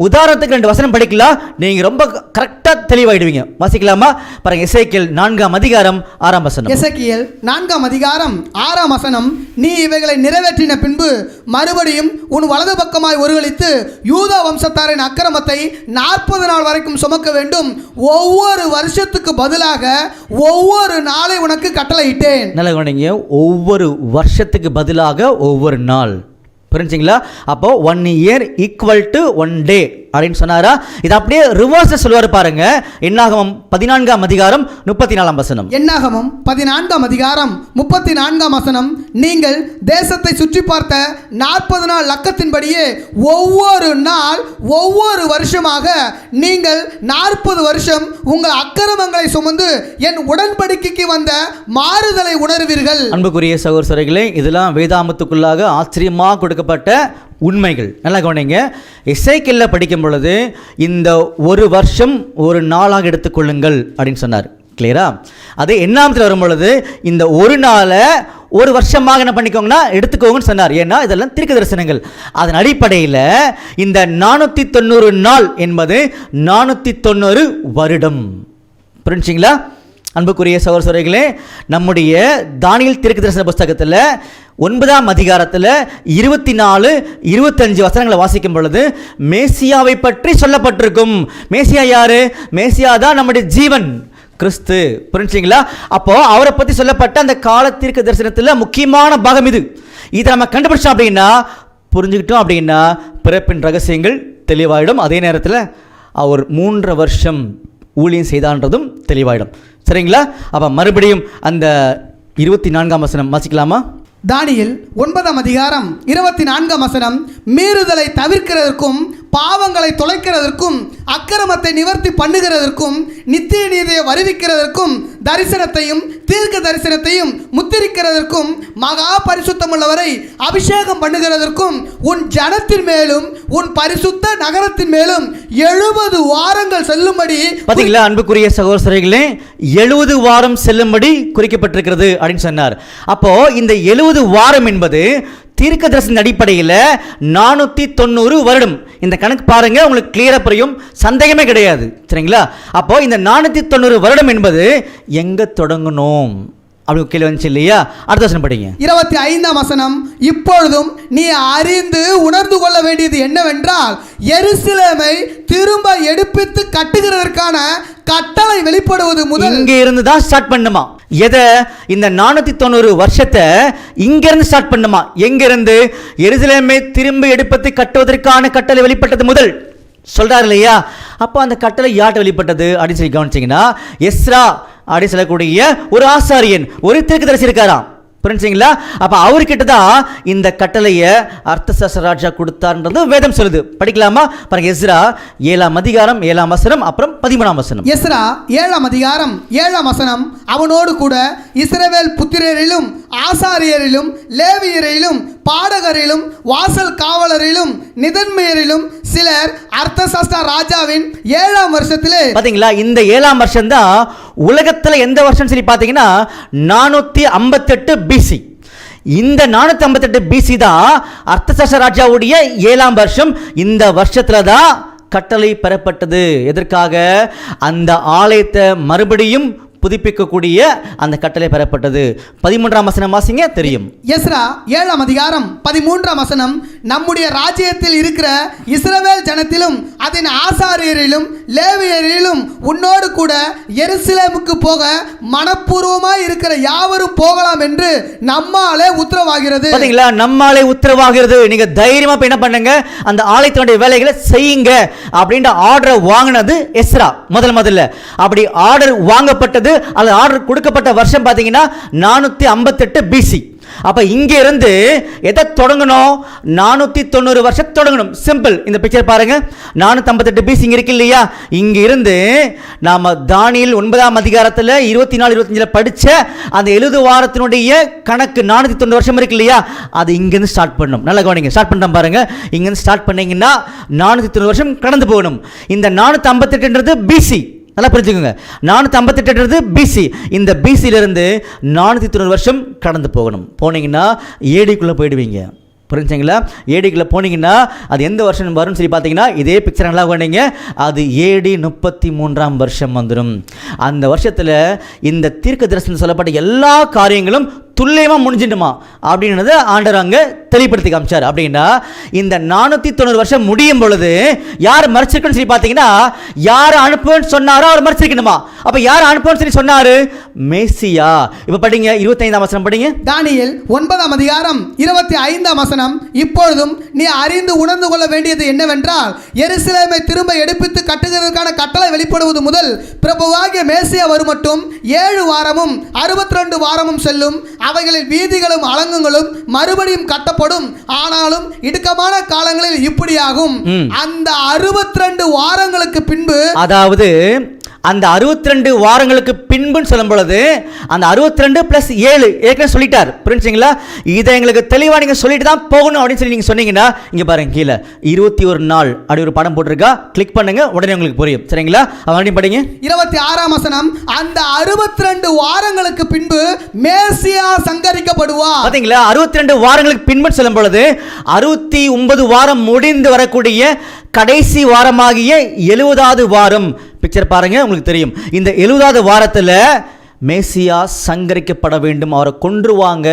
உதாரணத்துக்கு 2 வசனம் படிக்கலாம், நீங்கள் ரொம்ப கரெக்டாக தெளிவாயிடுவீங்க. வாசிக்கலாமா? பாருங்க. எசேக்கியேல் 4ஆம் அதிகாரம் 6ஆம் வசனம். எசேக்கியேல் 4ஆம் அதிகாரம் 6ஆம் வசனம், நீ இவைகளை நிறைவேற்றின பின்பு மறுபடியும் உன் வலது பக்கமாய் ஒருவழித்து யூதா வம்சத்தாரின் அக்கிரமத்தை 40 நாள் வரைக்கும் சுமக்க வேண்டும். ஒவ்வொரு வருஷத்துக்கு பதிலாக ஒவ்வொரு நாளை உனக்கு கட்டளையிட்டேன். நல்ல கவனிங்க. ஒவ்வொரு வருஷத்துக்கு பதிலாக ஒவ்வொரு நாள். புரிஞ்சுங்களா? அப்போ 1 இயர் ஈக்குவல் டு 1 டே அப்படின்னு சொன்னாரா? இது அப்படியே ரிவர்ஸ் சொல்லுவார் பாருங்க. என்னாகமம் 14ஆம் அதிகாரம் 34ஆம் வசனம். என்னாகமம் 14ஆம் அதிகாரம் 34ஆம் வசனம், நீங்கள் தேசத்தை சுற்றி பார்த்த 40 நாள் லக்கத்தின்படியே ஒவ்வொரு நாள் ஒவ்வொரு வருஷமாக நீங்கள் 40 வருஷம் உங்கள் அக்கிரமங்களை சுமந்து என் உடன்படிக்கைக்கு வந்த மாறுதலை உணர்வீர்கள். அன்புக்குரிய சகோதரர்களே, இதெல்லாம் வேதாமத்துக்குள்ளாக ஆச்சரியமாக கொடுக்கப்பட்ட உண்மைகள். நல்லா கவனிங்க. எசேக்கியேல் படிக்கும் பொழுது இந்த ஒரு வருஷம் ஒரு நாளாக எடுத்துக்கொள்ளுங்கள் அப்படின்னு சொன்னார். கிளியரா? அது எண்ணாமத்தில் வரும் பொழுது இந்த ஒரு நாளை ஒரு வருஷமாக என்ன பண்ணிக்கோங்கன்னா எடுத்துக்கோங்கன்னு சொன்னார். ஏன்னா இதெல்லாம் தீர்க்க தரிசனங்கள். அதன் அடிப்படையில் இந்த 490 நாள் என்பது 490 வருடம். புரிஞ்சுங்களா? அன்புக்குரிய சகோதரர்களே, நம்முடைய தானியேல் தீர்க்கதரிசன புஸ்தகத்தில் 9ஆம் அதிகாரத்தில் 24, 25 வசனங்களை வாசிக்கும் பொழுது மேசியாவை பற்றி சொல்லப்பட்டிருக்கும். மேசியா யாரு? மேசியா தான் நம்முடைய ஜீவன், கிறிஸ்து. புரிஞ்சுங்களா? அப்போ அவரை பற்றி சொல்லப்பட்ட அந்த கால தீர்க்க தரிசனத்தில் முக்கியமான பாகம் இது. இதை நம்ம கண்டுபிடிச்சோம் அப்படின்னா, புரிஞ்சுக்கிட்டோம் அப்படின்னா பிறப்பின் ரகசியங்கள் தெளிவாயிடும். அதே நேரத்தில் அவர் 3 வருஷம் ஊழியம் செய்தான்றதும் தெளிவாயிடும். சரிங்களா? அப்போ மறுபடியும் அந்த 24ஆம் வசனம் வாசிக்கலாமா? தானியேல் 9ஆம் அதிகாரம் 24ஆம் வசனம், மீறுதலை தவிர்க்கிறதற்கும் பாவங்களை தொலைக்கிறதற்கும் அக்கிரமத்தை நிவர்த்தி பண்ணுகிறதற்கும் நித்திய நீதியை வருவிக்கிறதற்கும் தரிசனத்தையும் தீர்க்க தரிசனத்தையும் முத்திரிக்கிறதற்கும் மகா பரிசுத்தமுள்ளவரை அபிஷேகம் பண்ணுகிறதற்கும் உன் ஜனத்தின் மேலும் உன் பரிசுத்த நகரத்தின் மேலும் 70 வாரங்கள் செல்லும்படி. பார்த்தீங்களா அன்புக்குரிய சகோதரர்களே, 70 வாரம் செல்லும்படி குறிக்கப்பட்டிருக்கிறது அப்படின்னு சொன்னார். அப்போ இந்த 70 வாரம் என்பது தீர்க்க தரிசன அடிப்படையில் 490 வருடம். இந்த கணக்கு பாருங்க, உங்களுக்கு கிளியரா புரியும், சந்தேகமே கிடையாது. சரிங்களா? அப்போ இந்த 490 வருடம் என்பது எங்க தொடங்கணும் அப்படி கேள்வி வந்துச்சு இல்லையா? அடுத்த வசனம் படிங்க. 25ஆம் வசனம், இப்பொழுதும் நீ அறிந்து உணர்ந்து கொள்ள வேண்டியது என்னவென்றால், எருசலேமை திரும்ப எடுப்பித்து கட்டுகிறதற்கான கட்டளை வெளிப்படுவது முதல் இங்க இருந்து தான் ஸ்டார்ட் பண்ணுமா? எதை? இந்த 490 வருஷத்தை இங்க இருந்து ஸ்டார்ட் பண்ணுமா? எங்க இருந்து? எருசலேமை திரும்ப எடுப்பித்து கட்டுவதற்கான கட்டளை வெளிப்பட்டது முதல் சொல்றாரு இல்லையா? அப்போ அந்த கட்டளை யார்கிட்ட வெளிப்பட்டது அப்படின்னு சொல்லி கவனிச்சிங்கன்னா, எஸ்ரா அப்படி சொல்லக்கூடிய ஒரு ஆசாரியன், ஒரு தீர்க்கதரிசி இருக்காராம். புரிஞ்சுங்களா? அப்போ அவர்கிட்ட தான் இந்த கட்டளையை அர்த்தசாஸ்திர ராஜா கொடுத்தார்ன்றது வேதம் சொல்லுது. படிக்கலாமா? பாருங்க, எஸ்ரா 7ஆம் அதிகாரம் 7ஆம் வசனம், அப்புறம் 13ஆம் வசனம். எஸ்ரா 7ஆம் அதிகாரம் 7ஆம் வசனம், அவனோடு கூட இஸ்ரவேல் புத்திரரிலும் ஆசாரியரிலும் லேவியரிலும் பாடகரிலும் வாசல் காவலரிலும் நிதன்மையரிலும் சிலர் அர்த்தசாஸ்திர ராஜாவின் 7ஆம் வருஷத்திலே. பாத்தீங்களா? இந்த 7ஆம் வருஷம் தான் உலகத்துல எந்த வருஷம் சொல்லி பாத்தீங்கன்னா 458 BC. இந்த 458 BC தான் அர்த்தசாஸ்திர ராஜாவுடைய 7ஆம் வருஷம். இந்த வருஷத்துல தான் கட்டளை பெறப்பட்டது. எதற்காக? அந்த ஆலயத்தை மறுபடியும் புதுப்பிக்கக்கூடிய அந்த கட்டளை பெறப்பட்டது. 13ஆம் வசனம் வாசிங்க, தெரியும். எஸ்ரா 7ஆம் அதிகாரம் 13ஆம் வசனம், நம்முடைய ராஜ்யத்தில் இருக்கிற இஸ்ரவேல் ஜனத்திலும் அதன் ஆசாரியரிலும் லேவியரிலும் உன்னோடு கூட எருசலேமுக்கு போக மனப்பூர்வமாய் இருக்கிற யாவரும் போகலாம் என்று நம்மாலே உத்தரவாகிறது. பாத்தீங்களா? நம்மாலே உத்தரவாகிறது. நீங்க தைரியமா என்ன பண்ணுங்க, அந்த ஆலயத்தினுடைய வேலைகளை செய்யுங்க அப்படின்ற ஆர்டரை வாங்கினது எஸ்ரா முதல்ல. அப்படி ஆர்டர் வாங்கப்பட்டது அல்லது ஆர்டர் கொடுக்கப்பட்ட வருஷம் பார்த்தீங்கன்னா 458 BC. அப்ப இங்க இருந்து எதை தொடங்கணும்? 490 வருஷம் தொடங்கணும். சிம்பிள். இந்த பிக்சர் பாருங்க, 458 BC இங்க இருக்கு இல்லையா? இங்க இருந்து நாம தானியேல் 9ஆம் அதிகாரத்தில் 24, 25 படிச்ச அந்த 70 வாரத்தினுடைய கணக்கு 490 வருஷம் இருக்கு இல்லையா? அது இங்கிருந்து ஸ்டார்ட் பண்ணணும். நல்லா கவனிங்க, ஸ்டார்ட் பண்றோம் பாருங்க. இங்கிருந்து ஸ்டார்ட் பண்ணீங்கன்னா 490 வருஷம் கடந்து போகணும். இந்த 458ன்றது BC. நல்லா புரிஞ்சுக்கோங்க, 458 BC. இந்த BC-லிருந்து 490 வருஷம் கடந்து போகணும். போனீங்கன்னா ஏடிக்குள்ளே போயிடுவீங்க. புரிஞ்சுங்களா? ஏடிக்குள்ளே போனீங்கன்னா அது எந்த வருஷம் வரும்னு சொல்லி பார்த்தீங்கன்னா, இதே பிக்சர் நல்லா கொண்டீங்க, அது AD 33ஆம் வருஷம் வந்துடும். அந்த வருஷத்தில் இந்த தீர்க்க தரிசனம் சொல்லப்பட்ட எல்லா காரியங்களும் துல்லியமாக முடிஞ்சிடுமா அப்படின்றத ஆண்டவர் அங்கே தெளிவுபடுத்தி காமிச்சார். அப்படின்னா இந்த 490 வருஷம் முடியும் பொழுது யார் மறைச்சிருக்குன்னு சொல்லி பார்த்தீங்கன்னா, யார் அனுப்புன்னு சொன்னாரோ அவர் மறைச்சிருக்கணுமா. அப்போ யார் அனுப்புன்னு சொல்லி சொன்னாரு? மேசியா. இப்போ படிங்க 25ஆம் வசனம் படிங்க. தானியேல் 9ஆம் அதிகாரம் 25ஆம் வசனம். இப்பொழுதும் நீ அறிந்து உணர்ந்து கொள்ள வேண்டியது என்னவென்றால், எருசலேமை திரும்ப எடுப்பித்து கட்டுகிறதுக்கான கட்டளை வெளிப்படுவது முதல் பிரபுவாகிய மேசியா வருமட்டும் 7 வாரமும் 62 வாரமும் செல்லும். அவைகளில் வீதிகளும் அலங்குகளும் மறுபடியும் கட்டப்படும். ஆனாலும் இடுக்கமான காலங்களில் இப்படியாகும். அந்த 62 வாரங்களுக்கு பின்பு, அதாவது அந்த 62 வாரங்களுக்கு பின்புன்னு சொல்லும் பொழுது அந்த 62 + 7 ஏற்கனவே சொல்லிட்டார். புரிஞ்சுங்களா? இதை எங்களுக்கு தெளிவாக நீங்கள் சொல்லிட்டு தான் போகணும் அப்படின்னு சொல்லி நீங்கள் சொன்னீங்கன்னா, இங்கே பாருங்க கீழே 21 நாள் அப்படி ஒரு படம் போட்டிருக்கா, கிளிக் பண்ணுங்க, உடனே உங்களுக்கு புரியும். சரிங்களா? மறுபடியும் படிங்க 26ஆம் வசனம். அந்த 62 வாரங்களுக்கு பின்பு மேசியா சங்கரிக்கப்படுவார். பார்த்தீங்களா? 62 வாரங்களுக்கு பின்பு சொல்லும் பொழுது 69 வாரம் முடிந்து வரக்கூடிய கடைசி வாரமாகிய 70வது வாரம். பிக்சர் பாருங்க, உங்களுக்கு தெரியும். இந்த 70வது வாரத்தில் மேசியா சங்கரிக்கப்பட வேண்டும், அவரை கொன்றுவாங்க,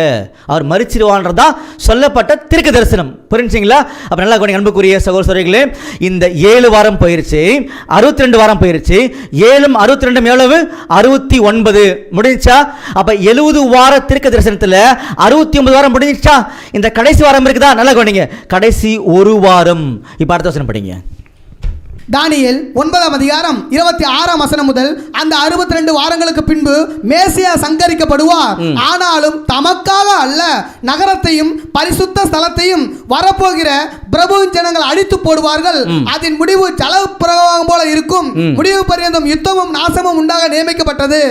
அவர் மரிச்சிருவான்றதா சொல்லப்பட்ட தீர்க்க தரிசனம். புரிஞ்சுங்களா? அப்போ நல்லா கொஞ்சம் அன்புக்குரிய சகோதரர்களே, இந்த 7 வாரம் போயிருச்சு, 62 வாரம் போயிருச்சு, 7 62 எவ்வளவு? 69 முடிஞ்சா? அப்போ 70 வார தீர்க்க தரிசனத்தில் 69 வாரம் முடிஞ்சிச்சா? இந்த கடைசி வாரம் இருக்குதா? நல்லா கவனிங்க, கடைசி ஒரு வாரம். இப்போ அடுத்த வசனம் படிங்க. தானியேல் 9ஆம் அதிகாரம் 26ஆம் வசனம் முதல். அந்த 62 வாரங்களுக்கு பின்பு மேசியா சங்கரிக்கப்படுவார். ஆனாலும் தமக்காக அல்ல, நகரத்தையும் பரிசுத்த ஸ்தலத்தையும் வரப்போகிற பிரபு ஜனங்கள் அழித்து போடுவார்கள். அதன் முடிவு ஜலப்பிரவாகம் போல இருக்கும். முடிவு பரியந்தம் யுத்தமும் நாசமும் உண்டாக நியமிக்கப்பட்டது.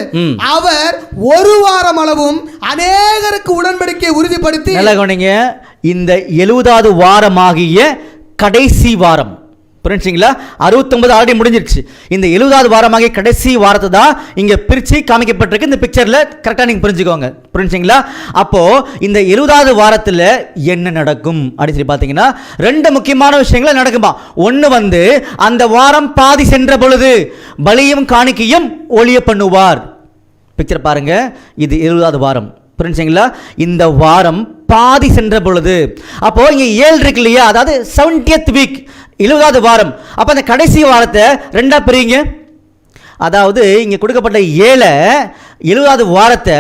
அவர் ஒரு வாரம் அளவும் அநேகருக்கு உடன்படிக்கையை உறுதிப்படுத்தி, நல்லா கவனிங்க, இந்த 70வது வாரமாகிய கடைசி வாரம். புரிஞ்சுங்களா? 69 ஆல்ரெடி முடிஞ்சிருச்சு. இந்த 70வது வாரமாகிய கடைசி வாரத்தை தான் இங்கே பிரித்து காமிக்கப்பட்டிருக்கு. இந்த பிக்சரில் கரெக்டாக நீங்கள் புரிஞ்சுக்கோங்க. புரிஞ்சுங்களா? அப்போது இந்த 70வது வாரத்தில் என்ன நடக்கும் அப்படின்னு சொல்லி பார்த்தீங்கன்னா, 2 முக்கியமான விஷயங்கள் நடக்குமா. ஒன்று அந்த வாரம் பாதி சென்ற பொழுது பலியும் காணிக்கையும் ஒழிய பண்ணுவார். பிக்சர் பாருங்க, இது 70வது வாரம். புரிஞ்சுங்களா? இந்த வாரம் பாதி சென்ற பொழுது, அப்போ இங்கே 7 இருக்கு இல்லையா, அதாவது 70th வீக், 70வது வாரம். அப்போ அந்த கடைசி வாரத்தை 2ஆக பிரிங்க. அதாவது இங்கே கொடுக்கப்பட்ட 70வது வாரத்தை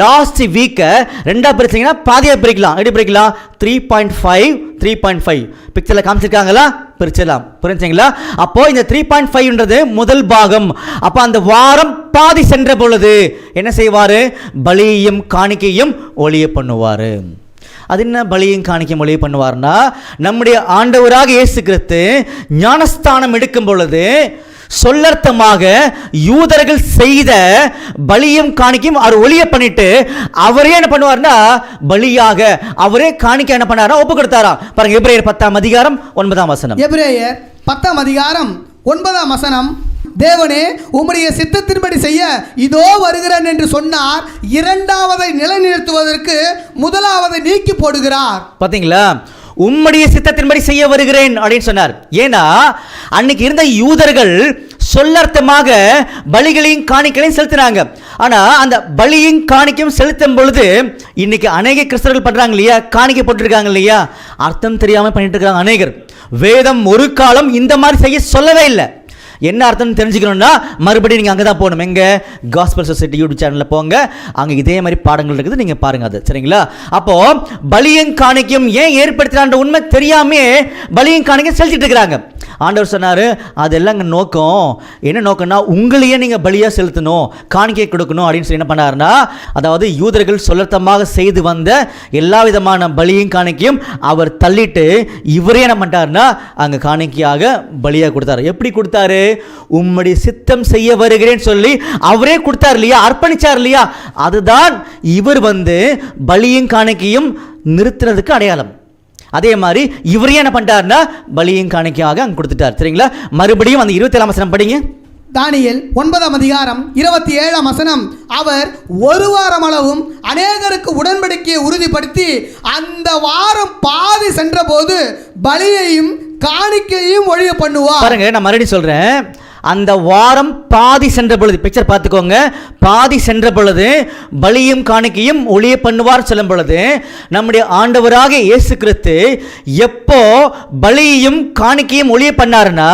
லாஸ்ட் வீக்கை 2ஆக பிரிச்சிங்கன்னா பாதியாக பிரிக்கலாம். எப்படி பிரிக்கலாம்? 3.5 3.5 பிக்சரில் காமிச்சிருக்காங்களா? பிரிச்சிடலாம். புரிஞ்சுங்களா? அப்போ இந்த 3.5ன்றது முதல் பாகம். அப்போ அந்த வாரம் பாதி சென்ற பொழுது என்ன செய்வார்? பலியையும் காணிக்கையும் ஒழிய பண்ணுவார். அது என்ன பலியும் காணிக்கையும் ஒழிய பண்ணுவார்னா, நம்முடைய ஆண்டவராக இயேசு கிறிஸ்து ஞானஸ்தானம் எடுக்கும் பொழுது சொல்லர்த்தமாக யூதர்கள் செய்த பலியும் காணிக்கையும் அவர் ஒழிய பண்ணிட்டு அவரே என்ன பண்ணுவார்னா, பலியாக அவரே காணிக்கை என்ன பண்ணாரா? ஒப்பு கொடுத்தாரா? பாருங்க, எபிரேயர் 10ஆம் அதிகாரம் 9ஆம் வசனம். எபிரேயர் 10ஆம் அதிகாரம் 9ஆம் வசனம். தேவனே, உம்முடைய சித்தத்தின்படி செய்ய இதோ வருகிறேன் என்று சொன்னார். 2வதை நிலைநிறுத்துவதற்கு 1வதை நீக்கி போடுகிறார். பாத்தீங்களா? உம்முடைய சித்தத்தின்படி செய்ய வருகிறேன் அப்படின்னு சொன்னார். ஏன்னா அன்னைக்கு இருந்த யூதர்கள் சொல்லர்த்தமாக பலிகளையும் காணிக்கையும் செலுத்தினாங்க. ஆனா அந்த பலியும் காணிக்கையும் செலுத்தும் பொழுது இன்னைக்கு அநேக கிறிஸ்தவர்கள் பண்றாங்க இல்லையா, காணிக்கை போட்டிருக்காங்க இல்லையா, அர்த்தம் தெரியாம பண்ணிட்டு இருக்காங்க அநேகர். வேதம் ஒரு காலம் இந்த மாதிரி செய்ய சொல்லவே இல்லை. என்ன அர்த்தம் தெரிஞ்சுக்கணும்னா மறுபடியும் நீங்கள் அங்கே தான் போகணும். எங்கே? காஸ்பல் சொசைட்டி யூடியூப் சேனலில் போங்க, அங்கே இதே மாதிரி பாடங்கள் இருக்குது, நீங்கள் பாருங்கள் அது. சரிங்களா? அப்போது பலியும் காணிக்கையும் ஏன் ஏற்படுத்தினான்ற உண்மை தெரியாமே பலியும் காணிக்கையும் செலுத்திட்டு இருக்கிறாங்க. ஆண்டவர் சொன்னார், அதெல்லாம் இங்கே நோக்கம் என்ன நோக்கம்னா, உங்களையே நீங்கள் பலியாக செலுத்தணும், காணிக்கை கொடுக்கணும் அப்படின்னு சொல்லி என்ன பண்ணாருன்னா, அதாவது யூதர்கள் சொல்லர்த்தமாக செய்து வந்த எல்லா விதமான பலியும் காணிக்கையும் அவர் தள்ளிட்டு இவரே என்ன பண்ணிட்டாருன்னா அங்கே காணிக்கையாக பலியாக கொடுத்தாரு. எப்படி கொடுத்தாரு? உம்முடைய சித்தம் செய்ய வருகிறேன்னு சொல்லி அவரே கொடுத்தார் இல்லையா, அர்ப்பணிச்சார் இல்லையா, அதுதான் இவர் பலியும் காணிக்கையும் நிறுத்துறதுக்கு அடையாளம். அதே மாதிரி இவரே என்ன பண்ணிட்டாருன்னா பலியும் காணிக்கையாக அங்கே கொடுத்துட்டார். சரிங்களா? மறுபடியும் அந்த 27ஆம் வசனம் படிங்க. தானியேல் 9ஆம் அதிகாரம் 27ஆம் வசனம். அவர் ஒரு வாரம் அளவும் அநேகருக்கு உடன்படிக்கையை உறுதிப்படுத்தி அந்த வாரம் பாதி சென்ற போது பலியையும் காணிக்கையும் ஒழிய பண்ணுவார். பாருங்க, நான் மறுபடியும் சொல்றேன், அந்த வாரம் பாதி சென்ற பொழுது, பிக்சர் பார்த்துக்கோங்க, பாதி சென்ற பொழுது பலியும் காணிக்கையும் ஒளிய பண்ணுவார் சொல்லும் பொழுது நம்முடைய ஆண்டவராக இயேசு கிறிஸ்து எப்போ பலியையும் காணிக்கையும் ஒளிய பண்ணாருன்னா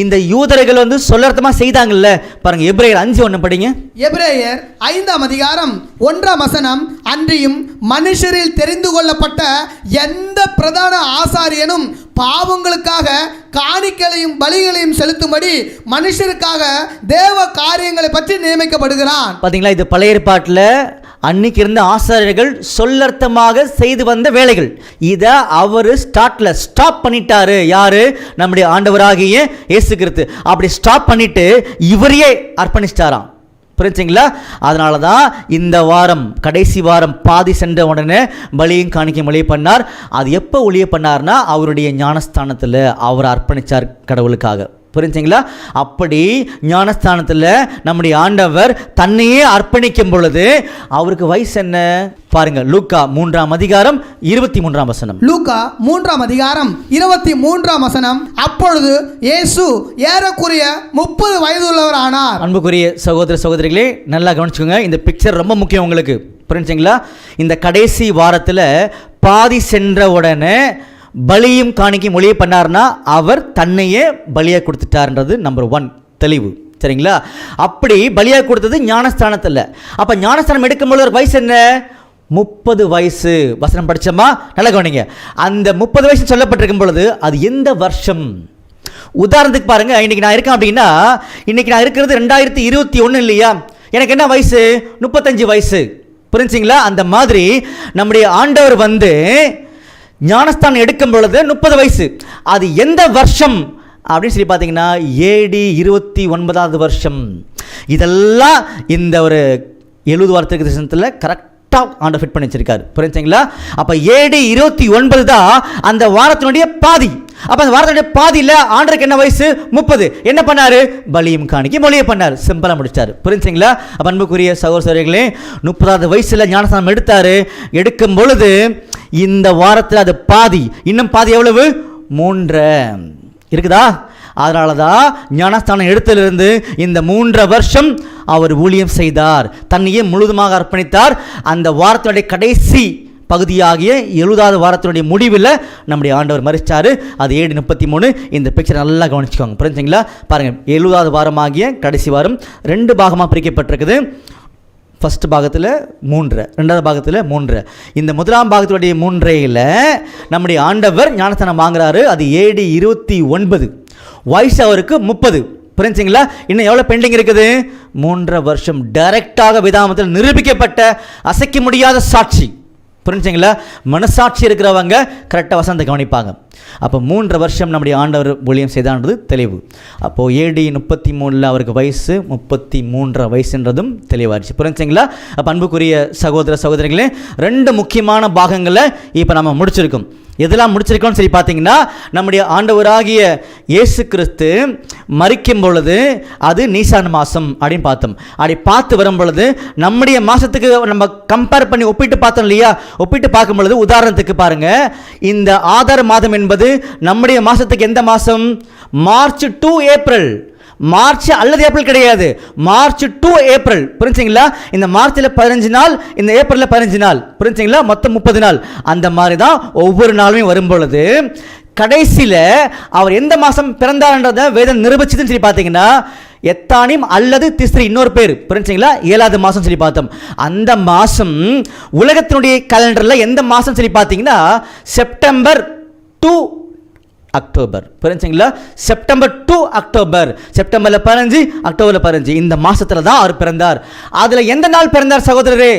இந்த யூதர்கள் வந்து சொல்லர்த்தமா செய்தாங்கல்ல. பாருங்க, எபிரேயர் 5:1 படிங்க. எபிரேயர் 5:1 அன்றியும் மனுஷரில் தெரிந்து கொள்ளப்பட்ட எந்த பிரதான ஆசாரியனும் பாவங்களுக்காக காணிக்கைகளையும் பலிகளையும் செலுத்தும்படி மனுஷருக்காக தேவ காரியங்களை பற்றி நியமிக்கப்படுகிறான். பாத்தீங்களா, இது பழைய ஏற்பாட்டில் அன்னைக்கு இருந்த ஆசாரியர்கள் சொல்லர்த்தமாக செய்து வந்த வேலைகள். இதை அவர் ஸ்டாப் பண்ணிட்டாரு. யாரு? நம்முடைய ஆண்டவராகிய இயேசு கிறிஸ்து. அப்படி ஸ்டாப் பண்ணிட்டு இவரையே அர்ப்பணிச்சிட்டாராம். புரிஞ்சுங்களா? அதனால தான் இந்த வாரம், கடைசி வாரம் பாதி சென்ற உடனே பலியும் காணிக்கையும் ஒளிய பண்ணார். அது எப்போ ஒளிய பண்ணார்னா அவருடைய ஞானஸ்தானத்தில் அவர் அர்ப்பணித்தார் கடவுளுக்காக. புரிஞ்சுங்களா? அப்படி ஞானஸ்தானத்தில் நம்முடைய ஆண்டவர் தன்னையே அர்ப்பணிக்கும் பொழுது அவருக்கு வயசு என்ன பாருங்க. லூக்கா 3:23. லூக்கா 3:23. அப்பொழுது இயேசு ஏறக்குறைய 30 வயதுள்ளவர் ஆனார். அன்புக்குரிய சகோதர சகோதரிகளே, நல்லா கவனிச்சுக்கோங்க. இந்த பிக்சர் ரொம்ப முக்கியம் உங்களுக்கு. புரிஞ்சுங்களா? இந்த கடைசி வாரத்தில் பாதி சென்ற உடனே பலியும் காணிக்கையும் ஒளிய பண்ணார்னா அவர் தன்னையே பலியாக கொடுத்துட்டார்ன்றது நம்பர் 1 தெளிவு. சரிங்களா? அப்படி பலியாக கொடுத்தது ஞானஸ்தானத்தில். அப்போ ஞானஸ்தானம் எடுக்கும்போது ஒரு வயசு என்ன? 30 வயசு. வசனம் படித்தோமா? நல்லா கவனிங்க. அந்த 30 வயசு சொல்லப்பட்டிருக்கும் பொழுது அது எந்த வருஷம்? உதாரணத்துக்கு பாருங்க, இன்னைக்கு நான் இருக்கேன் அப்படின்னா, இன்னைக்கு நான் இருக்கிறது 2021 இல்லையா? எனக்கு என்ன வயசு? 35 வயசு. புரிஞ்சுங்களா? அந்த மாதிரி நம்முடைய ஆண்டவர் வந்து ஞானஸ்தானம் எடுக்கும் பொழுது 30 வயசு. அது எந்த வருஷம் அப்படின்னு சொல்லி பார்த்தீங்கன்னா AD 29வது வருஷம். இதெல்லாம் இந்த ஒரு 70 வாரத்துக்கு தேசத்தில் கரெக்டாக ஆண்டவர் ஃபிட் பண்ணி வச்சிருக்காரு. புரிஞ்சுங்களா? அப்போ AD 29 தான் அந்த வாரத்தினுடைய பாதி. அப்போ அந்த வாரத்தினுடைய பாதியில் ஆண்டருக்கு என்ன வயசு? 30. என்ன பண்ணாரு? பலியும் காணிக்கையும் ஒளிய பண்ணார். சிம்பிளாக முடிச்சார். புரிஞ்சுங்களா? அப்போ அன்புக்குரிய சகோதரர்களே, 30வது வயசில் ஞானஸ்தானம் எடுத்தார். எடுக்கும் பொழுது இந்த வாரத்தில் அது பாதி. இன்னும் பாதி எவ்வளவு? 3 இருக்குதா? அதனால தான் ஞானஸ்தானம் எடுத்ததிலிருந்து இந்த 3 வருஷம் அவர் ஊழியம் செய்தார். தன்னையே முழுதுமாக அர்ப்பணித்தார். அந்த வாரத்தினுடைய கடைசி பகுதியாகிய 70வது வாரத்தினுடைய முடிவில் நம்முடைய ஆண்டவர் மரிச்சார். அது AD 33. இந்த பிக்சர் நல்லா கவனிச்சுக்கோங்க. புரிஞ்சுங்களா? பாருங்கள், 70வது வாரமாகிய கடைசி வாரம் 2 பாகமாக பிரிக்கப்பட்டிருக்குது. ஃபஸ்ட் பாகத்தில் 3, 2வது பாகத்தில் 3. இந்த முதலாம் பாகத்துடைய 3ல் நம்முடைய ஆண்டவர் ஞானஸ்தானம் வாங்குறாரு. அது AD 29. வயசு அவருக்கு 30. புரிஞ்சுங்களா? இன்னும் எவ்வளோ பெண்டிங் இருக்குது? 3 வருஷம். டைரக்டாக வேதாகமத்தில் நிரூபிக்கப்பட்ட அசைக்க முடியாத சாட்சி. புரிஞ்சுங்களா? மனசாட்சி இருக்கிறவங்க கரெக்டாக வசனத்தை கவனிப்பாங்க. அப்போ 3 வருஷம் நம்முடைய ஆண்டவர் ஊழியம் செய்தான்றது தெளிவு. அப்போது AD 33 அவருக்கு வயசு 33 வயசுன்றதும் தெளிவாகிடுச்சு. புரிஞ்சுங்களா? அப்போ அன்புக்குரிய சகோதர சகோதரிகளே, 2 முக்கியமான பாகங்களை இப்போ நம்ம முடிச்சிருக்கோம். எதெல்லாம் முடிச்சிருக்கோம்னு சொல்லி பார்த்தீங்கன்னா, நம்முடைய ஆண்டவராகிய இயேசு கிறிஸ்து மரிக்கும் பொழுது அது நீசான் மாதம் அப்படின்னு பார்த்தோம். அப்படி பார்த்து வரும் பொழுது நம்முடைய மாதத்துக்கு நம்ம கம்பேர் பண்ணி ஒப்பிட்டு பார்த்தோம் இல்லையா? ஒப்பிட்டு பார்க்கும் பொழுது உதாரணத்துக்கு பாருங்க, இந்த ஆதார் மாதம் என்பது நம்முடைய மாதத்துக்கு எந்த மாதம்? March to April. மார்ச் அல்லது ஏப்ரல் கிடையாது, மார்ச் டு ஏப்ரல். புரிஞ்சுங்களா? இந்த மார்ச்சில் 15 நாள், இந்த ஏப்ரலில் 15 நாள். புரிஞ்சுங்களா? மொத்தம் 30 நாள். அந்த மாதிரி தான் ஒவ்வொரு நாளுமே வரும் பொழுது கடைசியில் அவர் எந்த மாதம் பிறந்தார்ன்றதை வேதம் நிரூபிச்சதுன்னு சொல்லி பார்த்தீங்கன்னா எத்தானிம் அல்லது திஸ்ரி, இன்னொரு பேர். புரிஞ்சுங்களா? 7வது மாதம் சொல்லி பார்த்தோம். அந்த மாதம் உலகத்தினுடைய கேலண்டரில் எந்த மாதம் சொல்லி பார்த்தீங்கன்னா செப்டம்பர் டு அக்டோபர். புரிஞ்சுங்களா? September to October. செப்டம்பரில் 15, அக்டோபரில் 15. இந்த மாதத்தில் தான் அவர் பிறந்தார். அதில் எந்த நாள் பிறந்தார் சகோதரரே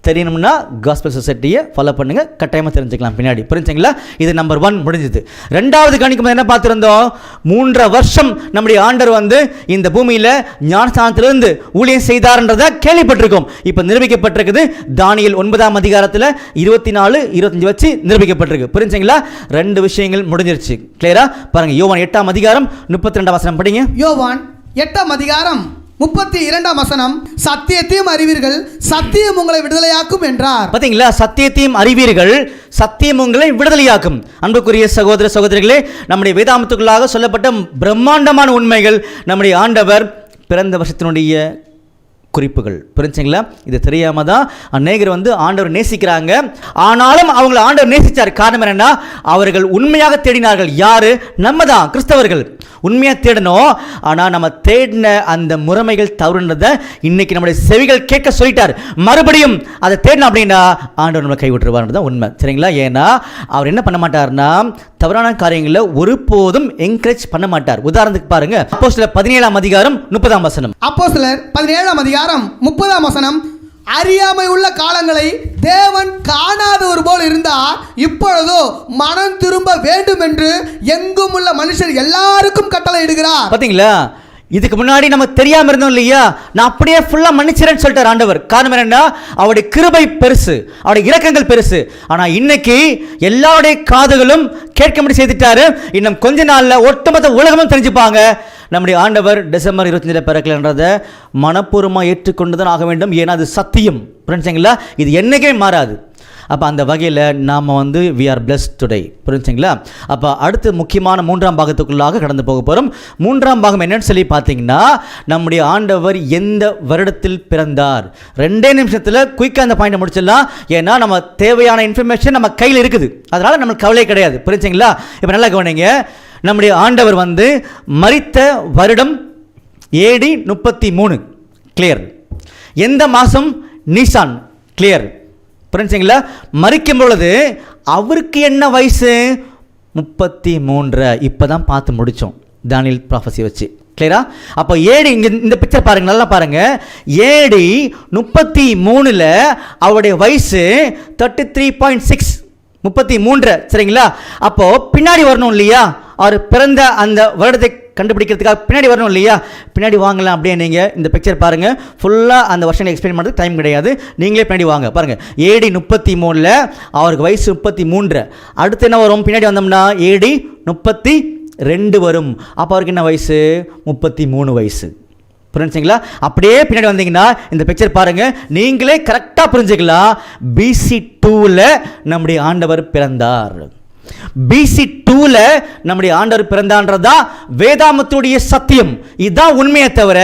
தெரியணும்னா காஸ்பல் சொசைட்டியை ஃபாலோ பண்ணுங்க, கட்டாயமாக தெரிஞ்சுக்கலாம் பின்னாடி. புரிஞ்சுங்களா? இது நம்பர் 1 முடிஞ்சது. 2வது கணிக்கும் என்ன பார்த்துருந்தோம்? 3 வருஷம் நம்முடைய ஆண்டவர் வந்து இந்த பூமியில் ஞானஸ்தானத்திலிருந்து ஊழியம் செய்தார்ன்றதை கேள்விப்பட்டிருக்கோம். இப்போ நிரூபிக்கப்பட்டிருக்குது. தானியேல் 9ஆம் அதிகாரத்தில் 24, 25 வச்சு நிரூபிக்கப்பட்டிருக்கு. புரிஞ்சுங்களா? 2 விஷயங்கள் முடிஞ்சிருச்சு. கிளியரா? பாருங்க, யோவான் 8ஆம் அதிகாரம் 32ஆம் வசனம் படிங்க. யோவான் 8ஆம் அதிகாரம் 32ஆம் வசனம், சத்தியத்தையும் அறிவீர்கள், சத்தியம் உங்களை விடுதலையாக்கும் என்றார். பாத்தீங்களா? சத்தியத்தையும் அறிவீர்கள், சத்தியம் உங்களை விடுதலையாக்கும். அன்புக்குரிய சகோதர சகோதரிகளே, நம்முடைய வேதாமத்துக்குள்ளாக சொல்லப்பட்ட பிரம்மாண்டமான உண்மைகள் நம்முடைய ஆண்டவர் பிறந்த வருஷத்தினுடைய குறிப்புகள். புரிஞ்சுங்களா? இது தெரியாம தான் அநேகர் ஆண்டவர் நேசிக்கிறாங்க. ஆனாலும் அவங்களை ஆண்டவர் நேசிச்சார். காரணம் என்னன்னா, அவர்கள் உண்மையாக தேடினார்கள். யாரு? நம்ம தான், கிறிஸ்தவர்கள். உண்மையாக தேடணும். ஆனால் நம்ம தேடின அந்த முறைமைகள் தவறுன்றதை இன்னைக்கு நம்முடைய செவிகள் கேட்க சொல்லிட்டார். மறுபடியும் அதை தேடணும் அப்படின்னா ஆண்டவர் நம்மளை கைவிட்டுருவார்ன்றது தான் உண்மை. சரிங்களா? ஏன்னா அவர் என்ன பண்ண மாட்டார்னா, தவறான காரியங்களை ஒருபோதும் என்கரேஜ் பண்ண மாட்டார். உதாரணத்துக்கு பாருங்க, அப்போஸ்தலர் 17ஆம் அதிகாரம் 30ஆம் வசனம். அப்போஸ்தலர் 17ஆம் அதிகாரம் 30ஆம் வசனம், அறியாமை உள்ள காலங்களை தேவன் காணாதவர் போல் இருந்தார், இப்பொழுதோ மனம் திரும்ப வேண்டும் என்று எங்கும் உள்ள மனுஷர் எல்லாருக்கும் கட்டளை இடுகிறார். பாத்தீங்களா? இதுக்கு முன்னாடி நம்ம தெரியாம இருந்தோம் இல்லையா, நான் அப்படியே ஃபுல்லா மன்னிச்சிரேன்னு சொல்லிட்டார் ஆண்டவர். காரணம் என்னன்னா, அவருடைய கிருபை பெருசு, அவருடைய இரக்கங்கள் பெருசு. ஆனா இன்னைக்கு எல்லாருடைய காதுகளும் கேட்கும்படி செய்துட்டாரு. இன்னும் கொஞ்ச நாள்ல ஒட்டுமொத்த உலகமும் தெரிஞ்சுப்பாங்க நம்முடைய ஆண்டவர் டிசம்பர் 25 பிறக்கலன்றதை மனப்பூர்வமாக ஏற்றுக்கொண்டு தான் ஆக வேண்டும். ஏன்னா அது சத்தியம். புரிஞ்சுங்களா? இது என்னைக்கே மாறாது. அப்போ அந்த வகையில் நாம் வி ஆர் பிளஸ்ட் டுடே. புரிஞ்சுங்களா? அப்போ அடுத்து முக்கியமான 3ஆம் பாகத்துக்குள்ளாக கடந்து போக போகிறோம். 3ஆம் பாகம் என்னன்னு சொல்லி பார்த்தீங்கன்னா, நம்முடைய ஆண்டவர் எந்த வருடத்தில் பிறந்தார். 2 நிமிஷத்தில் குயிக்காக அந்த பாயிண்டை முடிச்சிடலாம். ஏன்னா நம்ம தேவையான இன்ஃபர்மேஷன் நம்ம கையில் இருக்குது. அதனால் நம்மளுக்கு கவலை கிடையாது. புரிஞ்சுங்களா? இப்போ நல்லா கவனிங்க. நம்முடைய ஆண்டவர் மரித்த வருடம் AD 33 கிளியர். எந்த மாதம்? Nisan clear. புரிஞ்சுங்களா? மரிக்கும் பொழுது அவருக்கு என்ன வயசு? 33. இப்போ தான் பார்த்து முடித்தோம் தானியேல் ப்ராஃபஸி வச்சு. கிளியரா? அப்போ AD இங்கே இந்த பிக்சர் பாருங்க, நல்லா பாருங்க. AD 33 அவருடைய வயசு 33.6, 33. சரிங்களா? அப்போ பின்னாடி வரணும் இல்லையா? அவர் பிறந்த அந்த வருடத்தை கண்டுபிடிக்கிறதுக்காக பின்னாடி வரணும் இல்லையா? பின்னாடி வாங்கலாம். அப்படியே நீங்கள் இந்த பிக்சர் பாருங்கள். ஃபுல்லாக அந்த வருஷங்களை எக்ஸ்பிளைன் பண்ணுறதுக்கு டைம் கிடையாது. நீங்களே பின்னாடி வாங்க. பாருங்கள், AD 33 அவருக்கு வயசு 33. அடுத்து என்ன வரும்? பின்னாடி வந்தோம்னா AD 32 வரும். அப்போ அவருக்கு என்ன வயசு? 33 வயசு. புரிஞ்சுங்களா? அப்படியே பின்னாடி வந்தீங்கன்னா இந்த பிக்சர் பாருங்கள், நீங்களே கரெக்டாக புரிஞ்சுக்கலாம். BC 2 நம்முடைய ஆண்டவர் பிறந்தார். BC 2 நம்முடைய ஆண்டவர் பிறந்தான்றதா வேதாமத்துடைய சத்தியம். இதுதான் உண்மையை தவிர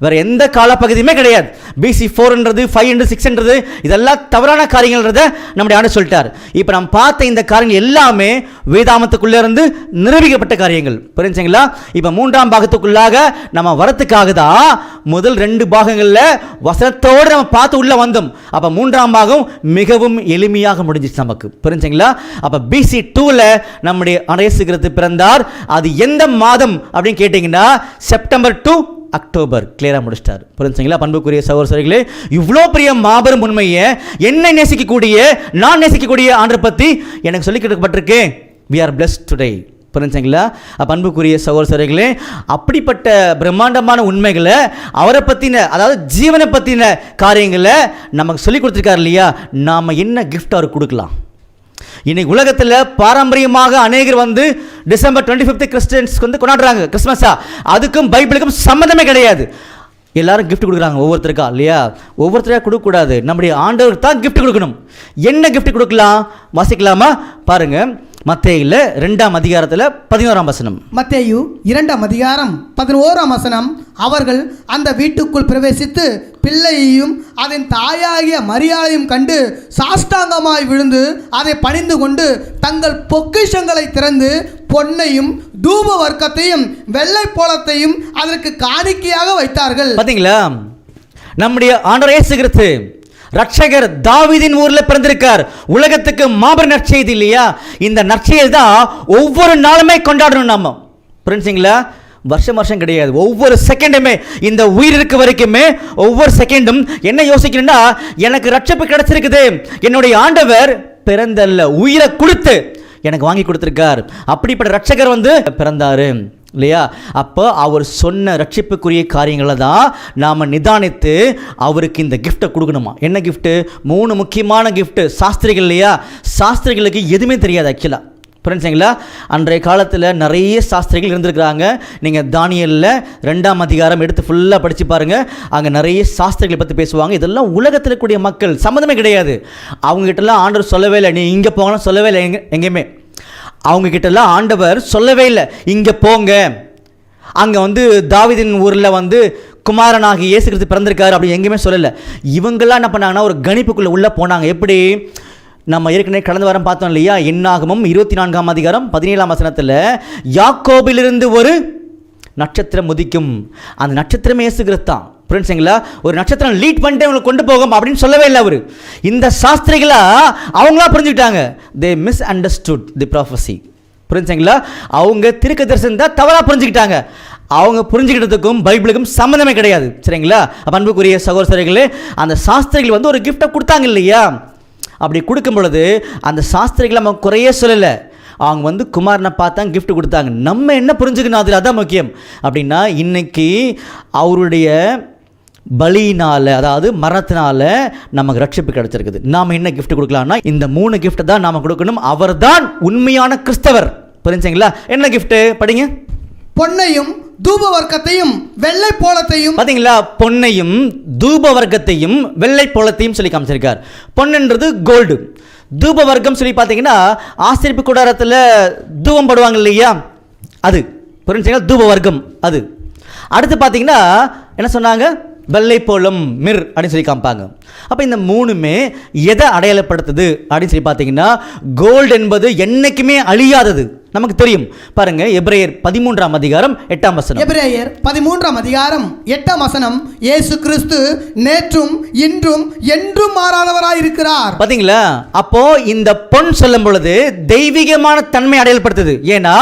வேற எந்த காலப்பகுதியுமே கிடையாது. BC 4 5 6 இதெல்லாம் தவறான காரியங்கள்ன்றத நம்முடைய ஆண்டவர் சொல்லிட்டார். இப்போ நம்ம பார்த்த இந்த காரியங்கள் எல்லாமே வேதாமத்துக்குள்ளே இருந்து நிரூபிக்கப்பட்ட காரியங்கள். புரிஞ்சுங்களா? இப்போ 3ஆம் பாகத்துக்குள்ளாக நம்ம வரத்துக்காக தான் முதல் 2 பாகங்களில் வசனத்தோடு நம்ம பார்த்து உள்ள வந்தோம். அப்போ 3ஆம் பாகம் மிகவும் எளிமையாக முடிஞ்சிச்சு நமக்கு. புரிஞ்சுங்களா? அப்போ BC 2 நம்முடைய இயேசு கிறிஸ்து பிறந்தார். அது எந்த மாதம் அப்படின்னு கேட்டீங்கன்னா செப்டம்பர் to அக்டோபர். கிளியராக முடிச்சிட்டார். புரிஞ்சுங்களா? பண்புக்குரிய சகோதரர்களே, இவ்வளோ பெரிய மாபெரும் உண்மையை என்னை நேசிக்கக்கூடிய, நான் நேசிக்கக்கூடிய ஆண்டரை பற்றி எனக்கு சொல்லிக் கொடுக்கப்பட்டிருக்கு. we are blessed today. புரிஞ்சுங்களா? பண்புக்குரிய சகோதரர்களே, அப்படிப்பட்ட பிரம்மாண்டமான உண்மைகளை, அவரை பற்றின, அதாவது ஜீவனை பற்றின காரியங்களை நமக்கு சொல்லிக் கொடுத்துருக்காரு இல்லையா? நாம் என்ன கிஃப்ட் அவருக்கு கொடுக்கலாம்? இன்னைக்கு உலகத்தில் பாரம்பரியமாக அநேகர் டிசம்பர் 25 கிறிஸ்டியன்ஸ் கொண்டாடுறாங்க கிறிஸ்மஸா. அதுக்கும் பைபிளுக்கும் சம்மந்தமே கிடையாது. எல்லாரும் கிஃப்ட் கொடுக்குறாங்க ஒவ்வொருத்தருக்கா இல்லையா? ஒவ்வொருத்தரையா கொடுக்கக்கூடாது. நம்முடைய ஆண்டவருக்கு தான் கிஃப்ட் கொடுக்கணும். என்ன கிஃப்ட் கொடுக்கலாம்? வாசிக்கலாமா? பாருங்க, மத்தேயுல 2ஆம் அதிகாரத்தில் 11ஆம் வசனம். மத்தேயு 2ஆம் அதிகாரம் 11ஆம் வசனம். அவர்கள் அந்த வீட்டுக்குள் பிரவேசித்து பிள்ளையையும் அதன் தாயாகிய மரியாதையும் கண்டு சாஷ்டாங்கமாய் விழுந்து அதை பணிந்து கொண்டு தங்கள் பொக்கிஷங்களை திறந்து பொன்னையும் தூப வர்க்கத்தையும் வெள்ளை போலத்தையும் அதற்கு காணிக்கையாக வைத்தார்கள். பாத்தீங்களா? நம்முடைய ஆண்டவர் இயேசு கிறிஸ்து ரட்சகர் தாவீதின் ஊரில் பிறந்திருக்கார். உலகத்துக்கு மாபெரும் நற்செய்தி இல்லையா? இந்த நற்செய்தி தான் ஒவ்வொரு நாளுமே கொண்டாடணும் நாம. புரிஞ்சுங்களா? வருஷம் கிடையாது, ஒவ்வொரு செகண்டுமே, இந்த உயிர் இருக்க வரைக்குமே ஒவ்வொரு செகண்டும் என்ன யோசிக்கணும்னா, எனக்கு ரட்சிப்பு கிடைச்சிருக்குது, என்னுடைய ஆண்டவர் பிறந்தல்ல உயிரை கொடுத்து எனக்கு வாங்கி கொடுத்துருக்கார். அப்படிப்பட்ட ரட்சகர் பிறந்தாரு இல்லையா? அப்போ அவர் சொன்ன ரட்சிப்புக்குரிய காரியங்களை தான் நாம் நிதானித்து அவருக்கு இந்த கிஃப்டை கொடுக்கணுமா. என்ன கிஃப்ட்டு? 3 முக்கியமான கிஃப்ட்டு. சாஸ்திரிகள் இல்லையா? சாஸ்திரிகளுக்கு எதுவுமே தெரியாது ஆக்சுவலாக. புரிஞ்சுங்களா? அன்றைய காலத்தில் நிறைய சாஸ்திரிகள் இருந்திருக்கிறாங்க. நீங்கள் தானியேலில் 2ஆம் அதிகாரம் எடுத்து ஃபுல்லாக படித்து பாருங்கள். அங்கே நிறைய சாஸ்திரிகளை பற்றி பேசுவாங்க. இதெல்லாம் உலகத்தில் இருக்கக்கூடிய மக்கள், சம்மந்தமே கிடையாது. அவங்ககிட்டலாம் ஆண்டவர் சொல்லவே இல்லை, நீ இங்கே போகணும் சொல்லவே இல்லை. எங்கேயுமே அவங்கக்கிட்டலாம் ஆண்டவர் சொல்லவே இல்லை, இங்கே போங்க, அங்கே தாவீதின் ஊரில் குமாரனாகி இயேசு கிறிஸ்து பிறந்திருக்காரு அப்படி எங்கேயுமே சொல்லலை. இவங்கெல்லாம் என்ன பண்ணாங்கன்னா ஒரு கணிப்புக்குள்ளே உள்ளே போனாங்க. எப்படி? நம்ம ஏற்கனவே கடந்த வாரம் பார்த்தோம் இல்லையா? என்னாகமம் 24ஆம் அதிகாரம் 17ஆம் வசனத்தில் யாக்கோபிலிருந்து ஒரு நட்சத்திரம் உதிக்கும், அந்த நட்சத்திரமே இயேசு கிறிஸ்து தான். புரிஞ்சுங்களா? ஒரு நட்சத்திரம் லீட் பண்ணிட்டு அவங்களை கொண்டு போகும் அப்படின்னு சொல்லவே இல்லை அவர். இந்த சாஸ்திரிகளா அவங்களா புரிஞ்சுக்கிட்டாங்க. தே மிஸ் அண்டர்ஸ்டுட் தி ப்ராஃபஸி. புரிஞ்சுங்களா? அவங்க தீர்க்க தரிசனம் தான் தவறாக புரிஞ்சுக்கிட்டாங்க. அவங்க புரிஞ்சுக்கிட்டதுக்கும் பைபிளுக்கும் சம்மந்தமே கிடையாது. சரிங்களா? அன்புக்குரிய சகோதரர்களே, அந்த சாஸ்திரிகள் ஒரு கிஃப்டை கொடுத்தாங்க இல்லையா? அப்படி கொடுக்கும் பொழுது அந்த சாஸ்திரிகளை நம்ம குறைய சொல்லலை. அவங்க குமாரனை பார்த்தாங்க, கிஃப்ட் கொடுத்தாங்க. நம்ம என்ன புரிஞ்சுக்கணும், அதில் அதான் முக்கியம். அப்படின்னா இன்னைக்கு அவருடைய பலியினால், அதாவது மரணத்தினால நமக்கு ரட்சிப்பு கிடைச்சிருக்குது. நாம் என்ன கிஃப்ட் கொடுக்கலாம்னா இந்த 3 கிஃப்ட்டை தான் நாம் கொடுக்கணும். அவர் தான் உண்மையான கிறிஸ்தவர். புரிஞ்சுங்களா? என்ன கிஃப்ட்டு படிங்க. பொன்னையும் தூப வர்க்கத்தையும் வெள்ளை போலத்தையும். பார்த்தீங்களா? பொன்னையும் தூப வர்க்கத்தையும் வெள்ளை போலத்தையும் சொல்லி காமிச்சிருக்கார். பொன்னுன்றது கோல்டு, தூப வர்க்கம் சொல்லி பார்த்தீங்கன்னா ஆசரிப்பு கூடாரத்தில் தூபம் போடுவாங்க இல்லையா? அது புரிஞ்சுங்களா? தூப வர்க்கம் அது. அடுத்து பார்த்தீங்கன்னா என்ன சொன்னாங்க? வெள்ளை போலம், மிர் அப்படின்னு சொல்லி காமிப்பாங்க. அப்போ இந்த 3மே எதை அடையாளப்படுத்துது அப்படின்னு சொல்லி பார்த்தீங்கன்னா கோல்டு என்பது என்றைக்குமே அழியாதது. நமக்கு தெரியும் பாருங்க, எபிரேயர் 13ஆம் அதிகாரம் 8ஆம் வசனம். எபிரேயர் 13ஆம் அதிகாரம் 8ஆம் வசனம். இயேசு கிறிஸ்து நேற்றும் இன்றும் என்றும் மாறாதவராய் இருக்கிறார். பாத்தீங்களா? அப்போ இந்த பொன் சொல்லும் பொழுது தெய்வீகமான தன்மை அடையாளப்படுத்துது. ஏன்னா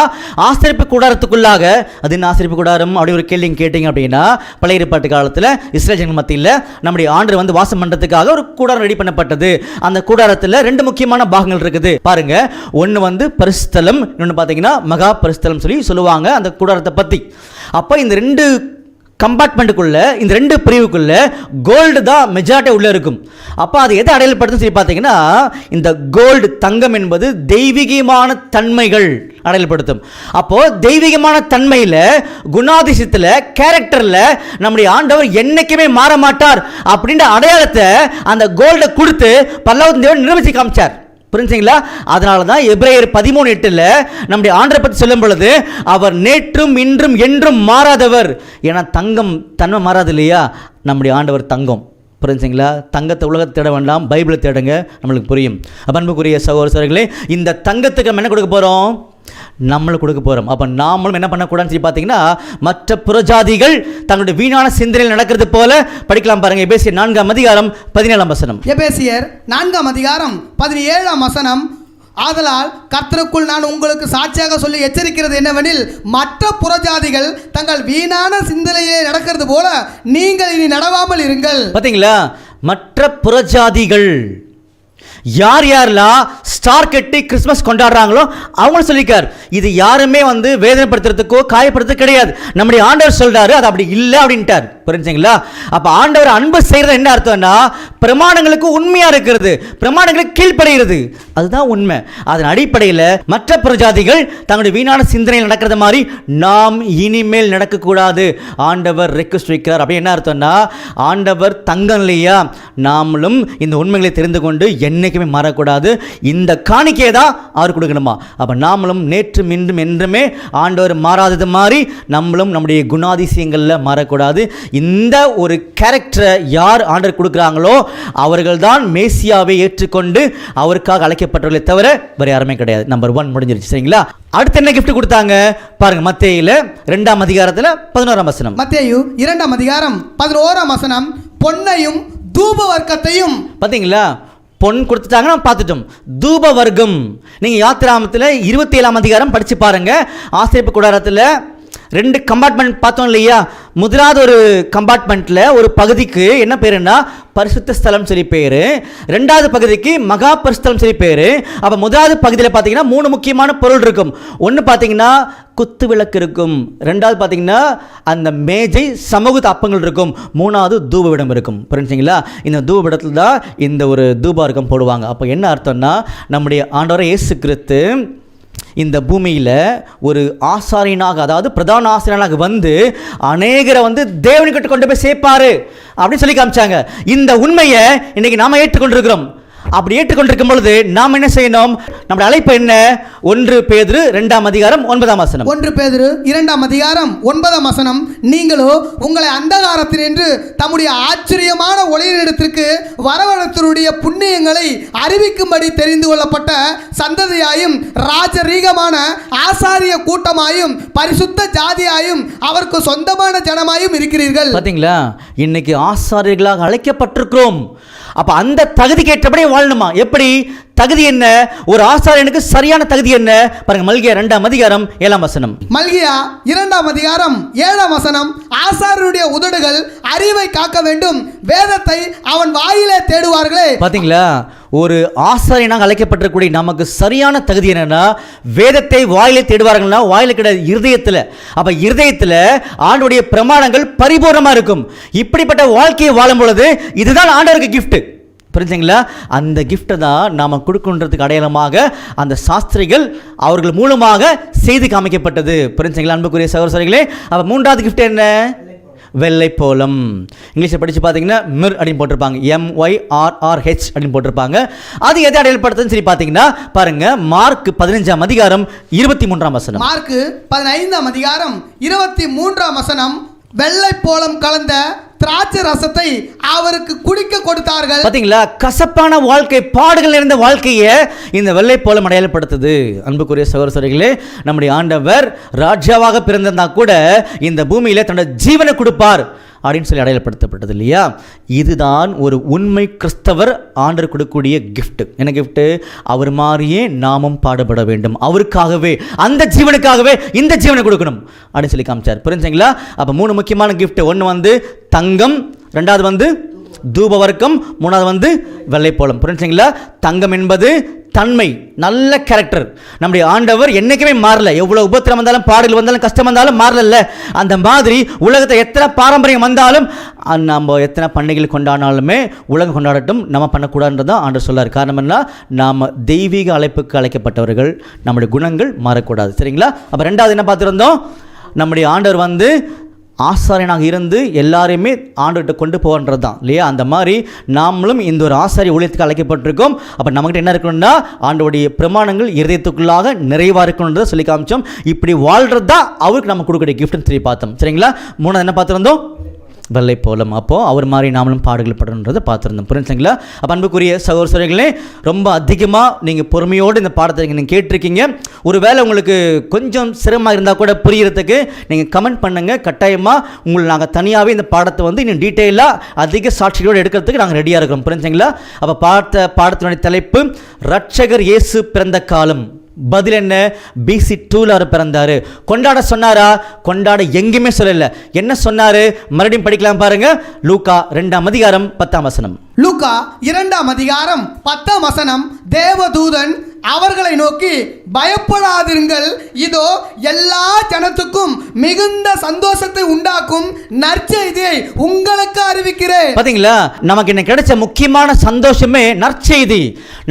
ஆசரிப்பு கூடாரத்துக்குள்ளாக, அது என்ன ஆசரிப்பு கூடாரம் அப்படி ஒரு கேள்வி கேட்டீங்க அப்படின்னா, பழைய ஏற்பாட்டு காலத்தில் இஸ்ரேல் ஜனங்கள் மத்தியில் நம்முடைய ஆண்டவர் வாசம் பண்றதுக்காக ஒரு கூடாரம் ரெடி பண்ணப்பட்டது. அந்த கூடாரத்தில் 2 முக்கியமான பாகங்கள் இருக்குது. பாருங்க, ஒன்று பரிசுத்தலம், இன்னொன்று பார்த்தீங்கன்னா மகா பரிசுத்தலம் சொல்லி சொல்லுவாங்க அந்த கூடாரத்தை பற்றி. அப்போ இந்த 2 கம்பார்ட்மெண்ட்டுக்குள்ள, இந்த 2 பிரிவுக்குள்ள கோல்டு தான் மெஜாரிட்டி உள்ள இருக்கும். அப்போ அது எதை அடையாளப்படுத்தும் சொல்லி பார்த்தீங்கன்னா இந்த கோல்டு, தங்கம் என்பது தெய்வீகமான தன்மைகள் அடையாளப்படுத்தும். அப்போ தெய்வீகமான தன்மையில், குணாதிசயத்தில், கேரக்டரில் நம்முடைய ஆண்டவர் என்னைக்குமே மாற மாட்டார் அப்படின்ற அடையாளத்தை அந்த கோல்டை கொடுத்து பல்லவத்தின் தேவன் நிரூபித்து காமிச்சார். புரிஞ்சுங்களா? அதனால தான் எபிரேயர் 13:8 நம்முடைய ஆண்டவரை பற்றி சொல்லும் பொழுது அவர் நேற்றும் இன்றும் என்றும் மாறாதவர். ஏன்னா தங்கம் தன்மை மாறாது இல்லையா? நம்முடைய ஆண்டவர் தங்கம். புரிஞ்சுங்களா? தங்கத்தை உலகத்தை தேட வேண்டாம், பைபிளை தேடுங்க, நம்மளுக்கு புரியும். அன்புக்குரிய சகோதரர்களே, இந்த தங்கத்துக்கு நம்ம என்ன கொடுக்க போகிறோம்? நம்மளும் கொடுக்க போகிறோம். அப்போ நாமளும் என்ன பண்ணக்கூடாதுன்னு சொல்லி பார்த்தீங்கன்னா மற்ற புறஜாதிகள் தங்களுடைய வீணான சிந்தனையில் நடக்கிறது போல படிக்கலாம். பாருங்க, எபேசியர் 4ஆம் அதிகாரம் 17ஆம் வசனம். எபேசியர் 4ஆம் அதிகாரம் 17ஆம் வசனம். ஆதலால் கர்த்தருக்குள் நான் உங்களுக்கு சாட்சியாக சொல்லி எச்சரிக்கிறது என்னவெனில், மற்ற புறஜாதிகள் தங்கள் வீணான சிந்தனையிலே நடக்கிறது போல நீங்கள் இனி நடவாமல் இருங்கள். பார்த்தீங்களா? மற்ற புறஜாதிகள் யார் யாரெல்லாம் ஸ்டார் கட்டி கிறிஸ்மஸ் கொண்டாடுறாங்களோ அவங்க சொல்லிக்கார். இது யாருமே வேதனைப்படுத்துறதுக்கோ காயப்படுத்துறது கிடையாது. நம்முடைய ஆண்டவர் சொல்றாரு அது அப்படி இல்லை அப்படின்ட்டார். புரிஞ்சுங்களா? அப்ப ஆண்டவர் அன்பு செய்யறது என்ன அர்த்தம்னா பிரமாணங்களுக்கு உண்மையா இருக்கிறது, பிரமாணங்களுக்கு கீழ்ப்படுகிறது, அதுதான் உண்மை. அதன் அடிப்படையில் மற்ற பிரஜாதிகள் தங்களுடைய வீணான சிந்தனையில் நடக்கிறது மாதிரி நாம் இனிமேல் நடக்கக்கூடாது. ஆண்டவர் ரெக்வெஸ்ட் வைக்கிறார். அப்படி என்ன அர்த்தம்னா ஆண்டவர் தங்கம் இல்லையா? நாமளும் இந்த உண்மைகளை தெரிந்து கொண்டு என்னைக்குமே மாறக்கூடாது. இந்த காணிக்கையை தான் அவர் கொடுக்கணுமா? அப்ப நாமளும் நேற்றும் இன்றும் என்றுமே ஆண்டவர் மாறாதது மாதிரி நம்மளும் நம்முடைய குணாதிசயங்களில் மாறக்கூடாது. இந்த ஒரு கேரக்டரை யார் ஆண்டவர் கொடுக்குறாங்களோ அவர்கள் தான் மேசியாவை ஏற்றுக்கொண்டு அவருக்காக அழைக்கப்பட்டவர்களை தவிர வேற யாருமே கிடையாது. நம்பர் 1 முடிஞ்சிருச்சு. சரிங்களா? அடுத்து என்ன கிஃப்ட் கொடுத்தாங்க பாருங்க. மத்தேயுல 2ஆம் அதிகாரத்தில் 11ஆம் வசனம். மத்தேயு 2ஆம் அதிகாரம் 11ஆம் வசனம். பொன்னையும் தூப வர்க்கத்தையும். பார்த்தீங்களா? பொன் கொடுத்துட்டாங்க, நம்ம பார்த்துட்டோம். தூப வர்க்கம் நீங்கள் யாத்திராமத்தில் 27ஆம் அதிகாரம் படித்து பாருங்க. ஆசரிப்பு கூடாரத்தில் 2 கம்பார்ட்மெண்ட் பார்த்தோம் இல்லையா? முதலாவது ஒரு கம்பார்ட்மெண்ட்டில் ஒரு பகுதிக்கு என்ன பேருன்னா பரிசுத்த ஸ்தலம் சொல்லி பேர், 2வது பகுதிக்கு மகா பரிசுத்தலம் சொல்லி பேர். அப்போ முதலாவது பகுதியில் பார்த்தீங்கன்னா 3 முக்கியமான பொருள் இருக்கும். ஒன்று பார்த்தீங்கன்னா குத்து விளக்கு இருக்கும், 2வது பார்த்தீங்கன்னா அந்த மேஜை சமூக அப்பங்கள் இருக்கும், 3வது தூபவிடம் இருக்கும். புரிஞ்சுங்களா? இந்த தூபவிடத்தில் தான் இந்த ஒரு தூபார்க்கம் போடுவாங்க. அப்போ என்ன அர்த்தம்னா நம்முடைய ஆண்டவர் இயேசு கிறிஸ்து இந்த பூமியில் ஒரு ஆசாரியனாக, அதாவது பிரதான ஆசாரியனாக வந்து அநேகரை வந்து தேவனுக்கிட்ட கொண்டு போய் சேர்ப்பாரு அப்படின்னு சொல்லி காமிச்சாங்க. இந்த உண்மையை இன்னைக்கு நாம ஏற்றுக்கொண்டிருக்கிறோம். அப்படி ஏற்றுக்கொண்டிருக்கும் பொழுது நாம் என்ன செய்யணும்? நம்முடைய அழைப்பு என்ன? 1 பேதுரு 2:9. 1 பேதுரு 2:9 நீங்களோ உங்களை அந்தகாரத்தினின்று தம்முடைய ஆச்சரியமான ஒளியினிடத்திற்கு வரவழைத்தவருடைய புண்ணியங்களை அறிவிக்கும்படி தெரிந்து கொள்ளப்பட்ட சந்ததியாயும் ராஜரீகமான ஆசாரிய கூட்டமாயும் பரிசுத்த ஜாதியாயும் அவருக்கு சொந்தமான ஜனமாயும் இருக்கிறீர்கள். பாத்தீங்களா? இன்னைக்கு ஆசாரியர்களாக அழைக்கப்பட்டிருக்கிறோம். அப்ப அந்த தகுதிக்கு ஏற்றபடி வாழணுமா? எப்படி? தகுதி என்ன? ஒரு ஆசாரியனுக்கு சரியான தகுதி என்ன? பாருங்க, மல்கியா 2:7. மல்கியா 2:7 ஆசாரியருடைய உதடுகள் அறிவை காக்க வேண்டும், வேதத்தை அவன் வாயிலே தேடுவார்களே. பாத்தீங்களா? ஒரு ஆசாரியனாக அழைக்கப்பட்டிருக்கக்கூடிய நமக்கு சரியான தகுதி என்னன்னா, வேதத்தை வாயிலே தேடுவார்கள்னா, வாயில கிடையாது, இருதயத்தில். அப்ப இருதயத்தில் ஆண்டவருடைய பிரமாணங்கள் பரிபூர்ணமா இருக்கும். இப்படிப்பட்ட வாழ்க்கையை வாழும் பொழுது இதுதான் ஆண்டவருக்கு கிஃப்ட். புரிஞ்சுங்களா? அந்த கிஃப்ட்டை தான் நாம் கொடுக்கின்றதுக்கு அடையாளமாக அந்த சாஸ்திரிகள் அவர்கள் மூலமாக செய்து காமிக்கப்பட்டது. புரிஞ்சுங்களா அன்புக்குரிய சகோதரர்களே? அப்போ 3வது கிஃப்ட் என்ன? வெள்ளை போலம். இங்கிலீஷில் படித்து பார்த்தீங்கன்னா மிர் அப்படின்னு போட்டிருப்பாங்க, MYRRH அப்படின்னு போட்டிருப்பாங்க. அது எதை அடையாளப்படுத்துன்னு சொல்லி பார்த்தீங்கன்னா பாருங்க, மார்க் 15:23. மார்க் 15:23 வெள்ளை போலம் கலந்த திராட்சை ரசத்தை அவருக்கு குடிக்க கொடுத்தார்கள். பாத்தீங்களா? கசப்பான வாழ்க்கை, பாடுகள் நிறைந்த வாழ்க்கையை இந்த வெள்ளை போலம் அடையாளப்படுத்துது. அன்புக்குரிய சகோதரர்களே, நம்முடைய ஆண்டவர் ராஜாவாக பிறந்திருந்தா கூட இந்த பூமியில தன்னுடைய ஜீவனை கொடுப்பார் அப்படின்னு சொல்லி அடையாளப்படுத்தப்பட்டது இல்லையா? இதுதான் ஒரு உண்மை கிறிஸ்தவர் ஆண்டவர் கொடுக்கக்கூடிய கிஃப்ட். என்ன கிஃப்ட்? அவர் மாதிரியே நாமும் பாடுபட வேண்டும், அவருக்காகவே, அந்த ஜீவனுக்காகவே இந்த ஜீவனை கொடுக்கணும் அப்படின்னு சொல்லி காமிச்சார். புரிஞ்சுங்களா? அப்போ 3 முக்கியமான கிஃப்ட். 1 வந்து தங்கம், 2வது வந்து தூபவர்க்கம், 3வது வெள்ளை போலம். புரிஞ்சுங்களா? தங்கம் என்பது தன்மை, நல்ல கேரக்டர். நம்முடைய ஆண்டவர் என்னைக்குமே மாறல. எவ்வளவு உபத்திரம் வந்தாலும், பாடுகள் வந்தாலும், கஷ்டம் வந்தாலும் மாறல. அந்த மாதிரி உலகத்தை எத்தனை பாரம்பரியம் வந்தாலும், நம்ம எத்தனை பண்டிகைகள் கொண்டாடினாலுமே உலகம் கொண்டாடட்டும், நம்ம பண்ணக்கூடாதுன்றதான் ஆண்டவர் சொல்லார். காரணம் என்ன? நாம் தெய்வீக அழைப்புக்கு அழைக்கப்பட்டவர்கள், நம்முடைய குணங்கள் மாறக்கூடாது. சரிங்களா? அப்போ 2வது என்ன பார்த்துருந்தோம்? நம்முடைய ஆண்டவர் வந்து ஆசாரியனாக இருந்து எல்லாரையுமே ஆண்டவர்கிட்ட கொண்டு போகின்றது தான் இல்லையா? அந்த மாதிரி நாமளும் இந்த ஒரு ஆசாரிய ஊழியத்துக்கு அழைக்கப்பட்டிருக்கோம். அப்போ நம்மகிட்ட என்ன இருக்கணும்னா, ஆண்டவருடைய பிரமாணங்கள் இருதயத்துக்குள்ளாக நிறைவாக இருக்கணுன்றதை சொல்லி காமிச்சோம். இப்படி வாழ்கிறது தான் அவருக்கு நம்ம கொடுக்கக்கூடிய கிஃப்ட்னு சொல்லி பார்த்தோம். சரிங்களா? 3வது என்ன பார்த்துருந்தோம்? வெள்ளை போலம். அப்போது அவர் மாதிரி நாமளும் பாடுகள் படணுன்றதை பார்த்துருந்தோம். புரிஞ்சுங்களா? அப்போ அன்புக்குரிய சகோதரர்களே, ரொம்ப அதிகமாக நீங்கள் பொறுமையோடு இந்த பாடத்தை நீங்கள் கேட்டிருக்கீங்க. ஒரு வேளை உங்களுக்கு கொஞ்சம் சிரமமாக இருந்தால் கூட புரியறதுக்கு நீங்கள் கமெண்ட் பண்ணுங்கள். கட்டாயமாக உங்களை நாங்கள் தனியாகவே இந்த பாடத்தை வந்து இன்னும் டீட்டெயிலாக அதிக சாட்சிகளோடு எடுக்கிறதுக்கு நாங்கள் ரெடியாக இருக்கிறோம். புரிஞ்சுங்களா? அப்போ பாடத்தினுடைய தலைப்பு இரட்சகர் இயேசு பிறந்த காலம். பதில் என்ன? BC 2ல் அவர் பிறந்தாரு. கொண்டாட சொன்னாரா? கொண்டாட எங்கேயுமே சொல்லல. என்ன சொன்னாரு? மறுபடியும் படிக்கலாம் பாருங்க. லூக்கா 2:10. லூக்கா 2:10 தேவதூதன் அவர்களை நோக்கி, பயப்படாதிருங்கள், இதோ எல்லா ஜனத்துக்கும் மிகுந்த சந்தோஷத்தை உண்டாக்கும் நற்செய்தியை உங்களுக்கு அறிவிக்கிறேன். பாத்தீங்களா? நமக்கு என்ன கிடைச்ச முக்கியமான சந்தோஷமே நற்செய்தி.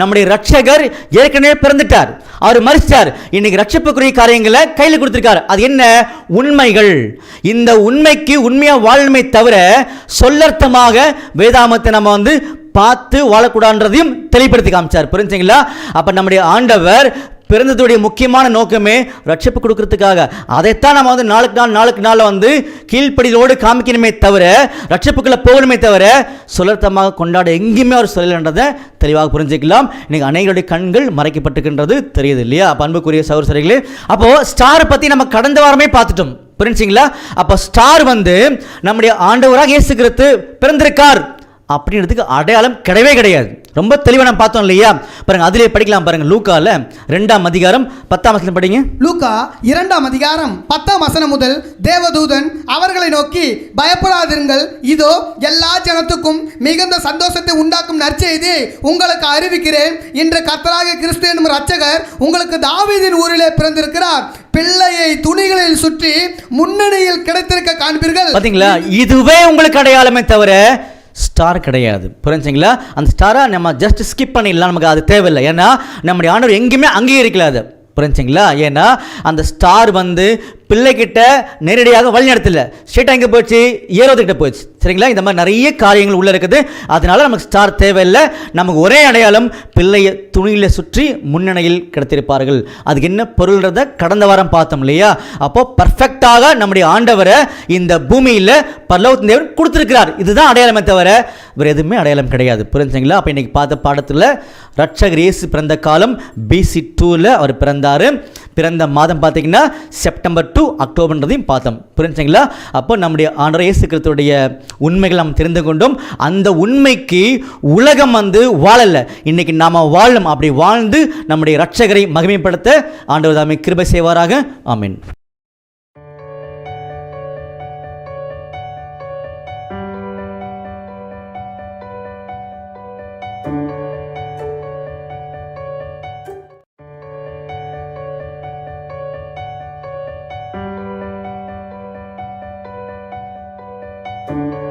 நம்முடைய ரட்சகர் ஏற்கனவே பிறந்துட்டார், அவர் மரிச்சார், இன்னைக்கு ரட்சிப்புக்குரிய காரியங்களை கையில் கொடுத்திருக்கார். அது என்ன? உண்மைகள். இந்த உண்மைக்கு உண்மையா வாழ்மை தவிர சொல்லர்த்தமாக வேதாமத்தை நம்ம வந்து பார்த்து வாழக்கூடாதுன்றதையும் தெளிவுபடுத்தி காமிச்சார். புரிஞ்சுங்களா? அப்ப நம்முடைய ஆண்டவர் பிறந்ததுடைய முக்கியமான நோக்கமே ரட்சிப்பு கொடுக்கறதுக்காக. அதைத்தான் நம்ம வந்து நாளுக்கு நாள் வந்து கீழ்ப்படியோடு காமிக்கணுமே தவிர, ரட்சிப்புக்குள்ள போகணுமே தவிர சுலர்த்தமாக கொண்டாட எங்கேயுமே அவர் சொல்லலைன்றதை தெளிவாக புரிஞ்சுக்கலாம். இன்னைக்கு அநேகருடைய கண்கள் மறைக்கப்பட்டிருக்கின்றது தெரியுது இல்லையா? அப்போ அன்புக்குரிய சகோதரர்களே, அப்போ ஸ்டார் பத்தி நம்ம கடந்த வாரமே பார்த்துட்டோம். புரிஞ்சுங்களா? அப்போ ஸ்டார் வந்து நம்முடைய ஆண்டவராக இயேசு கிறிஸ்து பிறந்திருக்கார் அப்படின்றதுக்கு அடையாளம் கிடையவே கிடையாது. ரொம்ப தெளிவாக நம்ம பார்த்தோம் இல்லையா? பாருங்க, அதிலே படிக்கலாம் பாருங்க. லூக்கால 2:10 படிங்க. லூக்கா 2:10 முதல் தேவதூதன் அவர்களை நோக்கி, பயப்படாதிருங்கள், இதோ எல்லா ஜனத்துக்கும் மிகுந்த சந்தோஷத்தை உண்டாக்கும் நற்செய்தி உங்களுக்கு அறிவிக்கிறேன். இன்று கர்த்தராகிய கிறிஸ்து என்னும் இரட்சகர் உங்களுக்கு தாவீதின் ஊரிலே பிறந்திருக்கிறார். பிள்ளையை துணிகளில் சுற்றி முன்னணியில் கிடைத்திருக்க காண்பீர்கள். பாத்தீங்களா? இதுவே உங்களுக்கு அடையாளமே தவிர ஸ்டார் கிடையாது. புரிஞ்சுங்களா? அந்த ஸ்டாரை நம்ம ஜஸ்ட் ஸ்கிப் பண்ணிடலாம், நமக்கு அது தேவையில்லை. ஏன்னா நம்முடைய ஆண்டவர் எங்கேயுமே அங்கீகரிக்கல. அது புரிஞ்சுங்களா? ஏன்னா அந்த ஸ்டார் வந்து பிள்ளைகிட்ட நேரடியாக வழி நடத்தல, ஸ்ட்ரெயிட்டாக எங்கே போச்சு? ஏரோதுக்கிட்ட போச்சு. சரிங்களா? இந்த மாதிரி நிறைய காரியங்கள் உள்ளே இருக்குது. அதனால நமக்கு ஸ்டார் தேவையில்லை. நமக்கு ஒரே அடையாளம், பிள்ளையை துணியில் சுற்றி முன்னணியில் கிடத்திருப்பார்கள். அதுக்கு என்ன பொருள்ன்றதை கடந்த வாரம் பார்த்தோம் இல்லையா? அப்போ பர்ஃபெக்டாக நம்முடைய ஆண்டவரை இந்த பூமியில் பரலோகத்தின் தேவன் கொடுத்துருக்கிறார். இதுதான் அடையாளமே தவிர வேறு எதுவுமே அடையாளம் கிடையாது. புரிஞ்சுங்களா? அப்போ இன்றைக்கி பார்த்த பாடத்தில் ரட்சகர் இயேசு பிறந்த காலம் BC 2ல் அவர் பிறந்தார். பிறந்த மாதம் பார்த்தீங்கன்னா செப்டம்பர் to அக்டோபர்ன்றதையும் பார்த்தோம். புரிஞ்சுங்களா? அப்போ நம்முடைய ஆண்டவர் இயேசு கிறிஸ்துவுடைய உண்மைகள் நாம் தெரிந்து கொண்டோம். அந்த உண்மைக்கு உலகம் வந்து வாழலை, இன்னைக்கு நாம் வாழும். அப்படி வாழ்ந்து நம்முடைய ரட்சகரை மகிமைப்படுத்த ஆண்டவர் தாமே கிருபை செய்வாராக. ஆமென். you